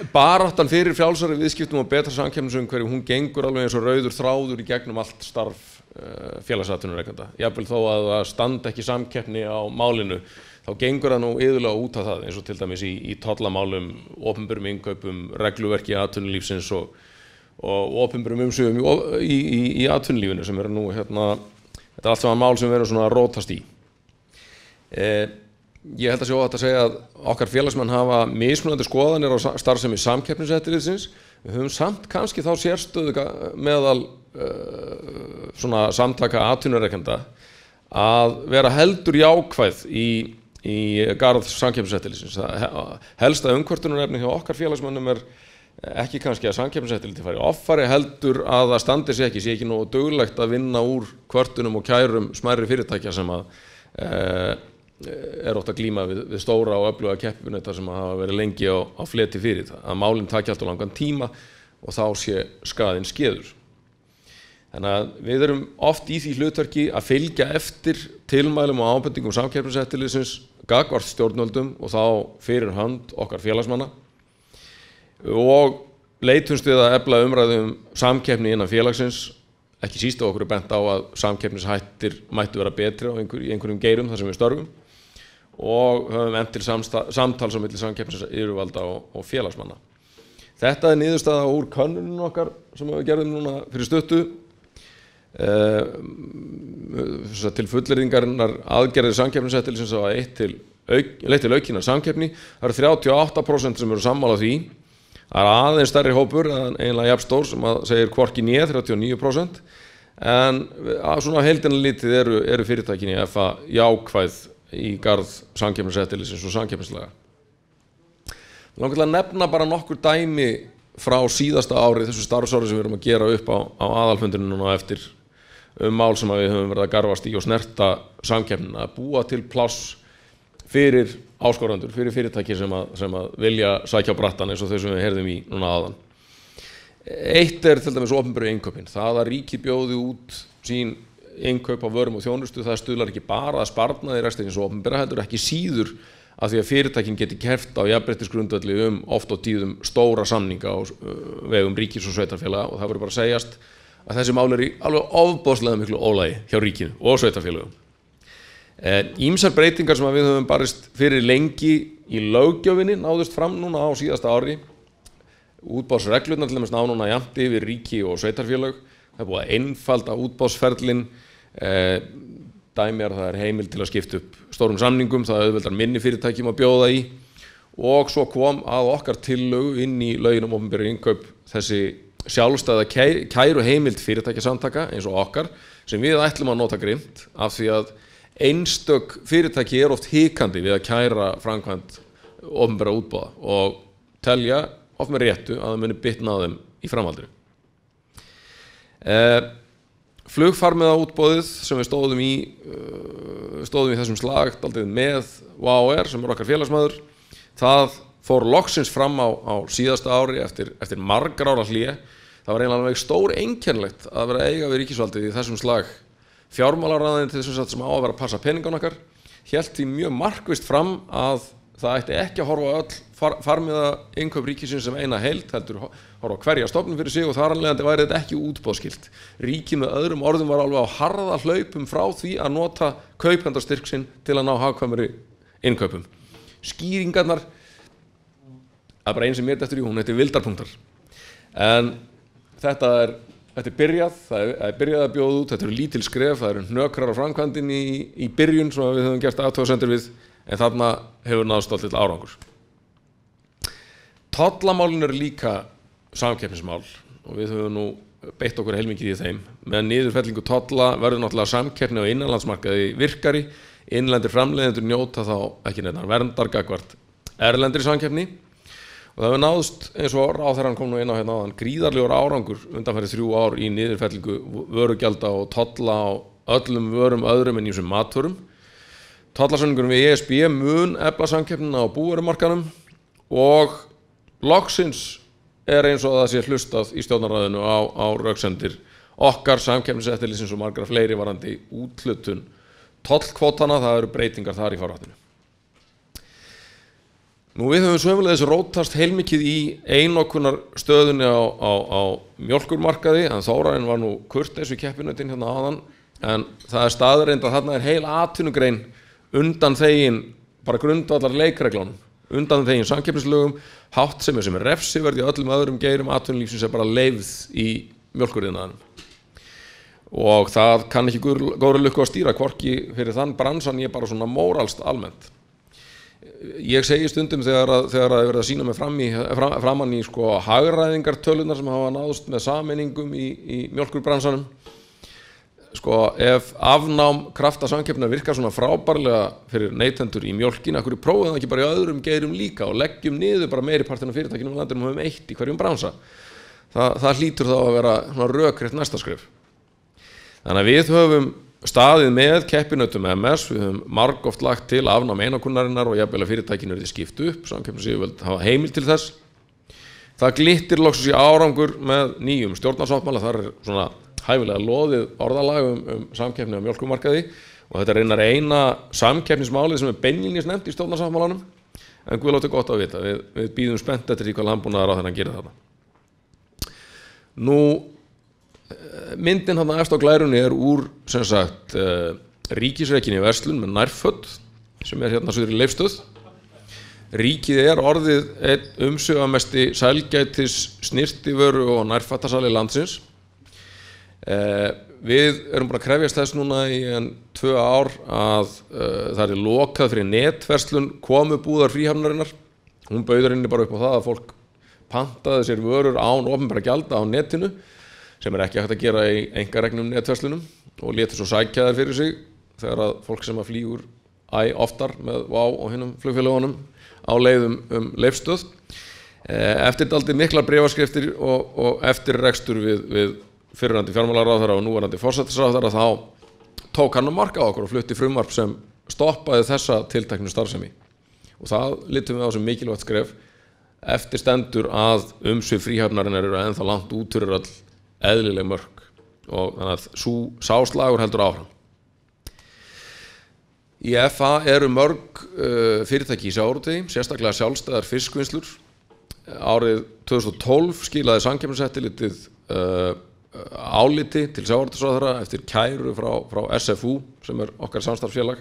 Baráttan fyrir frjálsari viðskiptum og betra samkeppnisumhverfi, hún gengur alveg eins og rauður þráður í gegnum allt starf félagsatvinnurekenda. Jafnvel þó að það standi ekki samkeppni á málinu, þá gengur það nú iðulega út af það, eins og til dæmis í tollamálum, opinberum innkaupum, regluverki atvinnulífsins og opinberum umsvifum í atvinnulífinu sem eru nú þetta er allt saman mál sem við erum svona að rótast í. Ég held að sé óhætt að segja að okkar félagsmenn hafa mismunandi skoðanir á starfsemi samkeppniseftirlitsins. Við höfum samt kannski þá sérstöðu meðal svona samtaka atvinnurekenda að vera heldur jákvæð í garð samkeppniseftirlitsins. Helsta umkvörtunarefni hjá okkar félagsmönnum er ekki kannski að samkeppniseftirlitið fari offari, heldur að það standi sig ekki, sé ekki nógu duglegt að vinna úr kvörtunum og kærum smærri fyrirtækja sem að er oft að glíma við stóra og öfluga keppinauta sem hafa verið lengi á fleti fyrir það, að málinn taki allt of langan tíma og þá sé skaðinn skeður. Þannig að við erum oft í því hlutverki að fylgja eftir tilmælum og ábendingum samkeppniseftirlitsins gagnvart stjórnvöldum og þá fyrir hönd okkar félagsmanna, og leitumst við að efla umræðu samkeppni innan félagsins, ekki síst á okkur er bent á að samkeppnishættir mættu vera betri í einhverjum geirum þar sem við störfum, og höfum efnt til samtals á milli samkeppnisyfirvalda og félagsmanna. Þetta niðurstaða úr könnunum okkar sem við gerðum núna fyrir stuttu. Til fullyrðingarinnar aðgerðir samkeppniseftirlitsins hafa leitt til aukinnar samkeppni. Það eru 38% sem eru sammála því. Það er aðeins stærri hópur en eiginlega jafn stór sem segir hvorki né 39%. En að svona heildina lítið eru fyrirtækin í FA jákvæð í garð samkeppniseftirlitsins og samkeppnislaga. Ég langar til að nefna bara nokkur dæmi frá síðasta ári, þessu starfsári sem við erum að gera upp á aðalfundinu núna eftir mál sem við höfum verið að garfast í og snerta samkeppnina, að búa til pláss fyrir áskorandur, fyrir fyrirtæki sem að vilja sækja á brattan eins og þau sem við heyrðum í núna áðan. Eitt til dæmis opinberu innkaupin. Það að ríkið bjóði út sín innkaup á vörum og þjónustu, það stuðlar ekki bara að sparnaði rekstrarins opinbera, heldur ekki síður af því að fyrirtækin geti keppt á jafnréttisgrundvelli oft og tíðum stóra samninga á vegum ríkis og sveitarfélaga, og það verður bara að segjast að þessi mál í alveg ofboðslega miklu ólagi hjá ríkinu og sveitarfélögum. Ýmsar breytingar sem við höfum barist fyrir lengi í löggjöfinni náðust fram núna á síðasta ári. Útboðsreglurnar til dæmis ná núna jafnt yfir ríki og sveitarfélög. Það er búið að einfalda útboðsferlin. Dæmi það heimild til að skipta upp stórum samningum, það auðveldar minni fyrirtækjum að bjóða í, og svo kom að okkar tillögu inn í lögin um opinberu innkaup þessi sjálfstæða kæru heimild fyrirtækjasamtaka eins og okkar, sem við ætlum að nota grimmt af því að einstök fyrirtæki oft hikandi við að kæra framkvæmd opinbera útboða og telja oft með réttu að það muni bitna á þeim í framhaldinu. Flugfarmiða útboðið sem við stóðum í þessum slag daldið með WOW sem okkar félagsmaður, það fór loksins fram á síðasta ári eftir margar ára hlé. Það var eiginlega stór einkennilegt að vera eiga við ríkisvaldið í þessum slag. Fjármálaráðuneytið sem á að vera að passa peningan okkar hélt því mjög markvisst fram að það ætti ekki að horfa öll farmiða innkaup ríkisins sem eina heild, heldur horfa hverja stofnun fyrir sig, og þar af leiðandi væri þetta ekki útboðskylt. Ríkið með öðrum orðum var alveg á harða hlaupum frá því að nota kaupendastyrk sinn til að ná hagkvæmari innkaupum. Skýringarnar, það er bara einn sem mér eftir í, hún heitir vildarpunktar. En þetta er byrjað, það er byrjað að bjóða út, þetta eru lítil skref, það eru hnökrar á framkvæmdin í byrjun sem við höfum gert athugasemdir við, en þarna hefur náðst alltaf árangur. Tollamálin eru líka samkeppnismál og við höfum nú beitt okkur heilmikið í þeim. Með niðurfellingu tolla verður náttúrulega samkeppni á innanlandsmarkaði virkari, innlendir framleiðendur njóta þá ekki neinar verndar gagnvart erlendri samkeppni, og það hefur náðst, eins og ráðherrann kom nú inn á hérna áðan, gríðarlegur árangur undanfarið 3 ár í niðurfellingu vörugjalda og tolla á öllum vörum öðrum en ýmsum matvörum. Tollasamningurinn við ESB mun efla samkeppnina á búvörumarkaðnum, og loksins eins og það sé hlustað í stjórnarráðinu á röksemdir okkar samkeppniseftirlitsins og margra fleiri varðandi úthlutun tollkvótana. Það eru breytingar þar í farvatninu. Nú við höfum sömulegis rótast heilmikið í einokunar stöðunni á mjólkurmarkaði, en Þórarinn var nú kurteis við keppinautin hérna áðan, en það er staðreynd að þarna er heil atvinnugrein undan þegin bara grundvallar leikreglunum, undan þegin samkeppnislögum, háttsemi sem er refsiverð í öllum öðrum geirum atvinnulífsins er bara leyfð í mjólkuriðnaðinum. Og það kann ekki góðri lukku að stýra, hvorki fyrir þann bransan ég bara svona móralst almennt. Ég segi stundum þegar það er verið að sýna mig framan í hagræðingartölunar sem hafa náðst með sameiningum í mjólkurbransanum. Ef afnám krafta samkeppni virkar svona frábærlega fyrir neytendur í mjólkin, af hverju prófum það ekki bara í öðrum geirum líka og leggjum niður bara meiri partin af fyrirtækjum í landinu og höfum eitt í hverjum bransa. Það hlýtur þá að vera rökrétt næsta skref. Þannig að við höfum staðið með keppinautum MS, við höfum margoft lagt til afnám einokunarinnar og jafnvel að fyrirtækinu verði skipt upp, samkeppnisyfirvöld hafa heimild til þess. Það glittir loksins í árangur með nýjum stjórnarsáttmála, þar er svona hæfilega loðið orðalag samkeppni á mjólkurmarkaði, og þetta reynar eina samkeppnismálið sem er beinlínis nefnt í stjórnarsáttmálanum, en guð láti gott að vita, við bíðum spennt eftir því hvað landbúnaðarráðherra gerir þarna. Nú, myndin hann efst á glærunni er úr ríkisrekinni verslun með nærfödd sem er hérna suður í Leifsstöð. Ríkið orðið einn umsvifamesti sælgætis, snyrtivöru og nærfattasali landsins. Við erum búin að krefjast þess núna í 2 ár að það lokað fyrir netverslun komubúðar Fríhafnarinnar. Hún bauður inni bara upp á það að fólk pantaði sér vörur án opinberra gjalda á netinu, sem ekki hægt að gera í einkaregnum netverslunum, og létu svo sækja þær fyrir sig þegar að fólk sem að flýgur oftar með WOW og hinum flugfélagunum á leiðum leifstöð. Eftir dálítið miklar bréfaskriftir og eftir rekstur við fyrrverandi fjármálaráðherra og núverandi forsætisráðherra, þá tók hann mark á okkur og flutti frumvarp sem stoppaði þessa tilteknu starfsemi. Og það litum við á sem mikilvægt skref. Eftir stendur að umsvif Fríhafnarinnar eru ennþá langt út fyrir öll eðlileg mörk, og þannig að sá slagur heldur áfram. Í FA eru mörg fyrirtæki í sjávarútvegi, sérstaklega sjálfstæðar fiskvinnslur. Árið 2012 skilaði Samkeppniseftirlitið áliti til sjávarútvegsráðherra eftir kæru frá SFU, sem okkar samstarfsfélag,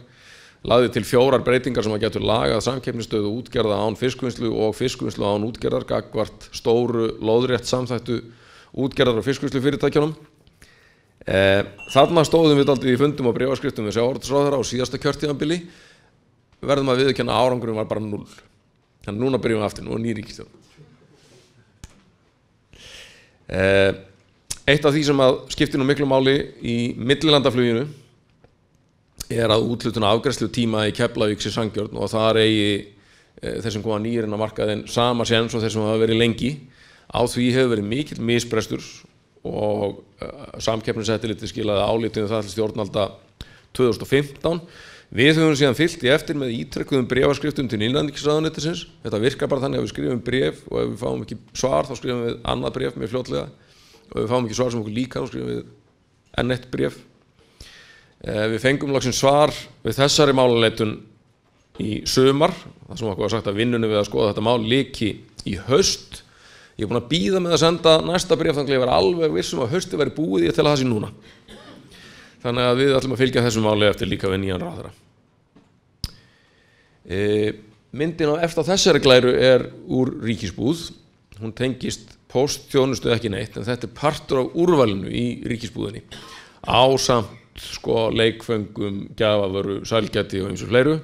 lagði til 4 breytingar sem getur lagað samkeppnisstöðu útgerða án fiskvinnslu og fiskvinnslu án útgerðar gagnvart stóru lóðrétt samþættu útgerðar og fiskvinnslu fyrirtækjunum. Þarna stóðum við dálítið í fundum og bréfaskriftum við sjávarútvegsráðherra á síðasta kjörtímabili. Verðum að viðurkenna að árangurinn var bara 0. Þannig núna byrjum við aftur, nú ný ríkisstjórn. Eitt af því sem að skiptir nú miklu máli í millilandafluginu að úthlutun afgreiðslu tíma í Keflavík sé sanngjörn, og þar eigi þeir sem koma nýir inn á markaðinn sama séns og þeir sem hafa verið lengi. Á því hefur verið mikill misbrestur og Samkeppniseftirlitið skilaði áliti það til stjórnvalda 2015. Við höfum síðan fylgt í eftir með ítrekkuðum bréfaskriftum til innanríkisráðuneytisins. Þetta virkar bara þannig að við skrifum bréf og ef við fáum ekki svar þá skrifum við annað bréf með fljótlega, og ef við fáum ekki svar sem okkur líkar þá skrifum við enn eitt bréf. Við fengum loksins svar við þessari málaleitun í sumar, það sem okkur var sagt að vinnunni við að skoða þetta mál lyki í haust. Ég er búin að bíða með að senda næsta bréf þannig að ég var alveg vissum að hausti væri búið, ég tel að það sé núna. Þannig að við ætlum að fylgja þessu máli eftir líka við nýjan ráðherra. Myndin á eftir þessari glæru úr ríkisbúð. Hún tengist póstþjónustu ekki neitt, en þetta partur af úrvalinu í ríkisbúðinni. Ásamt leikföngum, gjafavöru, sælgæti og ýmsu fleiru.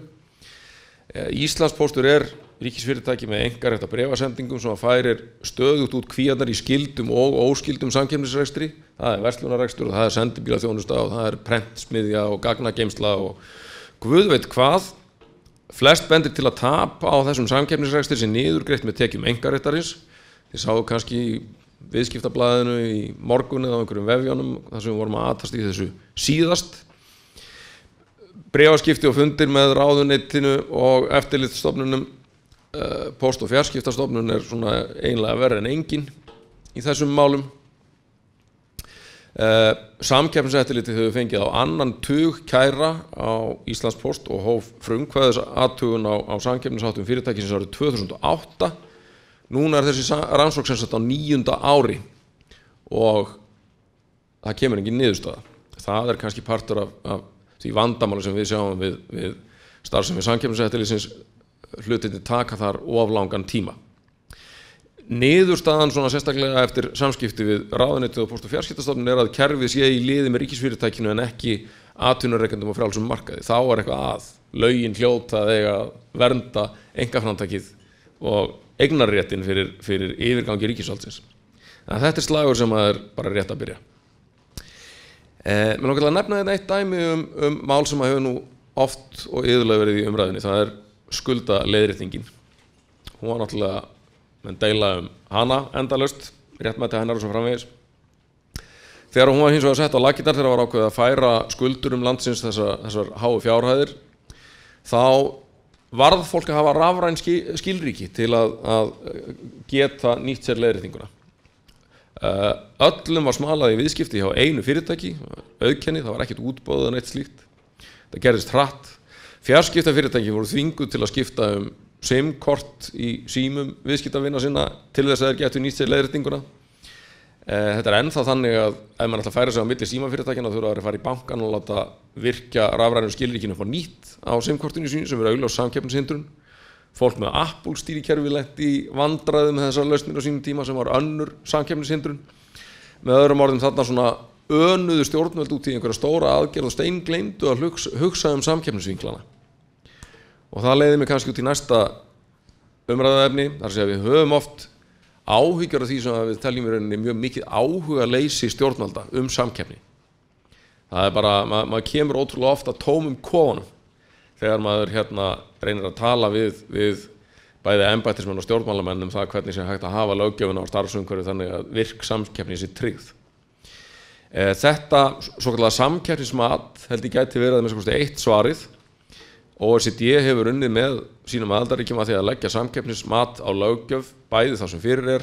Íslandspóstur ríkisfyrirtæki með einkarétta bréfasendingum sem færir stöðugt út kvíarnar í skildum og óskildum samkeppnisrekstri. Það verslunarrekstur og það sendibílaþjónusta og það prentsmiðja og gagnageymsla og guð veit hvað. Flest bendir til að tapa á þessum samkeppnisrekstri sem niðurgreitt með tekjum einkaréttarins. Þið sáu kannski í viðskiptablaðinu í morgun eða á einhverjum vefjónum þar sem við vorum að atast í þessu síðast. Bréfaskipti og fundir með ráðuneytinu og eftirlitsstofnunum. Póst- og fjarskiptastofnun svona einlega verri en engin í þessum málum. Samkeppniseftirlitið hefur fengið á 2 tug kæra á Íslandspóst og hóf frumkvæðisathugun á samkeppnisháttum fyrirtækisins árið 2008. Núna þessi rannsókn sem sagt á 9. ári og það kemur engin niðurstaða. Það kannski partur af því vandamáli sem við sjáum við starfsemi samkeppniseftirlitsins. Hlutirnir taka þar of langan tíma. Niðurstaðan svona sérstaklega eftir samskipti við ráðuneytið og Póst- og fjarskiptastofnun að kerfið sé í liði með ríkisfyrirtækinu en ekki atvinnurekendum og frjálsum markaði. Þá eitthvað að lögin hljóta að eiga að vernda einkaframtakið og eignarréttin fyrir yfirgangi ríkisvaldsins. Þetta slagur sem að bara rétt að byrja. Mér langar að nefna þetta eitt dæmi mál sem að hefur nú oft og iðulega verið í umræðinni. Það skuldaleiðréttingin. Hún var náttúrulega menn deila hana endalaust, réttmæti hennar og svo framvegis. Þegar hún var hins vegar sett á laggirnar þegar var ákveðið að færa skuldur landsins þessar háu fjárhæðir, þá varð fólk að hafa rafræn skilríki til að geta nýtt sér leiðréttinguna. Öllum var smalað í viðskipti hjá einu fyrirtæki, auðkenni, það var ekkert útboð eða neitt slíkt. Það gerðist hratt. Fjarskiptafyrirtæki voru þvinguð til að skipta SIM-kort í símum viðskiptavina sinna til þess að þeir getu nýtt sér leiðréttinguna. Þetta ennþá þannig að ef maður ætla að færa sig á milli símafyrirtækjanna þurfa að fara í bankan og láta virkja rafrænu skilríkinu upp á nýtt á SIM-kortinu sínu sem augljós samkeppnishindrun. Fólk með Apple stýrikerfi lenti í vandræðum með þessar lausnir á sínum tíma sem var önnur samkeppnishindrun. Með öðrum orðum þarna svona önuðu stjórnvöld út í einhverja stóra aðgerð og steingleymdu að hugsa samkeppnisvinklana. Og það leiði mig kannski út í næsta umræðuefni, þar að segja við höfum oft áhyggjur af því sem við teljum í rauninni mjög mikið áhuga leysi stjórnvalda samkeppni. Það bara, maður kemur ótrúlega ofta tómum kofunum þegar maður reynir að tala við bæði embættismenn og stjórnmálamenn það hvernig sé hægt að hafa löggjöfuna á starfsumhverfi þannig að virk samkeppni sé tryggð. Þetta svokallaða samkeppnismat held ég gæti verið með eitt svarið. OECD hefur unnið með sínum aðildarríkjum að því að leggja samkeppnismat á löggjöf bæði það sem fyrir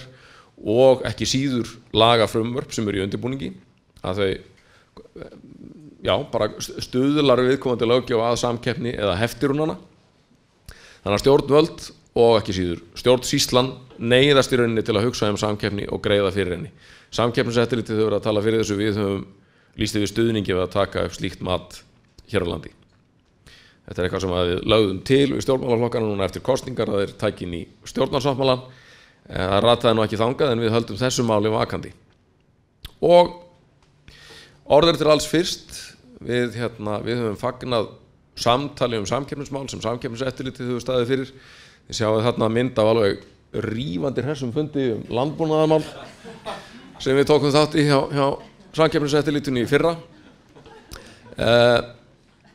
og ekki síður lagafrumvörp sem eru í undirbúningi að þau bara stuðlar viðkomandi löggjöf að samkeppni eða heftir hún hana. Þannig að stjórnvöld og ekki síður stjórnsýslan neyðast í rauninni til að hugsa samkeppni og greiða fyrir henni. Samkeppniseftirlitið hefur verið að tala fyrir þessu, við höfum lýst yfir stuðningi við að taka upp slíkt mat hér á landi. Þetta eitthvað sem við lögðum til við stjórnmálaflokkana núna eftir kosningar, það tækin í stjórnarsáttmálann. Það rataði nú ekki þangað en við höldum þessu máli vakandi. Og orður til alls fyrst, við höfum fagnað samtali samkeppnismál sem samkeppniseftirlitið hefur staðið fyrir. Þið sjáum þarna mynd af alveg rífandi hressum fundi landbúnaðarmál sem við tókum þátt í hjá samkeppniseftirlitinu í fyrra.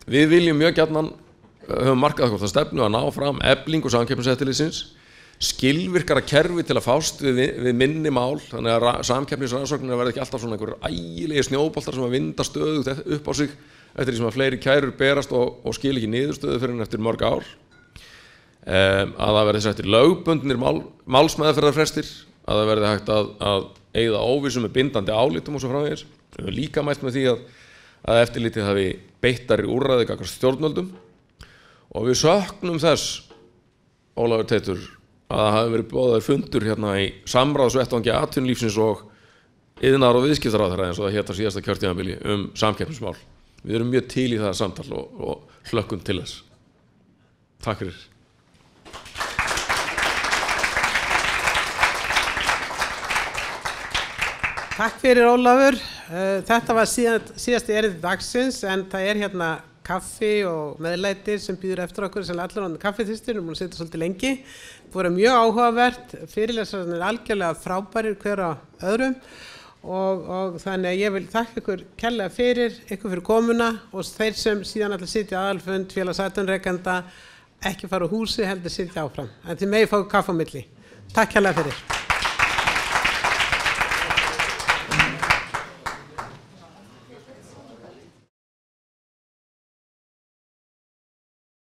Við viljum mjög gjarnan, höfum markað okkur það stefnu að ná fram eflingu samkeppniseftirlitsins, skilvirkara kerfi til að fást við minni mál, þannig að samkeppnisrannsóknir verði ekki alltaf svona einhverjir ægilegi snjóboltar sem að vinda stöðugt upp á sig eftir því sem að fleiri kærur berast og skil ekki niðurstöðu fyrir en eftir mörg ár. Að það verði settir lögbundnir málsmeðferðarfrestir, að það verði hægt að eyða óvissu með bindandi álitum og svo framvegis. Við höfum líka mælt með því að eftirlitið hafi beittari úrræði gagnvart stjórnvöldum og við söknum þess, Ólafur Teitur, að það hafi verið boðaður fundur í samráðsvettvangi atvinnulífsins og iðnaðar- og viðskiptaráðherra eins og það hét á síðasta kjörtímabili samkeppnismál. Við erum mjög til í það samtal og hlökkum til þess. Takk fyrir. Takk fyrir Ólafur. Þetta var síðasti erindi dagsins en það kaffi og meðlæti sem býður eftir okkur sem allir á kaffiþyrstur, við múum að sitja svolítið lengi. Það voru mjög áhugavert, fyrirlesararnir algjörlega frábærir hver á öðrum og þannig að ég vil þakka ykkur kærlega fyrir komuna og þeir sem síðan allir sitja aðalfund félags atvinnurekenda ekki fara úr húsi heldur sitja áfram. En þið megið fá kaffi á milli. Takk kærlega fyrir.